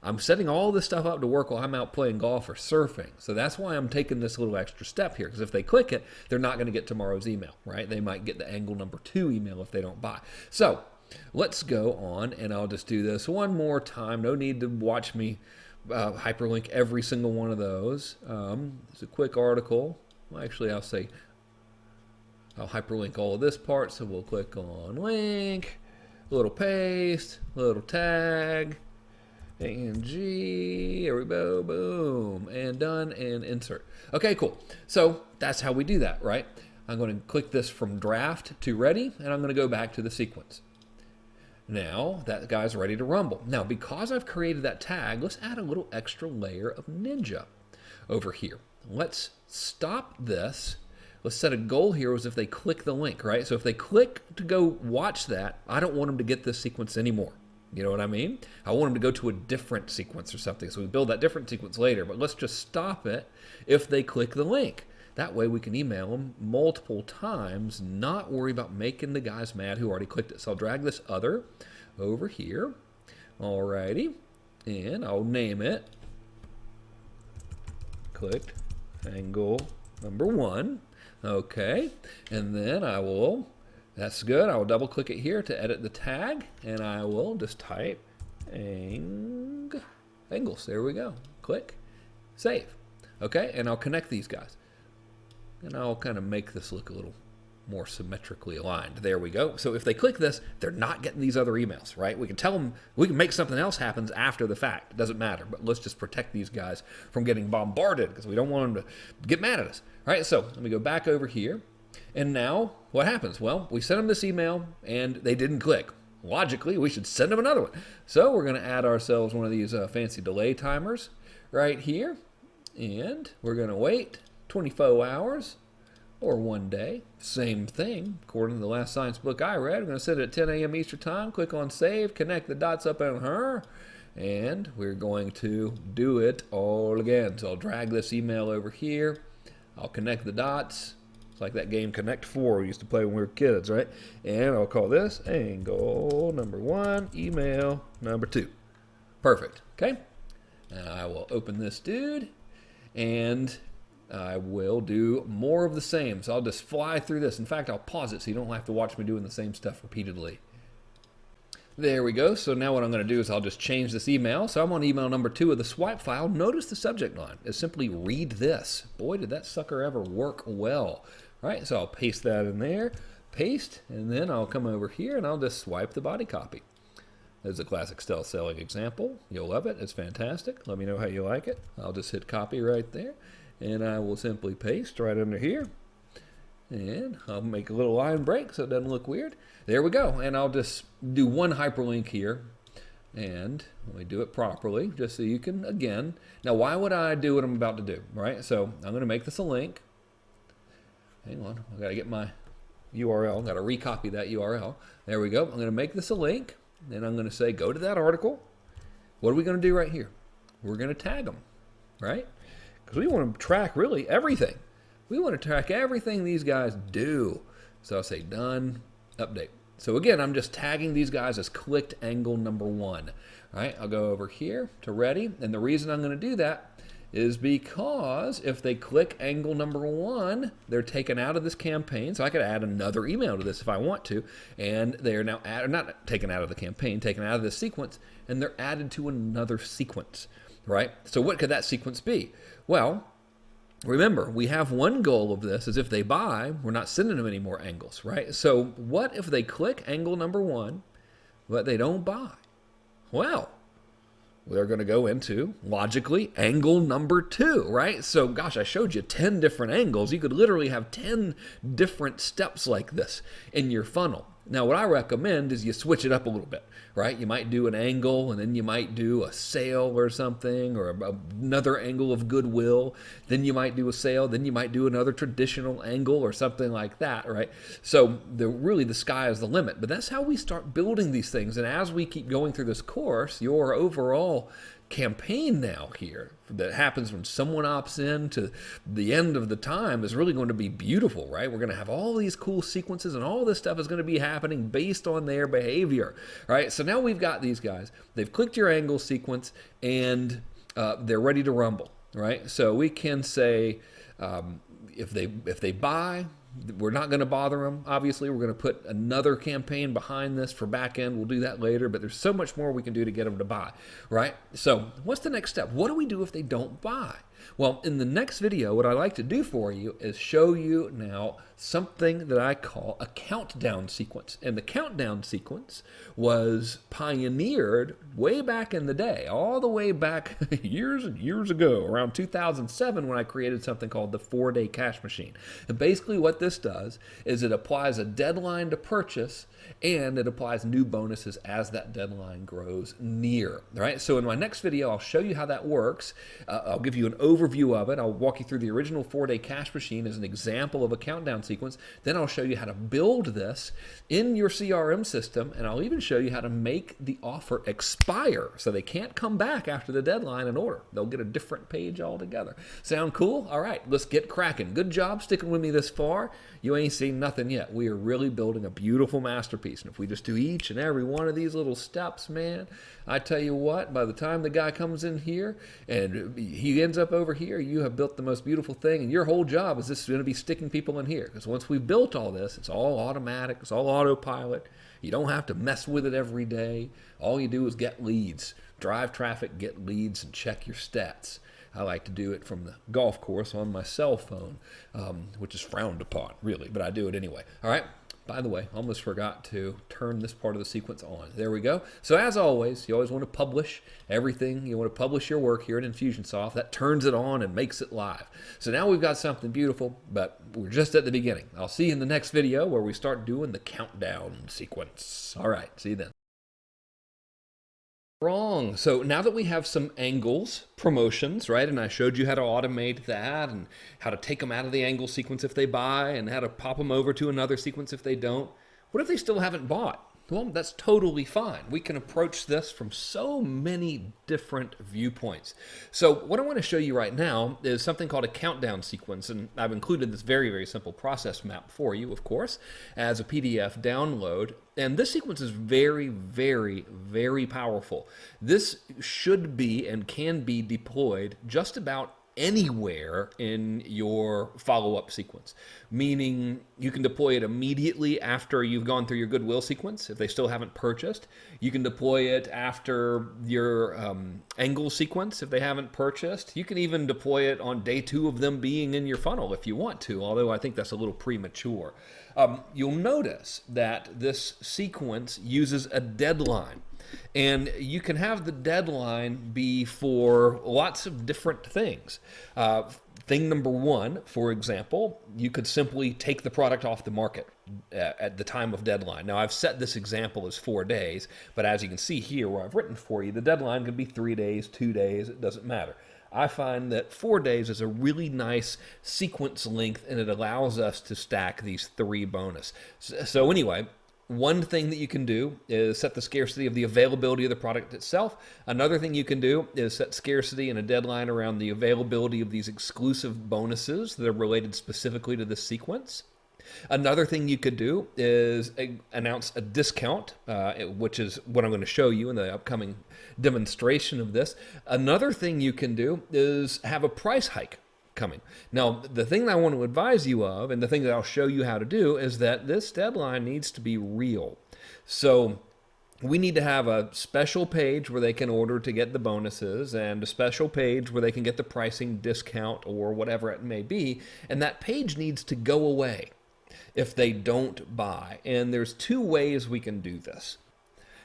Speaker 1: I'm setting all this stuff up to work while I'm out playing golf or surfing. So that's why I'm taking this little extra step here, because if they click it, they're not going to get tomorrow's email, right? They might get the angle number 2 email if they don't buy. So let's go on, and I'll just do this one more time. No need to watch me hyperlink every single one of those. It's a quick article. Well, actually, I'll hyperlink all of this part. So we'll click on link, a little paste, a little tag, and there we go, boom, and done, and insert. Okay, cool. So that's how we do that, right? I'm going to click this from draft to ready, and I'm going to go back to the sequence. Now that guy's ready to rumble. Now, because I've created that tag, let's add a little extra layer of ninja over here. Let's stop this. Let's set a goal here as if they click the link, right? So if they click to go watch that, I don't want them to get this sequence anymore. You know what I mean? I want them to go to a different sequence or something. So we build that different sequence later, but let's just stop it if they click the link. That way we can email them multiple times, not worry about making the guys mad who already clicked it. So I'll drag this other over here. Alrighty. And I'll name it clicked angle number 1. Okay. And then I will, that's good. I will double click it here to edit the tag, and I will just type angles. There we go. Click, save. Okay. And I'll connect these guys. And I'll kind of make this look a little more symmetrically aligned. There we go. So if they click this, they're not getting these other emails, right? We can tell them, we can make something else happen after the fact. It doesn't matter, but let's just protect these guys from getting bombarded because we don't want them to get mad at us. All right, so let me go back over here. And now what happens? Well, we sent them this email and they didn't click. Logically, we should send them another one. So we're going to add ourselves one of these fancy delay timers right here. And we're going to wait 24 hours or 1 day. Same thing. According to the last science book I read, I'm going to set it at 10 a.m. Eastern time. Click on save, connect the dots up on her, and we're going to do it all again. So I'll drag this email over here. I'll connect the dots. It's like that game Connect 4 we used to play when we were kids, right? And I'll call this angle number 1, email number 2. Perfect. Okay? And I will open this dude, and I will do more of the same. So I'll just fly through this. In fact, I'll pause it so you don't have to watch me doing the same stuff repeatedly. There we go. So now what I'm going to do is I'll just change this email. So I'm on email number 2 of the swipe file. Notice the subject line is simply read this. Boy, did that sucker ever work well. All right, so I'll paste that in there, paste, and then I'll come over here and I'll just swipe the body copy. There's a classic stealth selling example. You'll love it. It's fantastic. Let me know how you like it. I'll just hit copy right there. And I will simply paste right under here. And I'll make a little line break so it doesn't look weird. There we go. And I'll just do one hyperlink here. And let me do it properly, just so you can, again. Now, why would I do what I'm about to do, right? So I'm going to make this a link. Hang on. I've got to get my URL. I've got to recopy that URL. There we go. I'm going to make this a link. And I'm going to say, go to that article. What are we going to do right here? We're going to tag them, right? Because we want to track really everything. We want to track everything these guys do. So I'll say done, update. So again, I'm just tagging these guys as clicked angle number 1. All right, I'll go over here to ready. And the reason I'm going to do that is because if they click angle number 1, they're taken out of this campaign. So I could add another email to this if I want to. And they're now not taken out of the campaign, taken out of this sequence, and they're added to another sequence. Right? So what could that sequence be? Well, remember, we have one goal of this is if they buy, we're not sending them any more angles, right? So what if they click angle number 1, but they don't buy? Well, they're going to go into, logically, angle number 2, right? So, gosh, I showed you 10 different angles. You could literally have 10 different steps like this in your funnel. Now, what I recommend is you switch it up a little bit, right? You might do an angle, and then you might do a sale or something, or another angle of goodwill. Then you might do a sale. Then you might do another traditional angle or something like that, right? So really the sky is the limit. But that's how we start building these things. And as we keep going through this course, your overall campaign now here that happens when someone opts in to the end of the time is really going to be beautiful, right? We're going to have all these cool sequences and all this stuff is going to be happening based on their behavior, right? So now we've got these guys. They've clicked your angle sequence and they're ready to rumble, right? So we can say if they buy, we're not going to bother them. Obviously, we're going to put another campaign behind this for back end. We'll do that later, but there's so much more we can do to get them to buy, right? So what's the next step? What do we do if they don't buy? Well, in the next video, what I'd like to do for you is show you now something that I call a countdown sequence. And the countdown sequence was pioneered way back in the day, all the way back years and years ago, around 2007 when I created something called the 4-day cash machine. And basically what this does is it applies a deadline to purchase and it applies new bonuses as that deadline grows near, right? So in my next video, I'll show you how that works. I'll give you an overview of it. I'll walk you through the original 4-day cash machine as an example of a countdown sequence. Then I'll show you how to build this in your CRM system, and I'll even show you how to make the offer expire so they can't come back after the deadline and order. They'll get a different page altogether. Sound cool? All right, let's get cracking. Good job sticking with me this far. You ain't seen nothing yet. We are really building a beautiful masterpiece. And if we just do each and every one of these little steps, man, I tell you what, by the time the guy comes in here and he ends up over here, you have built the most beautiful thing. And your whole job is just going to be sticking people in here. Because once we've built all this, it's all automatic. It's all autopilot. You don't have to mess with it every day. All you do is get leads, drive traffic, get leads, and check your stats. I like to do it from the golf course on my cell phone, which is frowned upon, really, but I do it anyway. All right. By the way, almost forgot to turn this part of the sequence on. There we go. So as always, you always want to publish everything. You want to publish your work here in Infusionsoft. That turns it on and makes it live. So now we've got something beautiful, but we're just at the beginning. I'll see you in the next video where we start doing the countdown sequence. All right, see you then. Wrong. So now that we have some angles, promotions, right? And I showed you how to automate that and how to take them out of the angle sequence if they buy and how to pop them over to another sequence if they don't. What if they still haven't bought? Well, that's totally fine. We can approach this from so many different viewpoints. So what I want to show you right now is something called a countdown sequence. And I've included this very, very simple process map for you, of course, as a PDF download. And this sequence is very, very, very powerful. This should be and can be deployed just about anywhere in your follow-up sequence, meaning you can deploy it immediately after you've gone through your goodwill sequence if they still haven't purchased. You can deploy it after your angle sequence if they haven't purchased. You can even deploy it on day 2 of them being in your funnel if you want to, although I think that's a little premature. You'll notice that this sequence uses a deadline. And you can have the deadline be for lots of different things. Thing number 1, for example, you could simply take the product off the market at the time of deadline. Now, I've set this example as 4 days, but as you can see here where I've written for you, the deadline could be 3 days, 2 days, it doesn't matter. I find that 4 days is a really nice sequence length, and it allows us to stack these 3 bonus. So anyway, one thing that you can do is set the scarcity of the availability of the product itself. Another thing you can do is set scarcity and a deadline around the availability of these exclusive bonuses that are related specifically to this sequence. Another thing you could do is announce a discount, which is what I'm going to show you in the upcoming demonstration of this. Another thing you can do is have a price hike coming. Now, the thing that I want to advise you of, and the thing that I'll show you how to do, is that this deadline needs to be real. So we need to have a special page where they can order to get the bonuses and a special page where they can get the pricing discount or whatever it may be. And that page needs to go away if they don't buy. And there's 2 ways we can do this.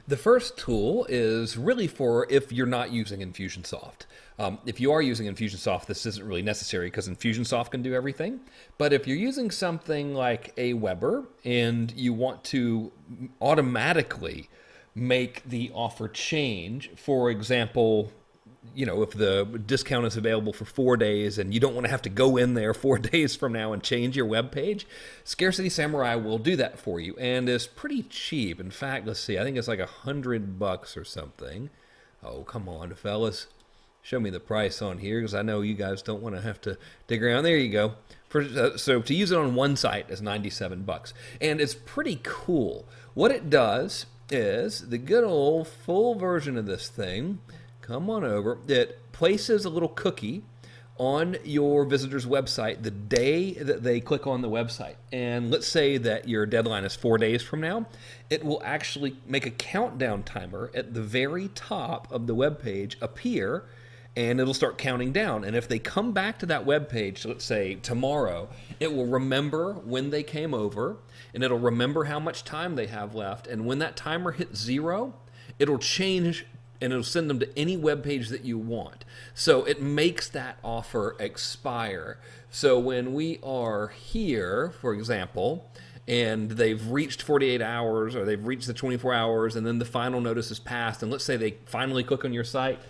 Speaker 1: The first tool is really for if you're not using Infusionsoft. If you are using Infusionsoft, this isn't really necessary because Infusionsoft can do everything. But if you're using something like Aweber and you want to automatically make the offer change, for example, you know, if the discount is available for 4 days and you don't want to have to go in there 4 days from now and change your web page, Scarcity Samurai will do that for you and is pretty cheap. In fact, let's see, I think it's like $100 or something. Oh, come on, fellas. show me the price on here because I know you guys don't want to have to dig around. There you go. So to use it on one site is $97, and it's pretty cool. What it does is the good old full version of this thing. Come on over. It places a little cookie on your visitor's website the day that they click on the website. And let's say that your deadline is 4 days from now. It will actually make a countdown timer at the very top of the web page appear, and it'll start counting down. And if they come back to that web page, let's say tomorrow, it will remember when they came over, and it'll remember how much time they have left. And when that timer hits 0, it'll change and it'll send them to any web page that you want. So it makes that offer expire. So when we are here, for example, and they've reached 48 hours or they've reached the 24 hours and then the final notice is passed, and let's say they finally click on your site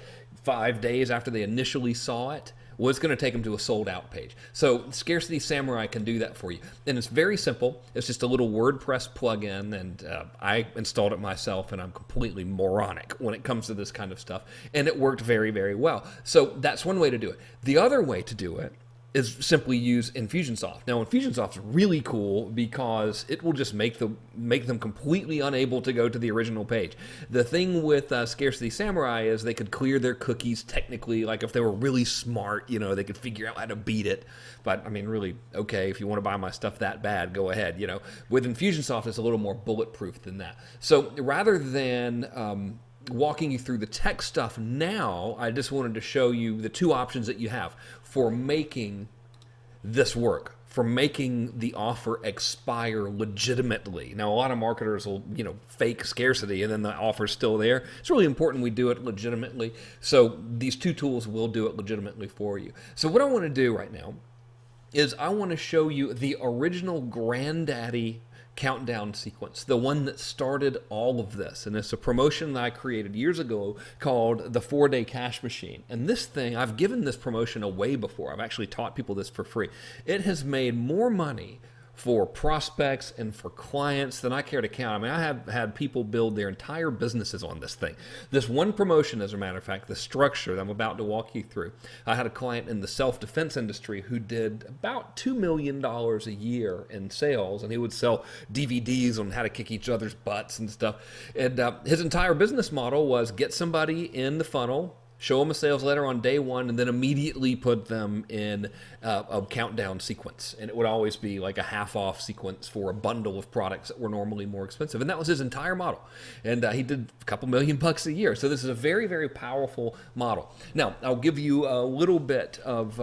Speaker 1: 5 days after they initially saw it, well, it's going to take them to a sold out page. So Scarcity Samurai can do that for you. And it's very simple. It's just a little WordPress plugin, and I installed it myself, and I'm completely moronic when it comes to this kind of stuff. And it worked very, very well. So that's one way to do it. The other way to do it is simply use Infusionsoft. Now, Infusionsoft is really cool because it will just make them completely unable to go to the original page. The thing with Scarcity Samurai is they could clear their cookies technically, like if they were really smart, you know, they could figure out how to beat it. But I mean, really, okay, if you want to buy my stuff that bad, go ahead, you know. With Infusionsoft, it's a little more bulletproof than that. So rather than walking you through the tech stuff now, I just wanted to show you the two options that you have for making this work, for making the offer expire legitimately. Now, a lot of marketers will, you know, fake scarcity and then the offer's still there. It's really important we do it legitimately. So these two tools will do it legitimately for you. So what I want to do right now is I want to show you the original granddaddy countdown sequence, the one that started all of this. And it's a promotion that I created years ago called the 4-Day Cash Machine. And this thing, I've given this promotion away before. I've actually taught people this for free. It has made more money for prospects and for clients than I care to count. I mean, I have had people build their entire businesses on this thing. This one promotion, as a matter of fact, the structure that I'm about to walk you through. I had a client in the self-defense industry who did about $2 million a year in sales, and he would sell DVDs on how to kick each other's butts and stuff. And his entire business model was get somebody in the funnel, show them a sales letter on day one, and then immediately put them in a countdown sequence. And it would always be like a half-off sequence for a bundle of products that were normally more expensive. And that was his entire model. And he did a couple $1 million a year. So this is a very, very powerful model. Now, I'll give you a little bit of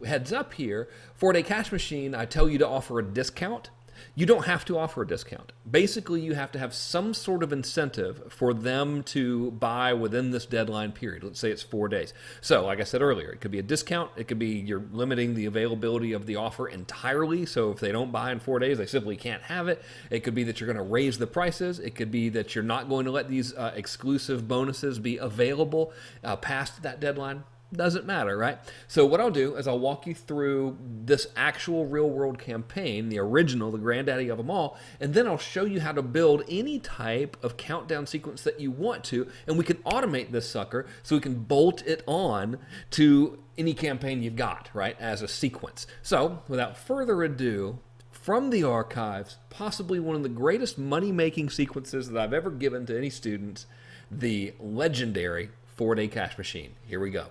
Speaker 1: heads up here. 4-Day Cash Machine, I tell you to offer a discount. You don't have to offer a discount. Basically, you have to have some sort of incentive for them to buy within this deadline period. Let's say it's 4 days. So, like I said earlier, it could be a discount. It could be you're limiting the availability of the offer entirely. So if they don't buy in 4 days, they simply can't have it. It could be that you're going to raise the prices. It could be that you're not going to let these exclusive bonuses be available past that deadline. Doesn't matter, right? So what I'll do is I'll walk you through this actual real-world campaign, the original, the granddaddy of them all, and then I'll show you how to build any type of countdown sequence that you want to, and we can automate this sucker so we can bolt it on to any campaign you've got, right, as a sequence. So without further ado, from the archives, possibly one of the greatest money-making sequences that I've ever given to any students, the legendary 4-Day Cash Machine. Here we go.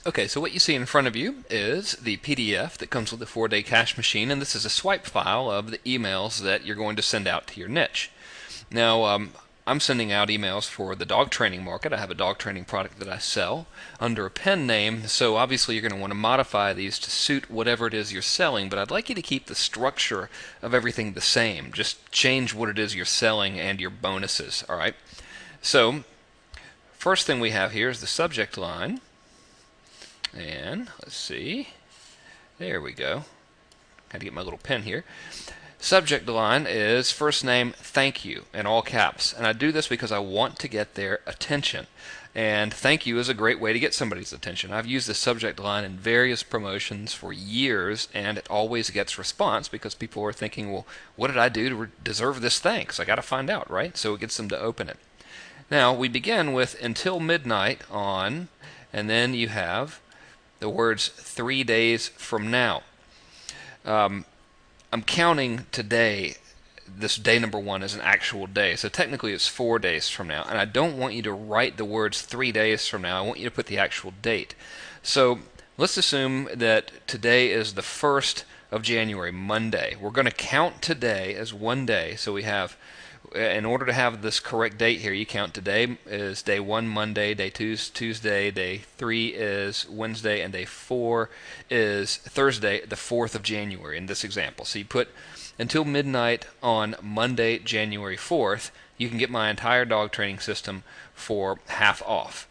Speaker 2: Okay, so what you see in front of you is the PDF that comes with the 4-Day Cash Machine, and this is a swipe file of the emails that you're going to send out to your niche. Now, I'm sending out emails for the dog training market. I have a dog training product that I sell under a pen name, so obviously you're going to want to modify these to suit whatever it is you're selling, but I'd like you to keep the structure of everything the same. Just change what it is you're selling and your bonuses, all right? So, first thing we have here is the subject line. And let's see, there we go. Got to get my little pen here. Subject line is first name, thank you, in all caps. And I do this because I want to get their attention. And thank you is a great way to get somebody's attention. I've used this subject line in various promotions for years, and it always gets response because people are thinking, well, what did I do to deserve this thanks? I got to find out, right? So it gets them to open it. Now we begin with until midnight on, and then you have the words 3 days from now. I'm counting today, this day number 1, as an actual day, so technically it's 4 days from now, and I don't want you to write the words 3 days from now. I want you to put the actual date. So let's assume that today is the 1st of January, Monday. We're going to count today as one day, so we have, in order to have this correct date here, you count today is day 1, Monday, day 2 is Tuesday, day 3 is Wednesday, and day 4 is Thursday, the 4th of January in this example. So you put until midnight on Monday, January 4th, you can get my entire dog training system for half off.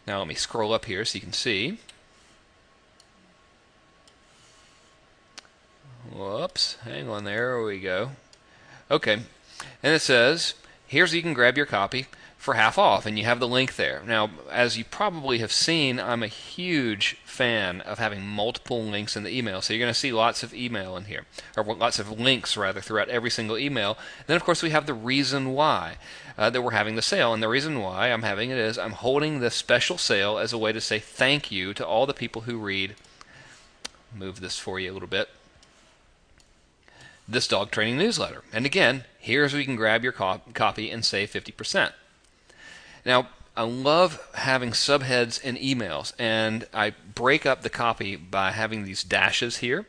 Speaker 2: Now let me scroll up here so you can see. Whoops, hang on there we go. Okay, and it says, here's you can grab your copy for half off, and you have the link there. Now, as you probably have seen, I'm a huge fan of having multiple links in the email, so you're going to see lots of email in here, or lots of links rather, throughout every single email. Then of course we have the reason why that we're having the sale, and the reason why I'm having it is I'm holding this special sale as a way to say thank you to all the people who read, move this for you a little bit, this dog training newsletter. And again, here's where you can grab your copy and save 50%. Now, I love having subheads in emails, and I break up the copy by having these dashes here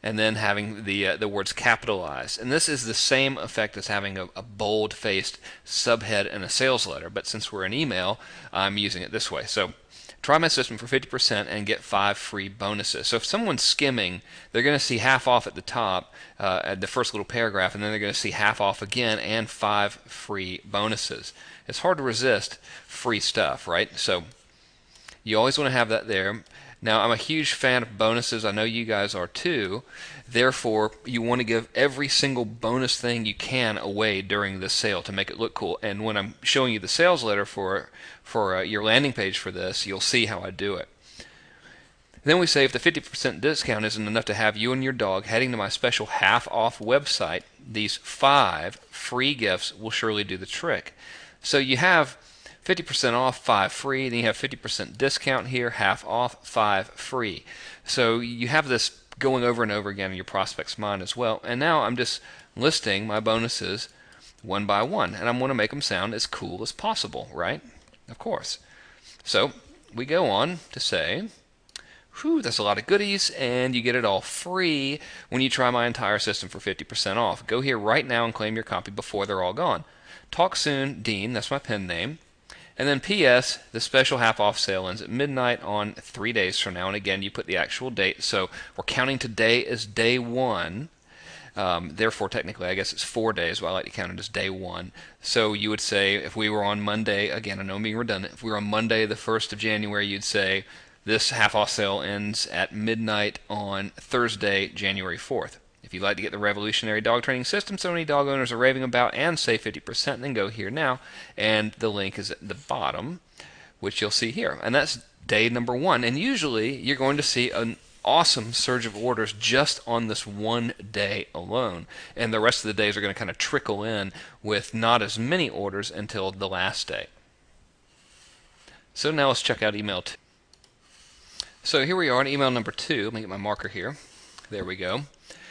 Speaker 2: and then having the words capitalized. And this is the same effect as having a bold-faced subhead in a sales letter, but since we're in email, I'm using it this way. So try my system for 50% and get 5 free bonuses. So if someone's skimming, they're going to see half off at the top, at the first little paragraph, and then they're going to see half off again and 5 free bonuses. It's hard to resist free stuff, right? So you always want to have that there. Now, I'm a huge fan of bonuses. I know you guys are too. Therefore, you want to give every single bonus thing you can away during this sale to make it look cool. And when I'm showing you the sales letter for your landing page for this, you'll see how I do it. Then we say if the 50% discount isn't enough to have you and your dog heading to my special half-off website, these 5 free gifts will surely do the trick. So you have 50% off, 5 free, then you have 50% discount here, half off, 5 free. So you have this going over and over again in your prospect's mind as well. And now I'm just listing my bonuses one by one, and I'm going to make them sound as cool as possible, right? Of course. So we go on to say, whew, that's a lot of goodies, and you get it all free when you try my entire system for 50% off. Go here right now and claim your copy before they're all gone. Talk soon, Dean, that's my pen name. And then P.S., the special half-off sale ends at midnight on 3 days from now. And again, you put the actual date. So we're counting today as day 1. Therefore, technically, I guess it's 4 days, but I like to count it as day 1. So you would say, if we were on Monday, again, I know I'm being redundant, if we were on Monday the 1st of January, you'd say, this half-off sale ends at midnight on Thursday, January 4th. If you'd like to get the revolutionary dog training system so many dog owners are raving about and save 50%, then go here now, and the link is at the bottom, which you'll see here. And that's day number 1. And usually you're going to see an awesome surge of orders just on this one day alone. And the rest of the days are going to kind of trickle in with not as many orders until the last day. So now let's check out email 2. So here we are on email number 2. Let me get my marker here. There we go.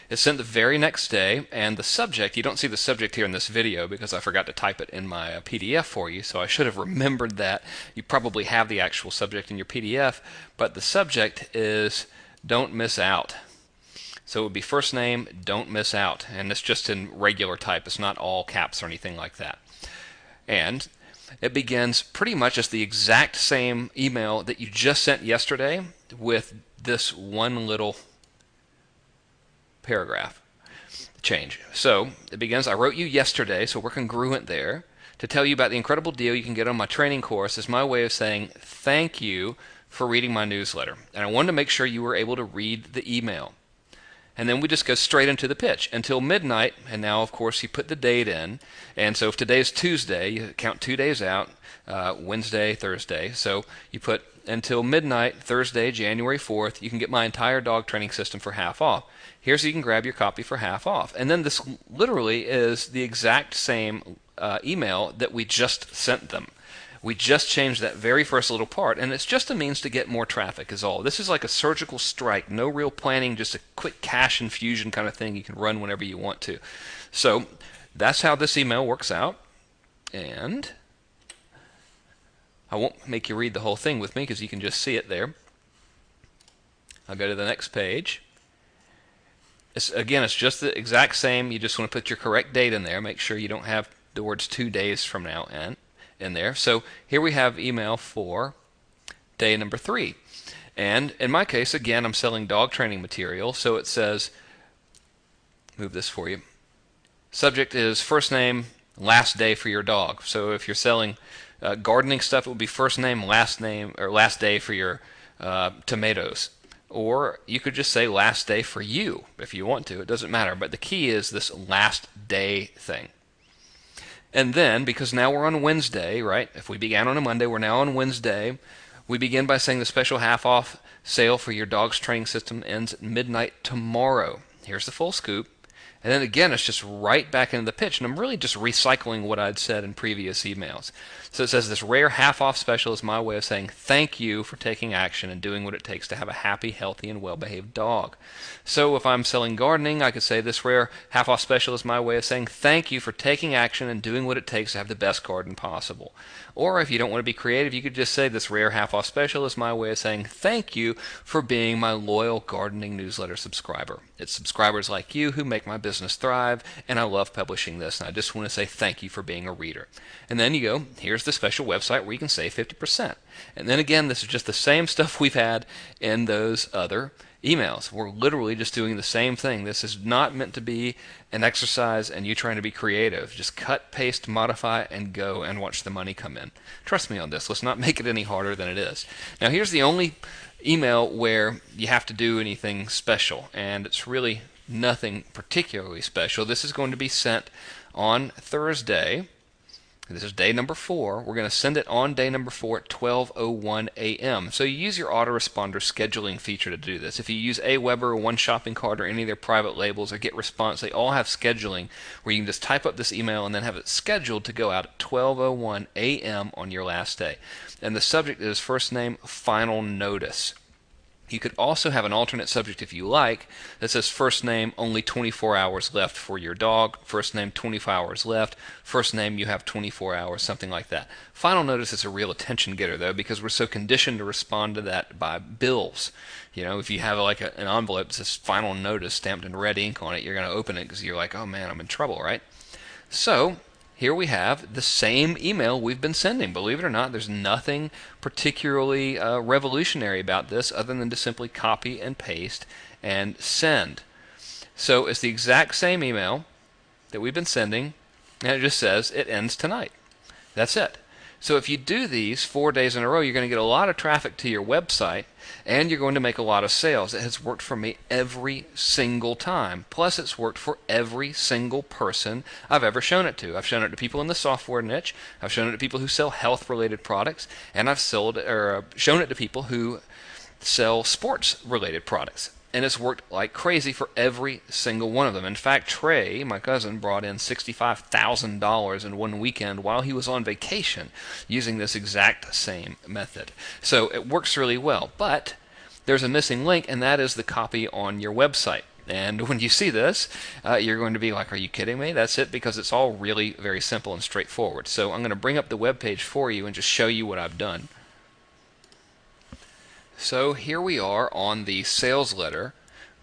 Speaker 2: It's sent the very next day, and the subject, you don't see the subject here in this video because I forgot to type it in my PDF for you, so I should have remembered that. You probably have the actual subject in your PDF, but the subject is don't miss out. So it would be first name, don't miss out, and it's just in regular type. It's not all caps or anything like that. And it begins pretty much as the exact same email that you just sent yesterday with this one little paragraph change. So it begins, I wrote you yesterday, so we're congruent there, to tell you about the incredible deal you can get on my training course is my way of saying thank you for reading my newsletter. And I wanted to make sure you were able to read the email. And then we just go straight into the pitch until midnight, and now of course you put the date in. And so if today is Tuesday, you count 2 days out, Wednesday, Thursday. So you put until midnight, Thursday, January 4th, you can get my entire dog training system for half off. Here's so you can grab your copy for half off. And then this literally is the exact same email that we just sent them. We just changed that very first little part, and it's just a means to get more traffic is all. This is like a surgical strike, no real planning, just a quick cash infusion kind of thing you can run whenever you want to. So that's how this email works out, and I won't make you read the whole thing with me because you can just see it there. I'll go to the next page. Again, it's just the exact same. You just want to put your correct date in there. Make sure you don't have the words 2 days from now in there. So here we have email for day number 3. And in my case, again, I'm selling dog training material. So it says, move this for you. Subject is first name, last day for your dog. So if you're selling gardening stuff, it would be first name, or last day for your tomatoes. Or you could just say last day for you if you want to. It doesn't matter. But the key is this last day thing. And then, because now we're on Wednesday, right? If we began on a Monday, we're now on Wednesday. We begin by saying the special half-off sale for your dog's training system ends at midnight tomorrow. Here's the full scoop. And then again, it's just right back into the pitch. And I'm really just recycling what I'd said in previous emails. So it says this rare half-off special is my way of saying thank you for taking action and doing what it takes to have a happy, healthy, and well-behaved dog. So if I'm selling gardening, I could say this rare half-off special is my way of saying thank you for taking action and doing what it takes to have the best garden possible. Or if you don't want to be creative, you could just say this rare half-off special is my way of saying thank you for being my loyal gardening newsletter subscriber. It's subscribers like you who make my business thrive, and I love publishing this, and I just want to say thank you for being a reader. And then you go, here's the special website where you can save 50%. And then again, this is just the same stuff we've had in those other emails. We're literally just doing the same thing. This is not meant to be an exercise and you trying to be creative. Just cut, paste, modify, and go and watch the money come in. Trust me on this. Let's not make it any harder than it is. Now here's the only email where you have to do anything special, and it's really nothing particularly special. This is going to be sent on Thursday. This is day number 4. We're going to send it on day number 4 at 12:01 a.m. So you use your autoresponder scheduling feature to do this. If you use Aweber or One Shopping Cart or any of their private labels or GetResponse, they all have scheduling where you can just type up this email and then have it scheduled to go out at 12:01 a.m. on your last day. And the subject is first name, final notice. You could also have an alternate subject if you like that says first name, only 24 hours left for your dog, first name, 24 hours left, first name, you have 24 hours, something like that. Final notice is a real attention getter though, because we're so conditioned to respond to that by bills. You know, if you have like an envelope that says final notice stamped in red ink on it, you're going to open it because you're like, oh man, I'm in trouble, right? So here we have the same email we've been sending. Believe it or not, there's nothing particularly revolutionary about this other than to simply copy and paste and send. So it's the exact same email that we've been sending, and it just says it ends tonight. That's it. So if you do these 4 days in a row, you're going to get a lot of traffic to your website, and you're going to make a lot of sales. It has worked for me every single time. Plus, it's worked for every single person I've ever shown it to. I've shown it to people in the software niche. I've shown it to people who sell health-related products, and I've shown it to people who sell sports-related products. And it's worked like crazy for every single one of them. In fact, Trey, my cousin, brought in $65,000 in one weekend while he was on vacation using this exact same method. So it works really well. But there's a missing link, and that is the copy on your website. And when you see this, you're going to be like, are you kidding me? That's it, because it's all really very simple and straightforward. So I'm going to bring up the web page for you and just show you what I've done. So here we are on the sales letter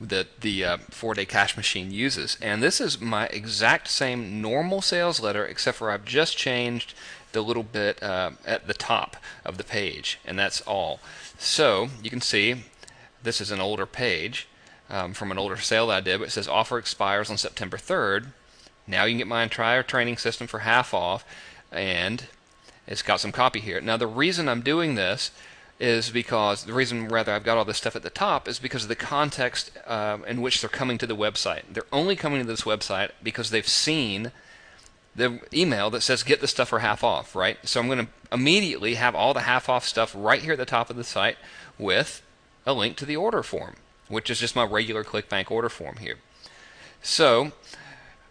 Speaker 2: that the 4-day cash machine uses, and this is my exact same normal sales letter, except for I've just changed the little bit at the top of the page, and that's all. So you can see this is an older page from an older sale that I did, but it says offer expires on September 3rd. Now you can get my entire training system for half off, and it's got some copy here. Now the reason I'm doing this is because the reason, rather, I've got all this stuff at the top is because of the context in which they're coming to the website. They're only coming to this website because they've seen the email that says get the stuff for half off, right? So I'm going to immediately have all the half off stuff right here at the top of the site with a link to the order form, which is just my regular ClickBank order form here. So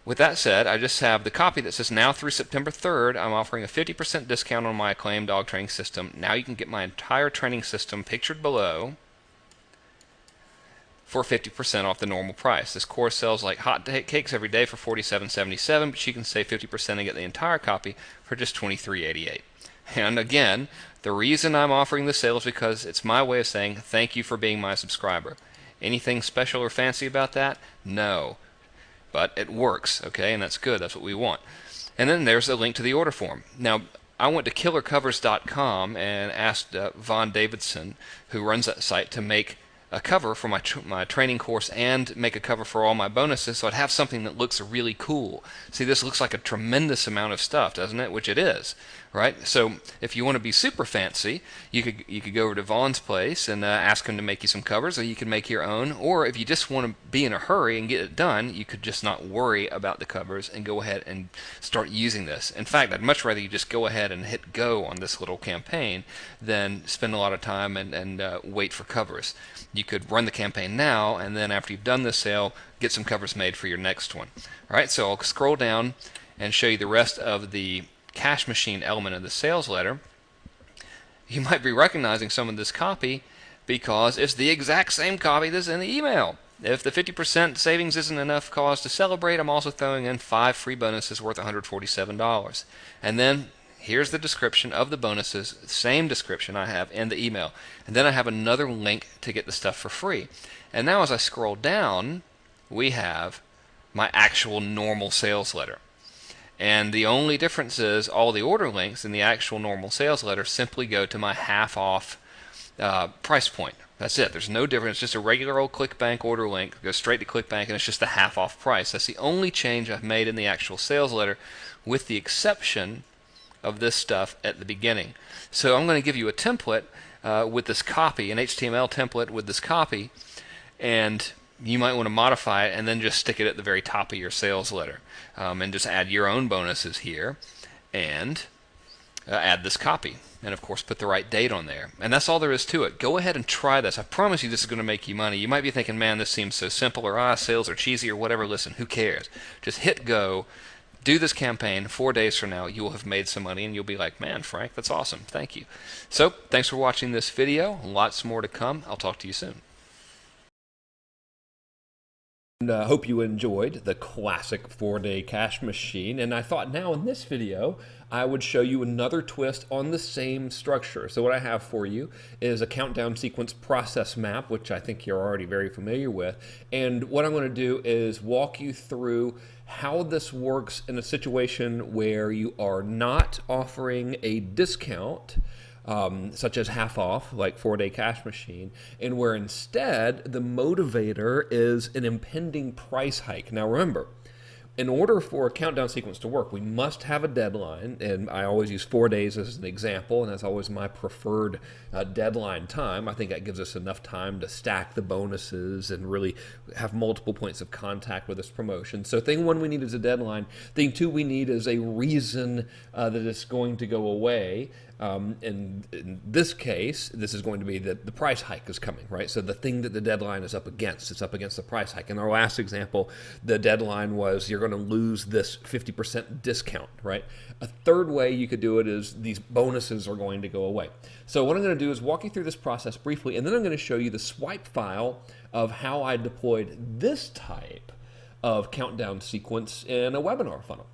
Speaker 3: with that said, I just have the copy that says now through September 3rd, I'm offering a 50% discount on my acclaimed dog training system. Now you can get my entire training system pictured below for 50% off the normal price. This course sells like hot cakes every day for $47.77, but you can save 50% and get the entire copy for just $23.88. And again, the reason I'm offering this sale is because it's my way of saying thank you for being my subscriber. Anything special or fancy about that? No. But it works, okay, and that's good. That's what we want. And then there's a link to the order form. Now, I went to killercovers.com and asked Von Davidson, who runs that site, to make a cover for my training course and make a cover for all my bonuses, so I'd have something that looks really cool. See, this looks like a tremendous amount of stuff, doesn't it? Which it is, right? So if you want to be super fancy, you could go over to Von's place and ask him to make you some covers, or you can make your own. Or if you just want to be in a hurry and get it done, you could just not worry about the covers and go ahead and start using this. In fact, I'd much rather you just go ahead and hit go on this little campaign than spend a lot of time and wait for covers. You could run the campaign now, and then after you've done this sale, get some covers made for your next one. All right, so I'll scroll down and show you the rest of the cash machine element of the sales letter. You might be recognizing some of this copy because it's the exact same copy that's in the email. If the 50% savings isn't enough cause to celebrate, I'm also throwing in 5 free bonuses worth $147. And then here's the description of the bonuses, same description I have in the email. And then I have another link to get the stuff for free. And now as I scroll down, we have my actual normal sales letter. And the only difference is all the order links in the actual normal sales letter simply go to my half off price point. That's it. There's no difference. It's just a regular old ClickBank order link. It goes straight to ClickBank, and it's just the half off price. That's the only change I've made in the actual sales letter, with the exception of this stuff at the beginning. So I'm going to give you a template with this copy, an HTML template with this copy, and you might want to modify it and then just stick it at the very top of your sales letter, and just add your own bonuses here and add this copy, and of course put the right date on there. And that's all there is to it. Go ahead and try this. I promise you this is going to make you money. You might be thinking, man, this seems so simple, or sales are cheesy, or whatever. Listen, who cares? Just hit go. Do this campaign. 4 days from now, you will have made some money, and you'll be like, man, Frank, that's awesome. Thank you. So, thanks for watching this video. Lots more to come. I'll talk to you soon.
Speaker 1: And I hope you enjoyed the classic 4-day cash machine. And I thought now in this video, I would show you another twist on the same structure. So what I have for you is a countdown sequence process map, which I think you're already very familiar with. And what I'm going to do is walk you through how this works in a situation where you are not offering a discount, such as half off, like 4-day cash machine, and where instead the motivator is an impending price hike. Now remember, in order for a countdown sequence to work, we must have a deadline, and I always use 4 days as an example, and that's always my preferred deadline time. I think that gives us enough time to stack the bonuses and really have multiple points of contact with this promotion. So thing one we need is a deadline. Thing two we need is a reason that it's going to go away. And in this case, this is going to be that the price hike is coming, right? So the thing that the deadline is up against, it's up against the price hike. In our last example, the deadline was you're going to lose this 50% discount, right? A third way you could do it is these bonuses are going to go away. So what I'm going to do is walk you through this process briefly, and then I'm going to show you the swipe file of how I deployed this type of countdown sequence in a webinar funnel.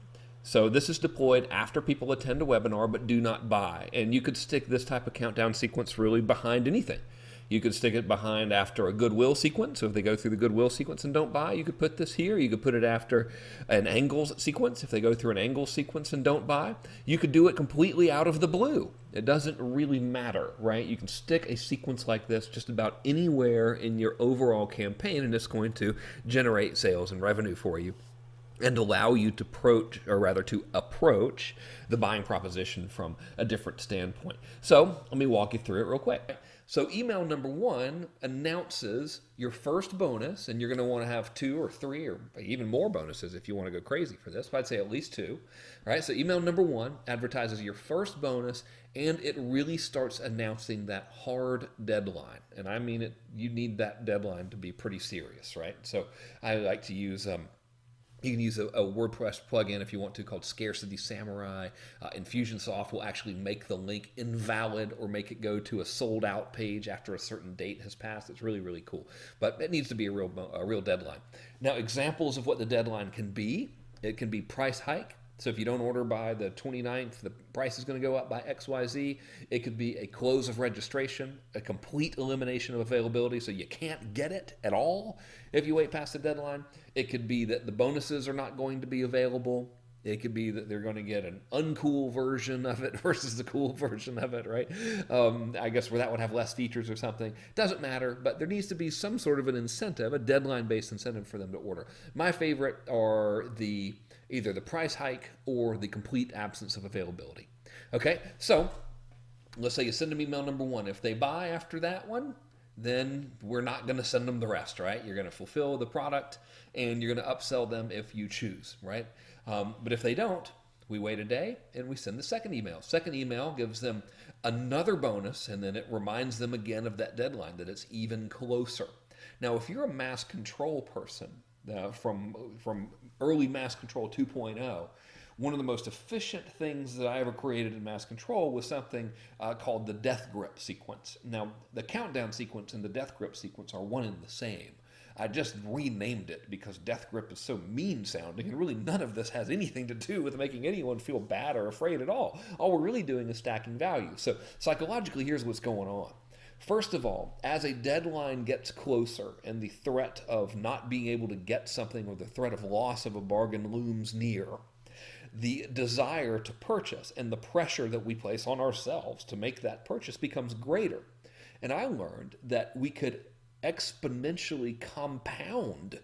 Speaker 1: So this is deployed after people attend a webinar but do not buy. And you could stick this type of countdown sequence really behind anything. You could stick it behind after a goodwill sequence. So if they go through the goodwill sequence and don't buy, you could put this here. You could put it after an angles sequence if they go through an angle sequence and don't buy. You could do it completely out of the blue. It doesn't really matter, right? You can stick a sequence like this just about anywhere in your overall campaign, and it's going to generate sales and revenue for you and allow you to approach the buying proposition from a different standpoint. So let me walk you through it real quick. So email number 1 announces your first bonus, and you're going to want to have 2 or 3 or even more bonuses if you want to go crazy for this, but I'd say at least 2. All right, so email number 1 advertises your first bonus, and it really starts announcing that hard deadline. And I mean it, you need that deadline to be pretty serious, right? So I like to use You can use a WordPress plugin if you want to called Scarcity Samurai. Infusionsoft will actually make the link invalid or make it go to a sold out page after a certain date has passed. It's really, really cool. But it needs to be a real deadline. Now, examples of what the deadline can be. It can be price hike. So if you don't order by the 29th, the price is going to go up by XYZ. It could be a close of registration, a complete elimination of availability, so you can't get it at all if you wait past the deadline. It could be that the bonuses are not going to be available. It could be that they're going to get an uncool version of it versus the cool version of it, right? I guess where that would have less features or something. Doesn't matter, but there needs to be some sort of an incentive, a deadline-based incentive for them to order. My favorite are either the price hike or the complete absence of availability. Okay, so let's say you send them email number 1. If they buy after that one, then we're not going to send them the rest, right? You're going to fulfill the product and you're going to upsell them if you choose, right? But if they don't, we wait a day and we send the second email. Second email gives them another bonus, and then it reminds them again of that deadline, that it's even closer. Now, if you're a mass control person from early mass control 2.0, one of the most efficient things that I ever created in mass control was something called the death grip sequence. Now, the countdown sequence and the death grip sequence are one and the same. I just renamed it because death grip is so mean sounding, and really none of this has anything to do with making anyone feel bad or afraid at all. All we're really doing is stacking value. So psychologically, here's what's going on. First of all, as a deadline gets closer and the threat of not being able to get something or the threat of loss of a bargain looms near, the desire to purchase and the pressure that we place on ourselves to make that purchase becomes greater. And I learned that we could exponentially compound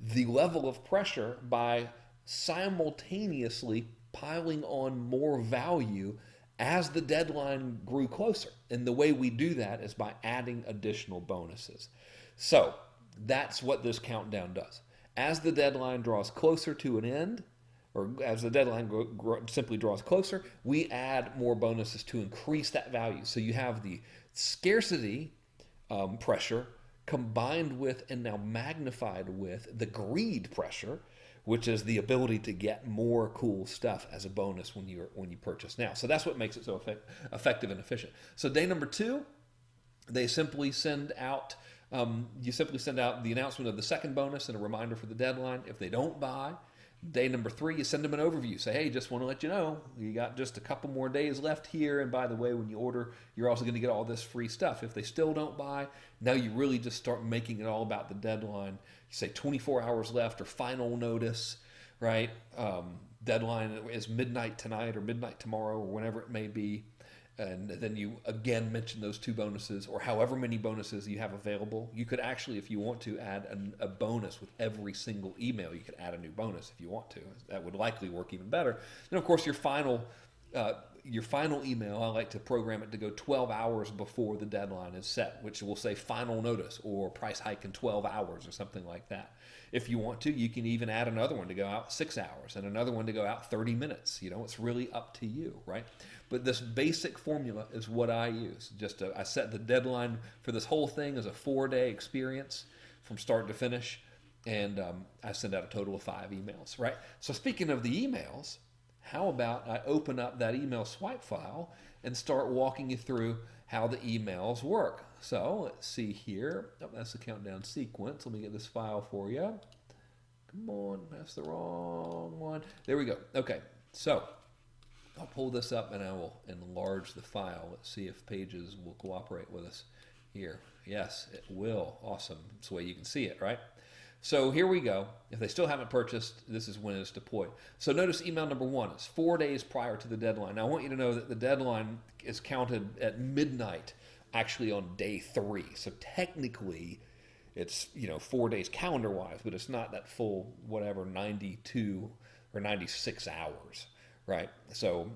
Speaker 1: the level of pressure by simultaneously piling on more value as the deadline grew closer. And the way we do that is by adding additional bonuses. So that's what this countdown does. As the deadline draws closer to an end, or as the deadline simply draws closer, we add more bonuses to increase that value. So you have the scarcity pressure combined with and now magnified with the greed pressure, which is the ability to get more cool stuff as a bonus when you purchase now. So that's what makes it so effective and efficient. So day number 2, they simply send out the announcement of the second bonus and a reminder for the deadline. If they don't buy, day number 3, you send them an overview. Say, hey, just want to let you know, you got just a couple more days left here. And by the way, when you order, you're also going to get all this free stuff. If they still don't buy, now you really just start making it all about the deadline. You say 24 hours left or final notice, right? Deadline is midnight tonight or midnight tomorrow or whenever it may be. And then you again mention those 2 bonuses or however many bonuses you have available. You could actually, if you want to, add a bonus with every single email. You could add a new bonus if you want to. That would likely work even better. Then, of course, your final email, I like to program it to go 12 hours before the deadline is set, which will say final notice or price hike in 12 hours or something like that. If you want to, you can even add another one to go out 6 hours and another one to go out 30 minutes. It's really up to you, right? But this basic formula is what I use. I set the deadline for this whole thing as a 4-day experience from start to finish, and I send out a total of 5 emails, right? So speaking of the emails, how about I open up that email swipe file and start walking you through how the emails work. So let's see here. Oh, that's the countdown sequence. Let me get this file for you. Come on, that's the wrong one. There we go. Okay, so I'll pull this up and I will enlarge the file. Let's see if Pages will cooperate with us here. Yes, it will. Awesome. That's the way you can see it, right? So here we go. If they still haven't purchased, this is when it's deployed. So notice email number 1 is 4 days prior to the deadline. Now I want you to know that the deadline is counted at midnight, actually on day 3. So technically it's 4 days calendar-wise, but it's not that full 92 or 96 hours, right? So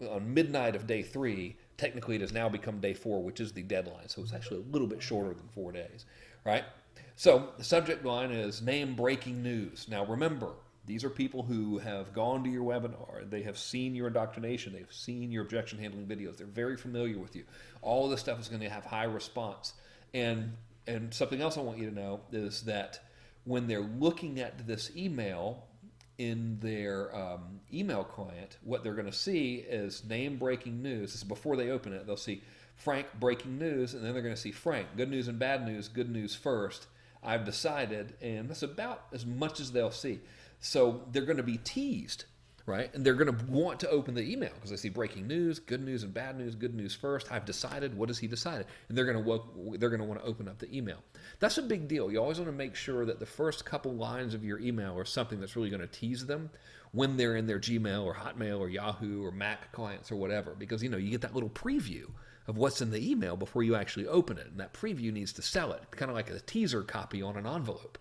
Speaker 1: on midnight of day 3, technically it has now become day 4, which is the deadline. So it's actually a little bit shorter than 4 days, right? So the subject line is name breaking news. Now remember, these are people who have gone to your webinar. They have seen your indoctrination. They've seen your objection handling videos. They're very familiar with you. All of this stuff is going to have high response. And something else I want you to know is that when they're looking at this email,
Speaker 2: in their email client, what they're going to see is name breaking news. This is before they open it. They'll see Frank breaking news, and then they're going to see Frank, good news and bad news, good news first. I've decided, and that's about as much as they'll see. So they're going to be teased, right? And they're going to want to open the email because they see breaking news, good news and bad news, good news first. I've decided. What has he decided? And they're going to want to open up the email. That's a big deal. You always want to make sure that the first couple lines of your email are something that's really going to tease them when they're in their Gmail or Hotmail or Yahoo or Mac clients or whatever, because you get that little preview of what's in the email before you actually open it, and that preview needs to sell it, kind of like a teaser copy on an envelope,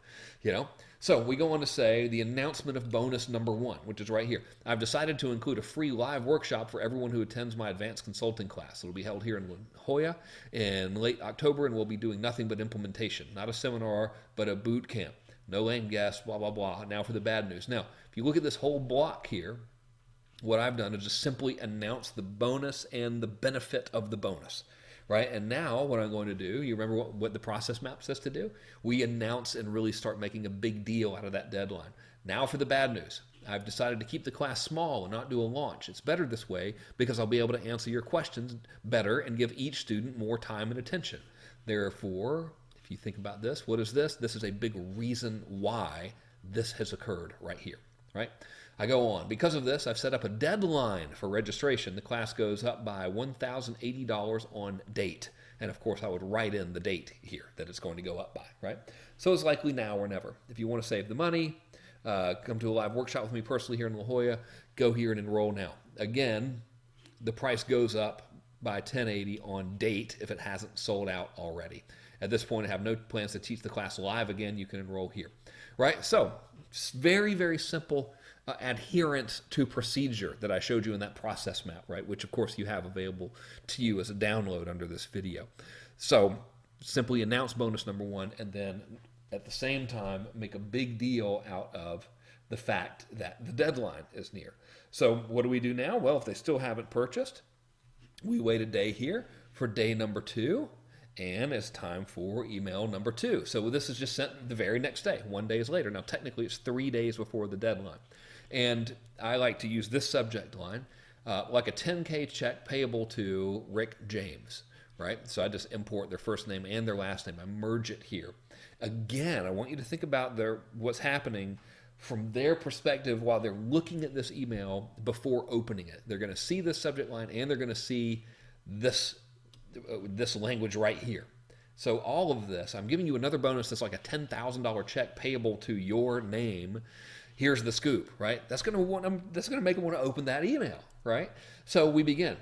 Speaker 2: So we go on to say the announcement of bonus number 1, which is right here. I've decided to include a free live workshop for everyone who attends my advanced consulting class. It'll be held here in La Jolla in late October, and we'll be doing nothing but implementation, not a seminar, but a boot camp. No lame guests, blah, blah, blah. Now for the bad news. Now, if you look at this whole block here, what I've done is just simply announce the bonus and the benefit of the bonus, right? And now what I'm going to do, you remember what the process map says to do? We announce and really start making a big deal out of that deadline. Now for the bad news. I've decided to keep the class small and not do a launch. It's better this way because I'll be able to answer your questions better and give each student more time and attention. Therefore, if you think about this, what is this? This is a big reason why this has occurred right here, right? I go on. Because of this, I've set up a deadline for registration. The class goes up by $1,080 on date. And of course, I would write in the date here that it's going to go up by, right? So it's likely now or never. If you want to save the money, come to a live workshop with me personally here in La Jolla, go here and enroll now. Again, the price goes up by $1,080 on date if it hasn't sold out already. At this point, I have no plans to teach the class live again. You can enroll here, right? So very, very simple adherence to procedure that I showed you in that process map, right? Which of course you have available to you as a download under this video. So simply announce bonus number 1 and then at the same time make a big deal out of the fact that the deadline is near. So what do we do now? Well, if they still haven't purchased, we wait a day here for day number 2. And it's time for email number 2. So this is just sent the very next day, 1 day later. Now, technically, it's 3 days before the deadline. And I like to use this subject line, like a $10K check payable to Rick James, right? So I just import their first name and their last name. I merge it here. Again, I want you to think about what's happening from their perspective while they're looking at this email before opening it. They're going to see this subject line and they're going to see this language right here. So all of this, I'm giving you another bonus that's like a $10,000 check payable to your name. Here's the scoop, right? That's going to make them want to open that email, right? So we begin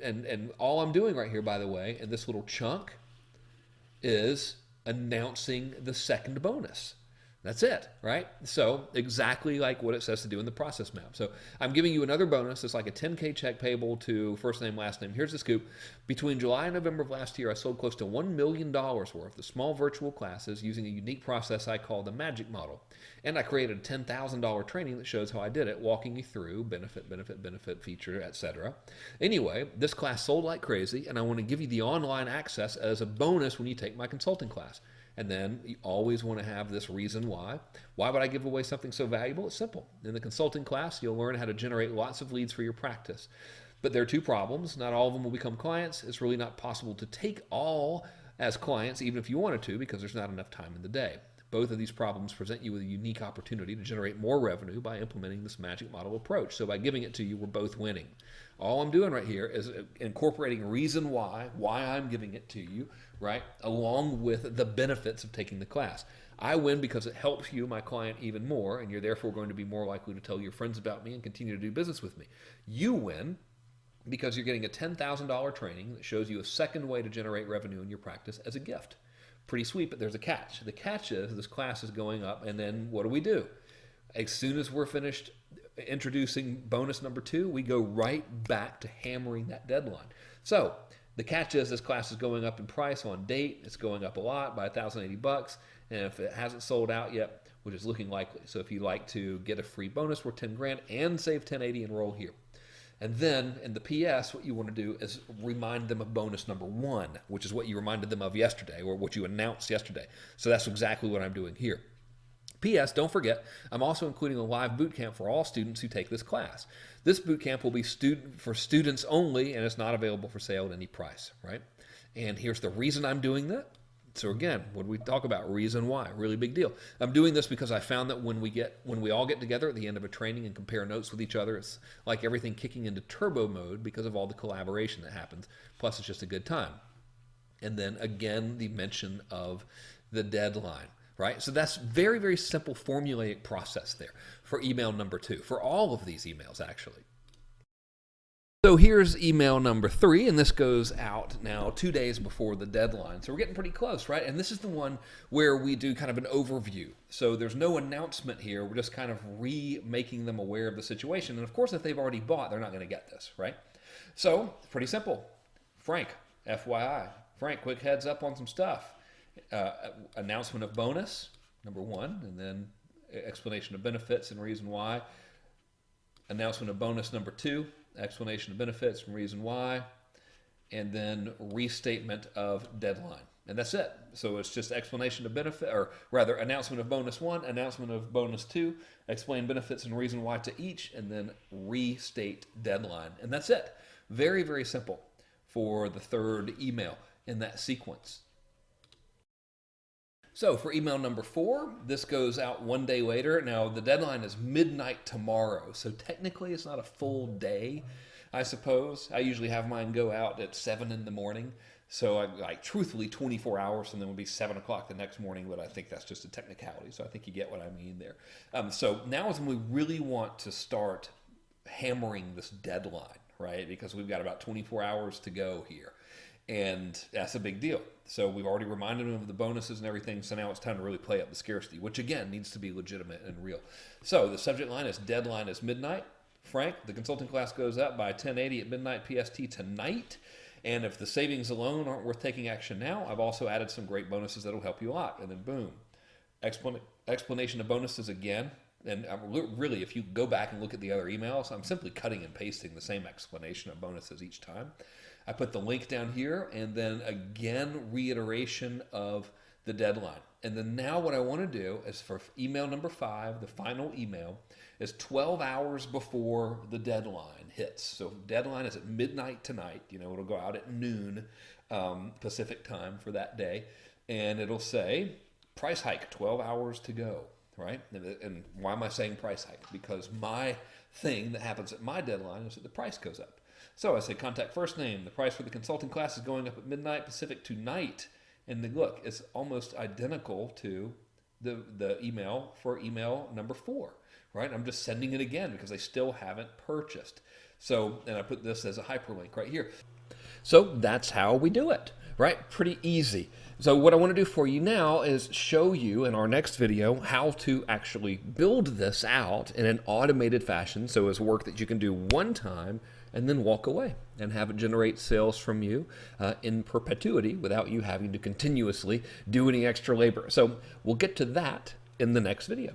Speaker 2: and all I'm doing right here, by the way, in this little chunk is announcing the second bonus. That's it, right? So exactly like what it says to do in the process map. So I'm giving you another bonus. It's like a $10K check payable to first name, last name. Here's the scoop. Between July and November of last year, I sold close to $1 million worth of small virtual classes using a unique process I call the magic model. And I created a $10,000 training that shows how I did it, walking you through benefit, feature, etc. Anyway, this class sold like crazy, and I want to give you the online access as a bonus when you take my consulting class. And then you always want to have this reason why. Why would I give away something so valuable? It's simple. In the consulting class, you'll learn how to generate lots of leads for your practice. But there are 2 problems. Not all of them will become clients. It's really not possible to take all as clients, even if you wanted to, because there's not enough time in the day. Both of these problems present you with a unique opportunity to generate more revenue by implementing this magic model approach. So by giving it to you, we're both winning. All I'm doing right here is incorporating reason why I'm giving it to you, right, along with the benefits of taking the class. I win because it helps you, my client, even more, and you're therefore going to be more likely to tell your friends about me and continue to do business with me. You win because you're getting a $10,000 training that shows you a second way to generate revenue in your practice as a gift. Pretty sweet, but there's a catch. The catch is this class is going up, and then what do? As soon as we're finished introducing bonus number 2, we go right back to hammering that deadline. So the catch is this class is going up in price on date. It's going up a lot by $1,080, and if it hasn't sold out yet, which is looking likely. So if you'd like to get a free bonus worth $10,000 and save $1,080, enroll here. And then in the PS, what you want to do is remind them of bonus number 1, which is what you reminded them of yesterday or what you announced yesterday. So that's exactly what I'm doing here.
Speaker 1: P.S. Don't forget, I'm also including a live boot camp for all students who take this class. This boot camp will be for students only, and it's not available for sale at any price, right? And here's the reason I'm doing that. So again, what do we talk about? Reason why, really big deal. I'm doing this because I found that when we all get together at the end of a training and compare notes with each other, it's like everything kicking into turbo mode because of all the collaboration that happens. Plus, it's just a good time. And then again, the mention of the deadline. Right? So that's very, very simple formulaic process there for email number 2, for all of these emails actually. So here's email number 3, and this goes out now 2 days before the deadline. So we're getting pretty close, right? And this is the one where we do kind of an overview. So there's no announcement here. We're just kind of making them aware of the situation. And of course, if they've already bought, they're not going to get this, right? So it's pretty simple. Frank, FYI. Frank, quick heads up on some stuff. Announcement of bonus, number 1, and then explanation of benefits and reason why. Announcement of bonus number 2, explanation of benefits and reason why, and then restatement of deadline. And that's it. So it's just explanation of benefit, or rather announcement of bonus 1, announcement of bonus 2, explain benefits and reason why to each, and then restate deadline. And that's it. Very, very simple for the 3rd email in that sequence. So for email number 4, this goes out 1 day later. Now the deadline is midnight tomorrow, so technically it's not a full day, I suppose. I usually have mine go out at 7 in the morning, so I like truthfully 24 hours, and then it would be 7 o'clock the next morning, but I think that's just a technicality, so I think you get what I mean there. So now is when we really want to start hammering this deadline, right? Because we've got about 24 hours to go here. And that's a big deal. So we've already reminded them of the bonuses and everything. So now it's time to really play up the scarcity, which again needs to be legitimate and real. So the subject line is deadline is midnight. Frank, the consulting class goes up by 10:80 at midnight PST tonight. And if the savings alone aren't worth taking action now, I've also added some great bonuses that'll help you a lot. And then boom, explanation of bonuses again. And really, if you go back and look at the other emails, I'm simply cutting and pasting the same explanation of bonuses each time. I put the link down here, and then again, reiteration of the deadline. And then now what I want to do is for email number 5, the final email, is 12 hours before the deadline hits. So deadline is at midnight tonight. It'll go out at noon Pacific time for that day. And it'll say, price hike, 12 hours to go, right? And why am I saying price hike? Because my thing that happens at my deadline is that the price goes up. So I say contact first name. The price for the consulting class is going up at midnight Pacific tonight. And then look, it's almost identical to the email for email number 4, right? I'm just sending it again because they still haven't purchased. So, and I put this as a hyperlink right here. So that's how we do it, right? Pretty easy. So what I want to do for you now is show you in our next video how to actually build this out in an automated fashion. So it's work that you can do one time and then walk away and have it generate sales from you in perpetuity without you having to continuously do any extra labor. So we'll get to that in the next video.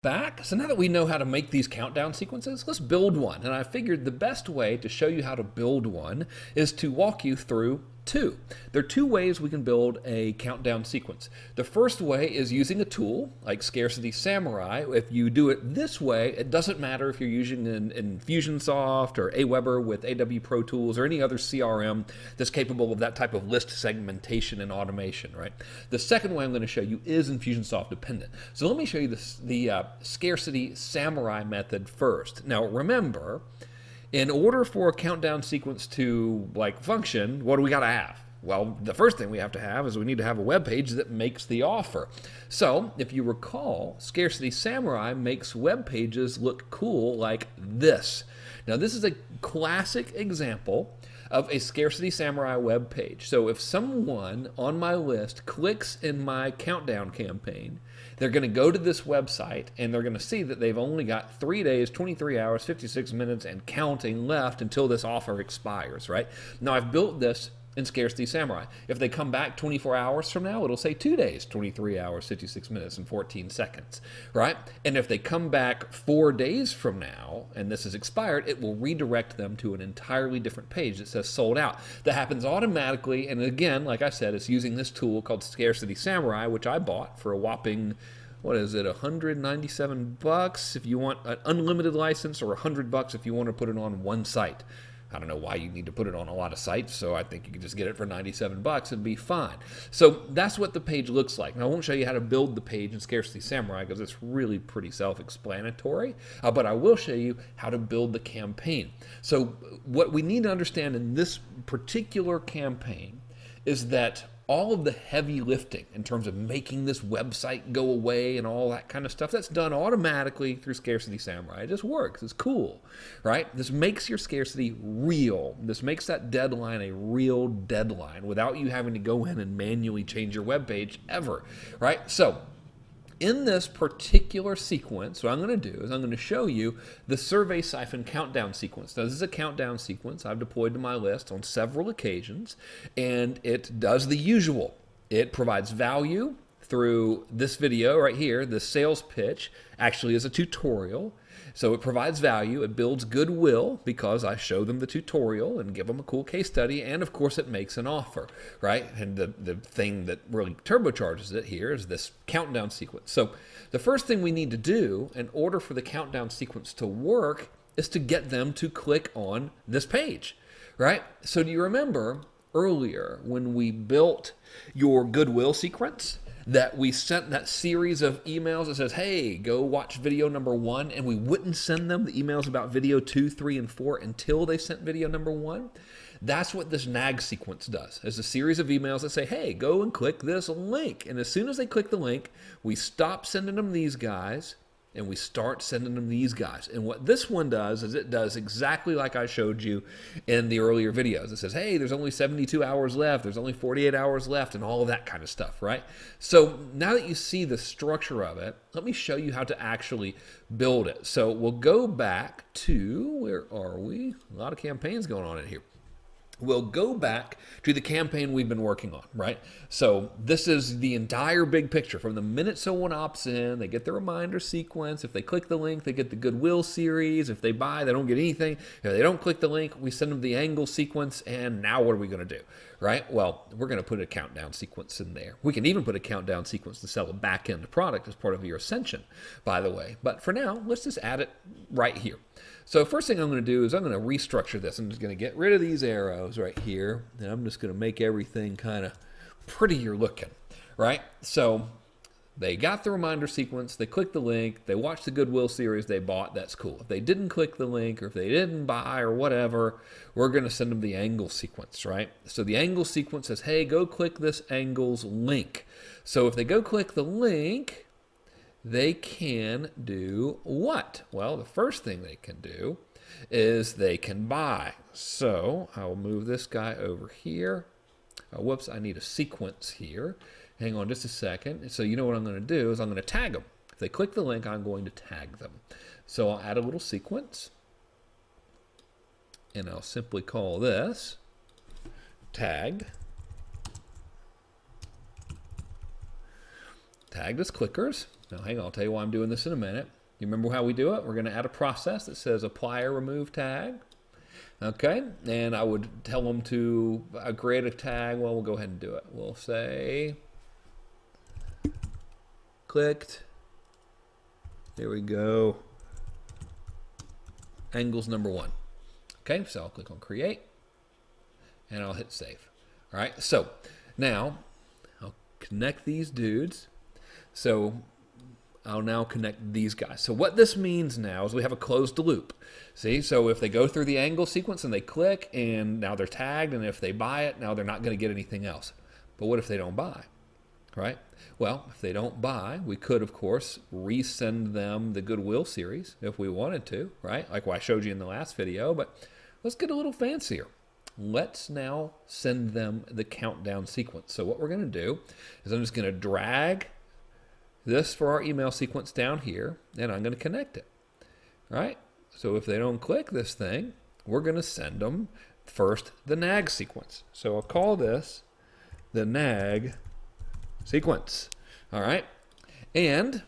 Speaker 1: Back. So now that we know how to make these countdown sequences, let's build one. And I figured the best way to show you how to build one is to walk you through 2. There are 2 ways we can build a countdown sequence. The first way is using a tool like Scarcity Samurai. If you do it this way, it doesn't matter if you're using an Infusionsoft or Aweber with AW Pro Tools or any other CRM that's capable of that type of list segmentation and automation, right? The second way I'm going to show you is Infusionsoft dependent. So let me show you the Scarcity Samurai method first. Now remember, in order for a countdown sequence to function, what do we got to have? Well, the first thing we have to have is we need to have a web page that makes the offer. So if you recall, Scarcity Samurai makes web pages look cool like this. Now this is a classic example of a Scarcity Samurai web page. So if someone on my list clicks in my countdown campaign, they're going to go to this website and they're going to see that they've only got 3 days, 23 hours, 56 minutes and counting left until this offer expires, right? Now I've built this in Scarcity Samurai. If they come back 24 hours from now, it'll say 2 days, 23 hours, 56 minutes, and 14 seconds, right? And if they come back 4 days from now, and this is expired, it will redirect them to an entirely different page that says sold out. That happens automatically, and again, like I said, it's using this tool called Scarcity Samurai, which I bought for a whopping, what is it, $197 if you want an unlimited license, or $100 if you want to put it on one site. I don't know why you need to put it on a lot of sites, so I think you can just get it for $97 and be fine. So that's what the page looks like. Now, I won't show you how to build the page in Scarcity Samurai because it's really pretty self-explanatory, but I will show you how to build the campaign. So what we need to understand in this particular campaign is that all of the heavy lifting in terms of making this website go away and all that kind of stuff, that's done automatically through Scarcity Samurai. It just works. It's cool, right? This makes your scarcity real. This makes that deadline a real deadline without you having to go in and manually change your web page ever, right? So in this particular sequence, what I'm going to do is I'm going to show you the survey siphon countdown sequence. Now, this is a countdown sequence I've deployed to my list on several occasions, and it does the usual. It provides value through this video right here. The sales pitch actually is a tutorial. So it provides value, it builds goodwill because I show them the tutorial and give them a cool case study, and of course it makes an offer, right? And the thing that really turbocharges it here is this countdown sequence. So the first thing we need to do in order for the countdown sequence to work is to get them to click on this page, right? So do you remember earlier when we built your goodwill sequence, that we sent that series of emails that says, hey, go watch video number 1, and we wouldn't send them the emails about video 2, 3, and 4 until they sent video number 1? That's what this nag sequence does. It's a series of emails that say, hey, go and click this link. And as soon as they click the link, we stop sending them these guys, and we start sending them these guys. And what this one does is it does exactly like I showed you in the earlier videos. It says, hey, there's only 72 hours left, there's only 48 hours left, and all of that kind of stuff, right? So now that you see the structure of it, let me show you how to actually build it. So we'll go back to, where are we? A lot of campaigns going on in here. We'll go back to the campaign we've been working on, right? So this is the entire big picture. From the minute someone opts in, they get the reminder sequence. If they click the link, they get the goodwill series. If they buy, they don't get anything. If they don't click the link, we send them the angle sequence. And now what are we going to do, right? Well, we're going to put a countdown sequence in there. We can even put a countdown sequence to sell a back-end product as part of your ascension, by the way. But for now, let's just add it right here. So first thing I'm going to do is I'm going to restructure this. I'm just going to get rid of these arrows right here, and I'm just going to make everything kind of prettier looking, right? So they got the reminder sequence, they clicked the link, they watched the goodwill series they bought, that's cool. If they didn't click the link or if they didn't buy or whatever, we're going to send them the angle sequence, right? So the angle sequence says, hey, go click this angles link. So if they go click the link, they can do what? Well, the first thing they can do is they can buy. So I will move this guy over here. Oh, whoops, I need a sequence here. Hang on just a second. So you know what I'm going to do is I'm going to tag them. If they click the link, I'm going to tag them. So I'll add a little sequence, and I'll simply call this tag. Tagged as clickers. Now, hang on, I'll tell you why I'm doing this in a minute. You remember how we do it? We're going to add a process that says apply or remove tag. Okay, and I would tell them to create a tag. Well, we'll go ahead and do it. We'll say clicked. There we go. Angles number 1. Okay, so I'll click on create, and I'll hit save. All right, so now I'll connect these dudes. So I'll now connect these guys. So what this means now is we have a closed loop. See, so if they go through the angle sequence and they click, and now they're tagged, and if they buy it, now they're not going to get anything else. But what if they don't buy, right? Well, if they don't buy, we could, of course, resend them the goodwill series if we wanted to, right? Like what I showed you in the last video, but let's get a little fancier. Let's now send them the countdown sequence. So what we're going to do is I'm just going to drag this for our email sequence down here, and I'm going to connect it, right? So if they don't click this thing, we're going to send them first the nag sequence. So I'll call this the nag sequence. All right. And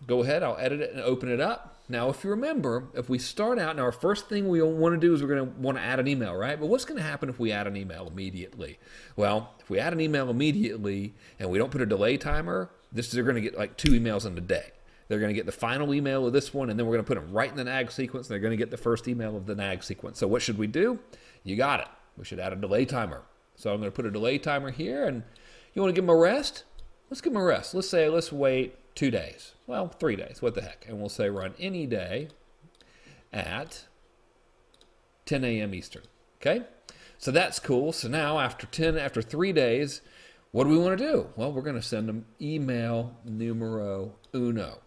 Speaker 1: go ahead, I'll edit it and open it up. Now, if you remember, if we start out, now our first thing we want to do is we're going to want to add an email, right? But what's going to happen if we add an email immediately? Well, if we add an email immediately and we don't put a delay timer, they're going to get like 2 emails in a day. They're going to get the final email of this one, and then we're going to put them right in the nag sequence, and they're going to get the first email of the nag sequence. So what should we do? You got it. We should add a delay timer. So I'm going to put a delay timer here, and you want to give them a rest? Let's give them a rest. Let's wait 2 days. Well, 3 days. What the heck? And we'll say run any day at 10 a.m. Eastern. Okay? So that's cool. So now after 3 days, what do we want to do? Well, we're going to send them email numero uno.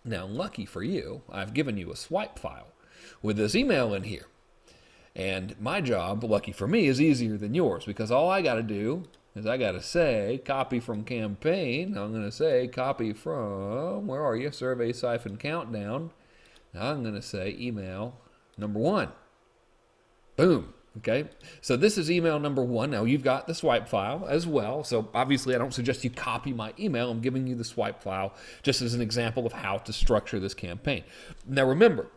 Speaker 1: Now, lucky for you, I've given you a swipe file with this email in here. And my job, lucky for me, is easier than yours, because all I got to do is I got to say copy from campaign. I'm going to say copy from, where are you? Survey-countdown. Now I'm going to say email number 1. Boom. Okay, so this is email number 1. Now you've got the swipe file as well. So obviously I don't suggest you copy my email. I'm giving you the swipe file just as an example of how to structure this campaign. Now remember,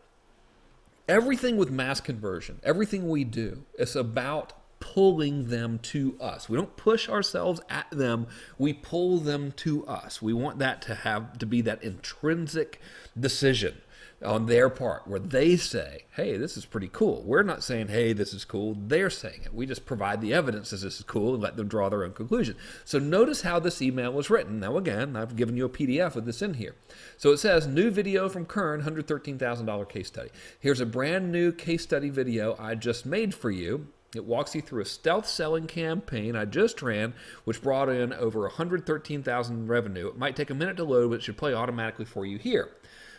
Speaker 1: everything with mass conversion, everything we do is about pulling them to us. We don't push ourselves at them. We pull them to us. We want that to be that intrinsic decision on their part where they say, hey, this is pretty cool. We're not saying, hey, this is cool. They're saying it. We just provide the evidence as this is cool and let them draw their own conclusion. So notice how this email was written. Now again, I've given you a PDF with this in here. So it says, new video from КЕРН, $113,000 case study. Here's a brand new case study video I just made for you. It walks you through a stealth selling campaign I just ran, which brought in over $113,000 in revenue. It might take a minute to load, but it should play automatically for you here.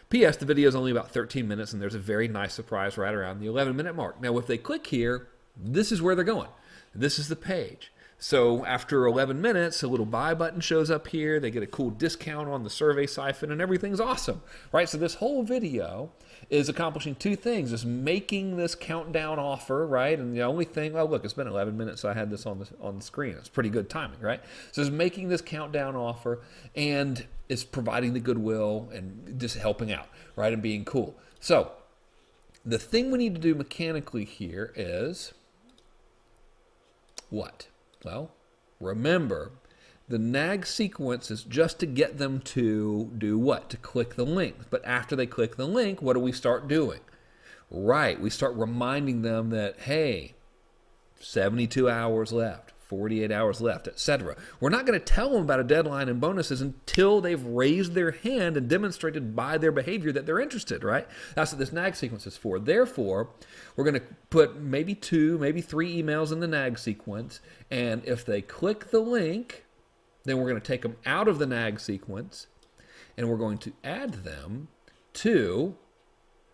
Speaker 1: P.S. The video is only about 13 minutes, and there's a very nice surprise right around the 11-minute mark. Now, if they click here, this is where they're going. This is the page. So after 11 minutes, a little buy button shows up here. They get a cool discount on the survey siphon, and everything's awesome, right? So this whole video is accomplishing 2 things. It's making this countdown offer, right? And the only thing, oh, look, it's been 11 minutes, so I had this on the screen. It's pretty good timing, right? So it's making this countdown offer, and it's providing the goodwill and just helping out, right, and being cool. So the thing we need to do mechanically here is what? Well, remember, the nag sequence is just to get them to do what? To click the link. But after they click the link, what do we start doing? Right, we start reminding them that, hey, 72 hours left, 48 hours left, etc. We're not going to tell them about a deadline and bonuses until they've raised their hand and demonstrated by their behavior that they're interested, right? That's what this nag sequence is for. Therefore, we're going to put maybe 2, maybe 3 emails in the nag sequence, and if they click the link, then we're going to take them out of the nag sequence, and we're going to add them to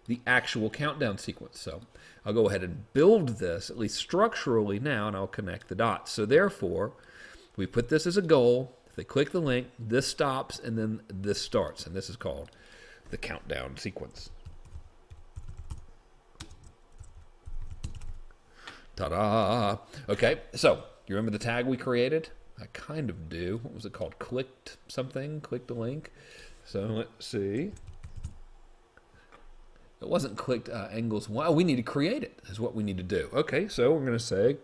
Speaker 1: the actual countdown sequence. So I'll go ahead and build this, at least structurally now, and I'll connect the dots. So therefore, we put this as a goal. If they click the link, this stops, and then this starts. And this is called the countdown sequence. Ta-da! Okay, so you remember the tag we created? I kind of do. What was it called? Clicked something? Clicked the link? So let's see. It wasn't clicked angles. Wow, we need to create it is what we need to do. Okay, so we're going to say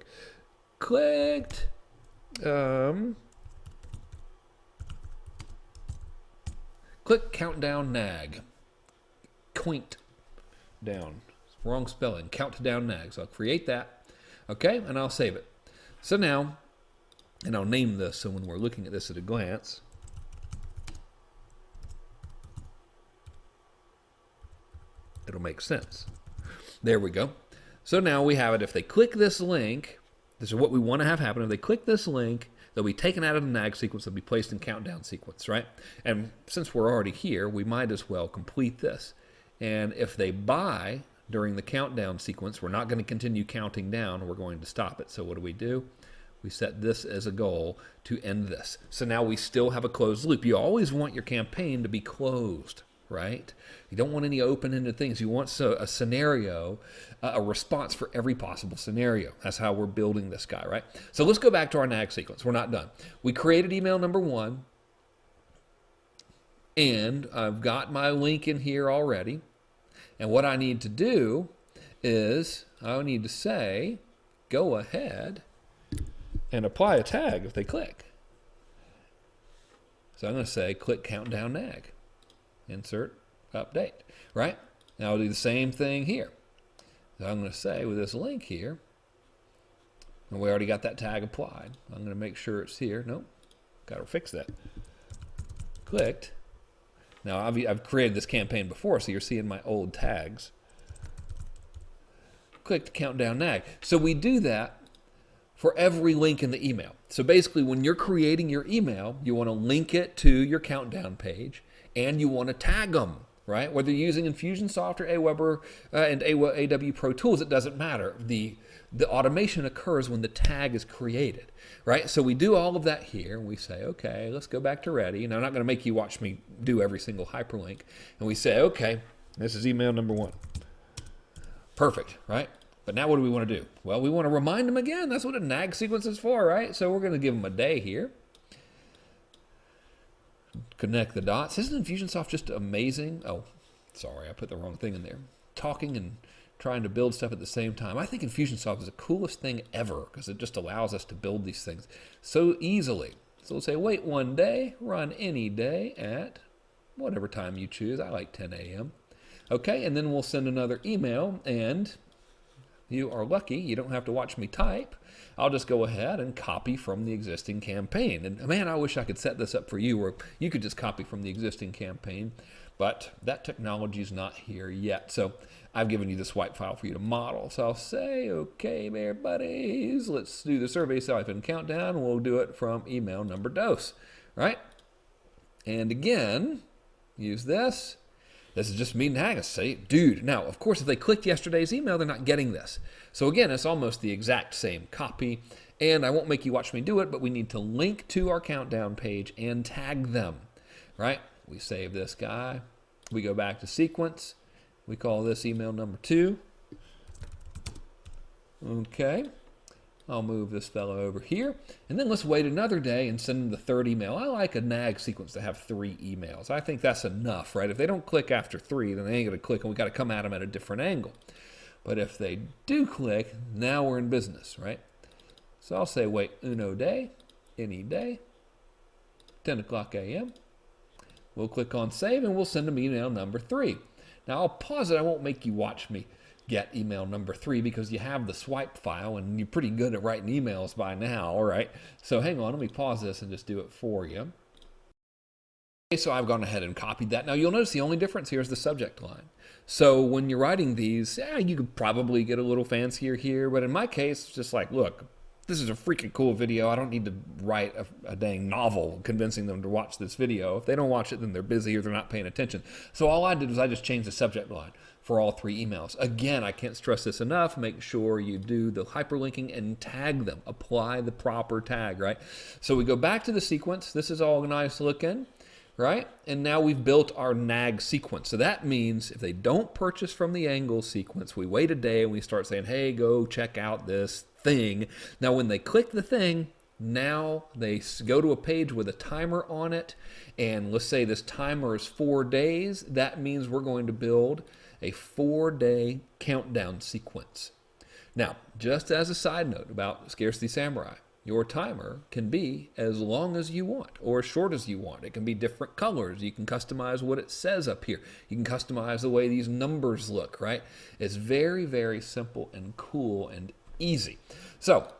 Speaker 1: clicked click countdown nag. Quint down. Wrong spelling. Countdown nag. So I'll create that. Okay, and I'll save it. So now, and I'll name this so when we're looking at this at a glance, it'll make sense. There we go. So now we have it. If they click this link, this is what we want to have happen. If they click this link, they'll be taken out of the nag sequence. They'll be placed in countdown sequence, right? And since we're already here, we might as well complete this. And if they buy during the countdown sequence, we're not going to continue counting down. We're going to stop it. So what do? We set this as a goal to end this. So now we still have a closed loop. You always want your campaign to be closed, right? You don't want any open-ended things. You want a scenario, a response for every possible scenario. That's how we're building this guy, right? So let's go back to our nag sequence. We're not done. We created email number 1, and I've got my link in here already. And what I need to do is I need to say, go ahead and apply a tag if they click. So I'm going to say click countdown nag, insert update, right? Now I'll do the same thing here. So I'm going to say with this link here, and we already got that tag applied. I'm going to make sure it's here. Nope, got to fix that. Clicked. Now I've created this campaign before, so you're seeing my old tags. Click countdown nag. So we do that for every link in the email. So basically, when you're creating your email, you want to link it to your countdown page, and you want to tag them, right? Whether you're using Infusionsoft or Aweber and AW Pro Tools, it doesn't matter. The automation occurs when the tag is created, right? So we do all of that here, and we say, okay, let's go back to ready. Now, I'm not going to make you watch me do every single hyperlink. And we say, okay, this is email number 1. Perfect, right? But now what do we want to do? Well, we want to remind them again. That's what a nag sequence is for, right? So we're going to give them a day here. Connect the dots. Isn't Infusionsoft just amazing? Oh, sorry, I put the wrong thing in there. Talking and trying to build stuff at the same time. I think Infusionsoft is the coolest thing ever because it just allows us to build these things so easily. So we'll say, wait 1 day, run any day at whatever time you choose. I like 10 a.m. Okay, and then we'll send another email, and you are lucky. You don't have to watch me type. I'll just go ahead and copy from the existing campaign. And man, I wish I could set this up for you where you could just copy from the existing campaign, but that technology is not here yet. So I've given you the swipe file for you to model. So I'll say, okay, there, buddies, let's do the survey siphon countdown. We'll do it from email number dose, right? And again, use this. This is just me nagging. I say, dude. Now, of course, if they clicked yesterday's email, they're not getting this. So again, it's almost the exact same copy. And I won't make you watch me do it, but we need to link to our countdown page and tag them, right? We save this guy. We go back to sequence. We call this email number 2. Okay. I'll move this fellow over here. And then let's wait another day and send them the 3rd email. I like a nag sequence to have 3 emails. I think that's enough, right? If they don't click after 3, then they ain't going to click, and we got to come at them at a different angle. But if they do click, now we're in business, right? So I'll say wait uno day, any day, 10 o'clock a.m. We'll click on save, and we'll send them email number 3. Now I'll pause it. I won't make you watch me get email number 3 because you have the swipe file and you're pretty good at writing emails by now, all right? So hang on, let me pause this and just do it for you. Okay, so I've gone ahead and copied that. Now you'll notice the only difference here is the subject line. So when you're writing these, you could probably get a little fancier here, but in my case, it's just like, look, this is a freaking cool video. I don't need to write a dang novel convincing them to watch this video. If they don't watch it, then they're busy or they're not paying attention. So all I did was I just changed the subject line for all 3 emails. Again, I can't stress this enough. Make sure you do the hyperlinking and tag them. Apply the proper tag, right? So we go back to the sequence. This is all nice looking, right? And now we've built our nag sequence. So that means if they don't purchase from the angle sequence, we wait a day and we start saying, hey, go check out this thing. Now, when they click the thing, now they go to a page with a timer on it. And let's say this timer is 4 days. That means we're going to build a 4-day countdown sequence. Now, just as a side note about Scarcity Samurai, your timer can be as long as you want or as short as you want. It can be different colors. You can customize what it says up here. You can customize the way these numbers look, right? It's very, very simple and cool and easy. So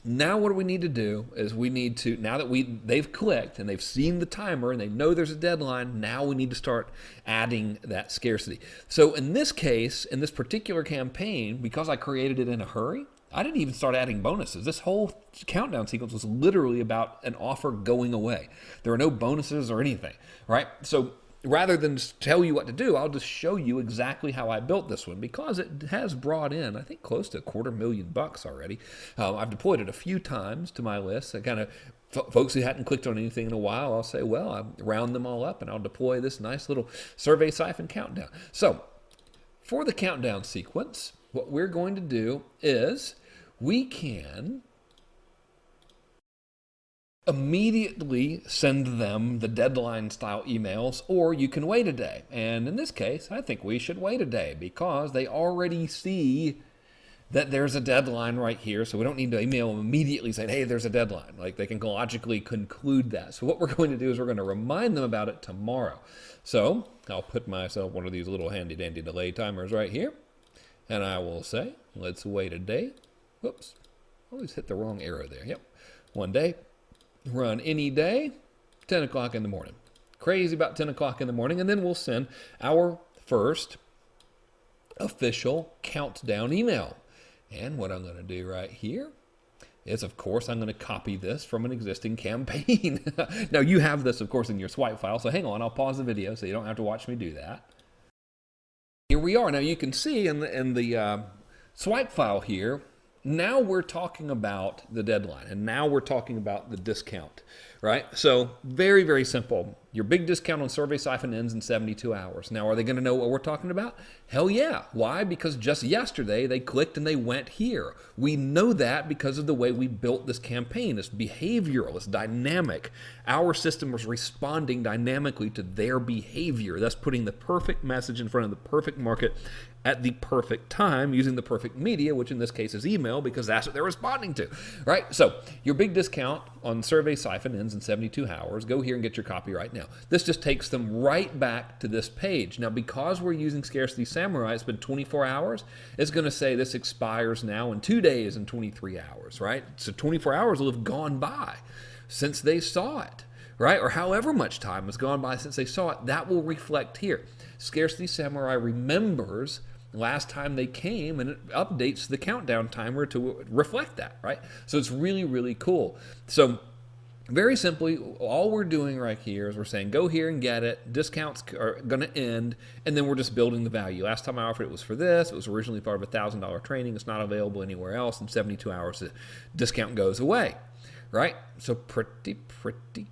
Speaker 1: now what we need to do is we need to, now that they've clicked and they've seen the timer and they know there's a deadline, now we need to start adding that scarcity. So in this case, in this particular campaign, because I created it in a hurry, I didn't even start adding bonuses. This whole countdown sequence was literally about an offer going away. There are no bonuses or anything, right? So rather than just tell you what to do, I'll just show you exactly how I built this one, because it has brought in, I think, close to $250,000 already. I've deployed it a few times to my list. I kind of, folks who hadn't clicked on anything in a while, I'll say, well, I'll round them all up and I'll deploy this nice little survey siphon countdown. So for the countdown sequence, what we're going to do is we can immediately send them the deadline style emails, or you can wait a day. And in this case, I think we should wait a day because they already see that there's a deadline right here. So we don't need to email them immediately saying, hey, there's a deadline. Like, they can logically conclude that. So what we're going to do is we're going to remind them about it tomorrow. So I'll put myself one of these little handy dandy delay timers right here. And I will say, let's wait a day. Whoops, always hit the wrong arrow there. Yep, 1 day. Run any day, 10 o'clock in the morning. Crazy about 10 o'clock in the morning. And then we'll send our first official countdown email. And what I'm going to do right here is, of course, I'm going to copy this from an existing campaign. Now, you have this, of course, in your swipe file. So hang on, I'll pause the video so you don't have to watch me do that. Here we are. Now, you can see in the swipe file here, now we're talking about the deadline, and now we're talking about the discount, right? So very, very simple. Your big discount on Survey Siphon ends in 72 hours. Now, are they going to know what we're talking about? Hell yeah. Why? Because just yesterday they clicked and they went here. We know that because of the way we built this campaign. It's behavioral, it's dynamic. Our system was responding dynamically to their behavior. That's putting the perfect message in front of the perfect market at the perfect time using the perfect media, which in this case is email, because that's what they're responding to, right? So your big discount on Survey Siphon ends in 72 hours. Go here and get your copy right now. This just takes them right back to this page. Now, because we're using Scarcity Samurai, it's been 24 hours. It's going to say this expires now in 2 days and 23 hours, right? So 24 hours will have gone by since they saw it, right? Or however much time has gone by since they saw it. That will reflect here. Scarcity Samurai remembers last time they came, and it updates the countdown timer to reflect that, right? So it's really, really cool. So very simply, all we're doing right here is we're saying, go here and get it. Discounts are going to end, and then we're just building the value. Last time I offered it was for this. It was originally part of a $1,000 training. It's not available anywhere else. In 72 hours, the discount goes away, right? So pretty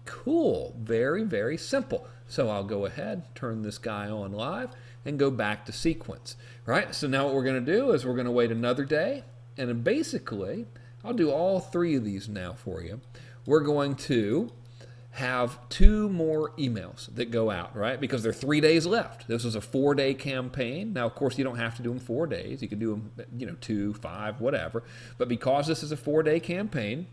Speaker 1: cool. Very, very simple. So I'll go ahead, turn this guy on live, and go back to sequence, right? So now what we're going to do is we're going to wait another day, and then basically, I'll do all 3 of these now for you. We're going to have 2 more emails that go out, right? Because there are 3 days left. This was a 4-day campaign. Now, of course, you don't have to do them 4 days. You can do them, 2, 5, whatever. But because this is a 4-day campaign,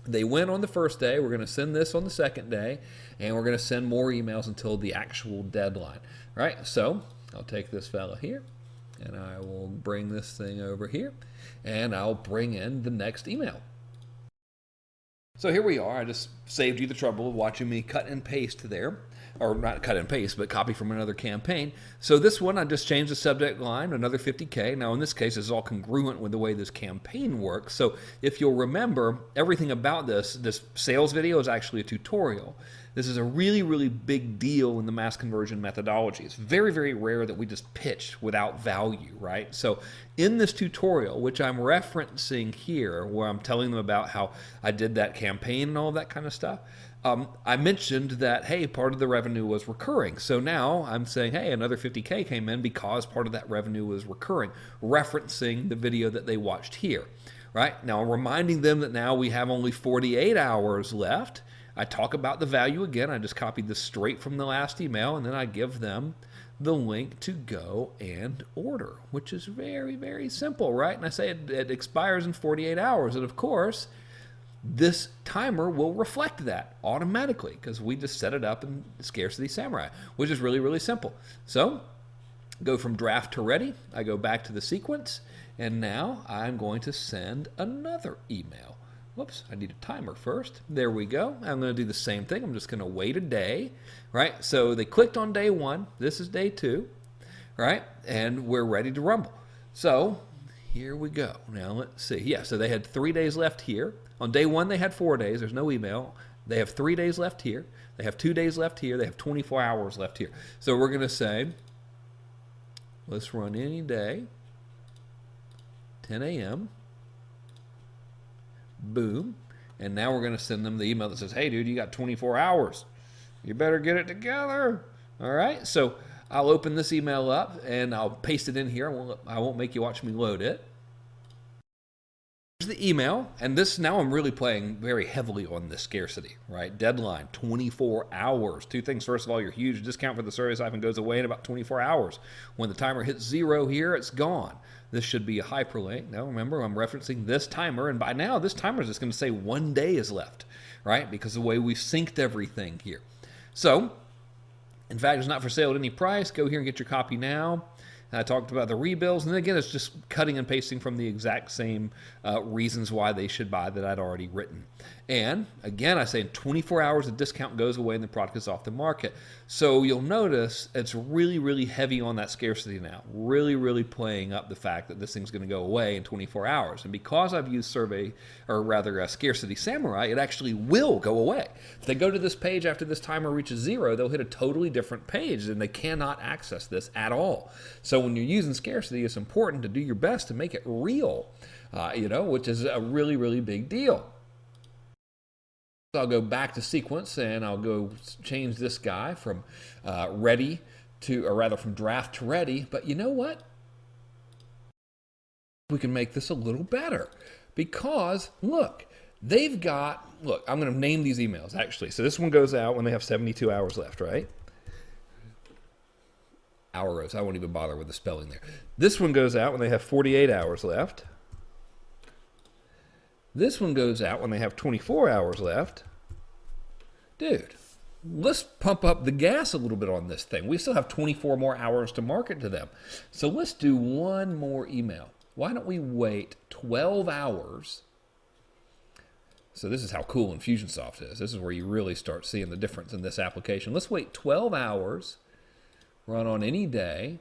Speaker 1: they went on the first day. We're going to send this on the second day, and we're going to send more emails until the actual deadline, right? So I'll take this fella here, and I will bring this thing over here, and I'll bring in the next email. So here we are. I just saved you the trouble of watching me cut and paste there. Or not cut and paste, but copy from another campaign. So this one, I just changed the subject line, another 50K. Now in this case, it's all congruent with the way this campaign works. So if you'll remember, everything about this sales video is actually a tutorial. This is a really, really big deal in the mass conversion methodology. It's very, very rare that we just pitch without value, right? So in this tutorial, which I'm referencing here, where I'm telling them about how I did that campaign and all that kind of stuff, I mentioned that, hey, part of the revenue was recurring. So now I'm saying, hey, another 50K came in because part of that revenue was recurring, referencing the video that they watched here, right? Now I'm reminding them that now we have only 48 hours left. I talk about the value again. I just copied this straight from the last email, and then I give them the link to go and order, which is very, very simple, right? And I say it expires in 48 hours. And of course, this timer will reflect that automatically because we just set it up in Scarcity Samurai, which is really, really simple. So go from draft to ready. I go back to the sequence, and now I'm going to send another email. Whoops, I need a timer first. There we go. I'm going to do the same thing. I'm just going to wait a day, right? So they clicked on day 1. This is day 2, right? And we're ready to rumble. So here we go. Now let's see. Yeah, so they had 3 days left here. On day 1, they had 4 days. There's no email. They have 3 days left here. They have 2 days left here. They have 24 hours left here. So we're going to say, let's run any day, 10 a.m., boom, and now we're going to send them the email that says, hey, dude, you got 24 hours. You better get it together. All right, so I'll open this email up, and I'll paste it in here. I won't make you watch me load it. Here's the email, and this now I'm really playing very heavily on this scarcity, right? Deadline, 24 hours. Two things. First of all, your huge discount for the service siphon goes away in about 24 hours. When the timer hits 0 here, it's gone. This should be a hyperlink. Now remember, I'm referencing this timer, and by now this timer is just going to say 1 day is left, right? Because of the way we've synced everything here. So, in fact, it's not for sale at any price. Go here and get your copy now. I talked about the rebills, and then again, it's just cutting and pasting from the exact same reasons why they should buy that I'd already written. And again, I say in 24 hours, the discount goes away and the product is off the market. So you'll notice it's really, really heavy on that scarcity now. Really, really playing up the fact that this thing's going to go away in 24 hours. And because I've used Scarcity Samurai, it actually will go away. If they go to this page after this timer reaches 0, they'll hit a totally different page, and they cannot access this at all. So when you're using scarcity, it's important to do your best to make it real, which is a really, really big deal. So I'll go back to sequence, and I'll go change this guy from ready to, or rather from draft to ready. But you know what? We can make this a little better because look, I'm going to name these emails actually. So this one goes out when they have 72 hours left, right? Hours. I won't even bother with the spelling there. This one goes out when they have 48 hours left. This one goes out when they have 24 hours left. Dude, let's pump up the gas a little bit on this thing. We still have 24 more hours to market to them. So let's do one more email. Why don't we wait 12 hours? So this is how cool Infusionsoft is. This is where you really start seeing the difference in this application. Let's wait 12 hours, run on any day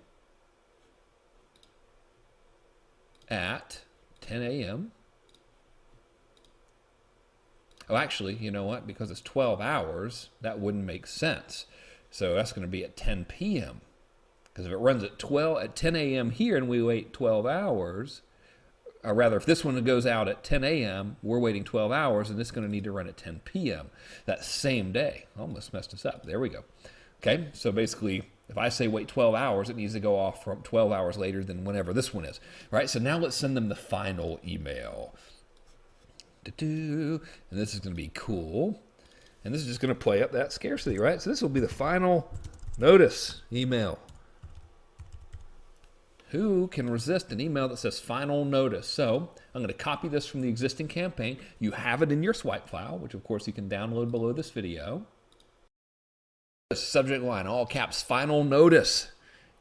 Speaker 1: at 10 a.m. Oh, actually, you know what? Because it's 12 hours, that wouldn't make sense. So that's going to be at 10 p.m. Because if it runs at 10 a.m. here and we wait 12 hours, or rather, if this one goes out at 10 a.m., we're waiting 12 hours, and this is going to need to run at 10 p.m. that same day. Almost messed us up. There we go. Okay, so basically, if I say wait 12 hours, it needs to go off from 12 hours later than whenever this one is. Right? So now let's send them the final email. And this is going to be cool. And this is just going to play up that scarcity, right? So this will be the final notice email. Who can resist an email that says final notice? So I'm going to copy this from the existing campaign. You have it in your swipe file, which of course you can download below this video. Subject line, all caps, final notice.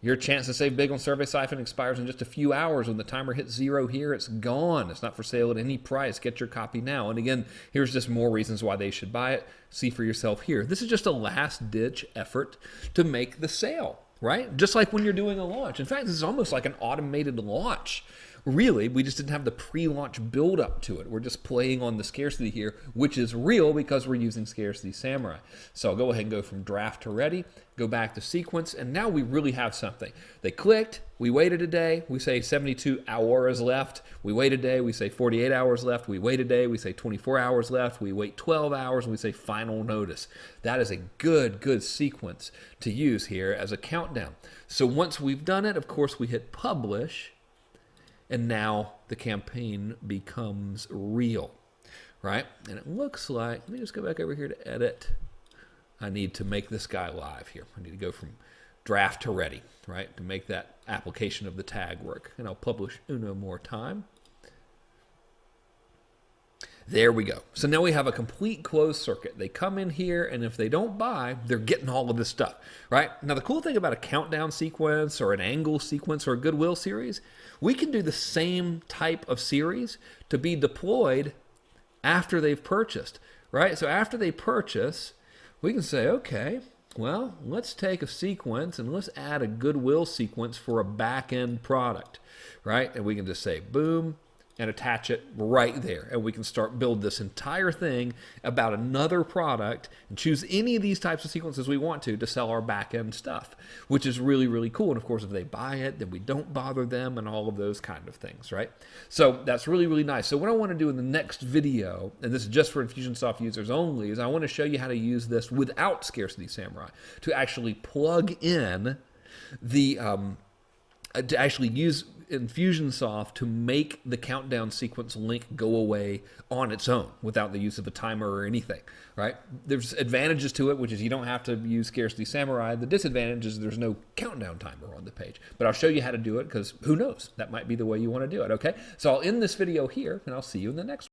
Speaker 1: Your chance to save big on Survey Siphon expires in just a few hours. When the timer hits 0 here, it's gone. It's not for sale at any price. Get your copy now. And again, here's just more reasons why they should buy it. See for yourself here. This is just a last-ditch effort to make the sale, right? Just like when you're doing a launch. In fact, this is almost like an automated launch. Really, we just didn't have the pre-launch build-up to it. We're just playing on the scarcity here, which is real because we're using Scarcity Samurai. So I'll go ahead and go from draft to ready, go back to sequence, and now we really have something. They clicked, we waited a day, we say 72 hours left, we wait a day, we say 48 hours left, we wait a day, we say 24 hours left, we wait 12 hours, and we say final notice. That is a good sequence to use here as a countdown. So once we've done it, of course, we hit publish, and now the campaign becomes real, right? And it looks like, let me just go back over here to edit. I need to make this guy live here. I need to go from draft to ready, right? To make that application of the tag work. And I'll publish uno more time. There we go. So now we have a complete closed circuit. They come in here, and if they don't buy, they're getting all of this stuff, right? Now, the cool thing about a countdown sequence or an angle sequence or a goodwill series, we can do the same type of series to be deployed after they've purchased, right? So after they purchase, we can say, okay, well, let's take a sequence and let's add a goodwill sequence for a back-end product, right? And we can just say, boom, and attach it right there. And we can start build this entire thing about another product and choose any of these types of sequences we want to sell our back end stuff, which is really, really cool. And of course, if they buy it, then we don't bother them and all of those kind of things, right? So that's really, really nice. So what I want to do in the next video, and this is just for Infusionsoft users only, is I want to show you how to use this without Scarcity Samurai to actually plug in the, to actually use Infusionsoft to make the countdown sequence link go away on its own without the use of a timer or anything, right? There's advantages to it, which is you don't have to use Scarcity Samurai. The disadvantage is there's no countdown timer on the page. But I'll show you how to do it because who knows? That might be the way you want to do it, okay? So I'll end this video here and I'll see you in the next one.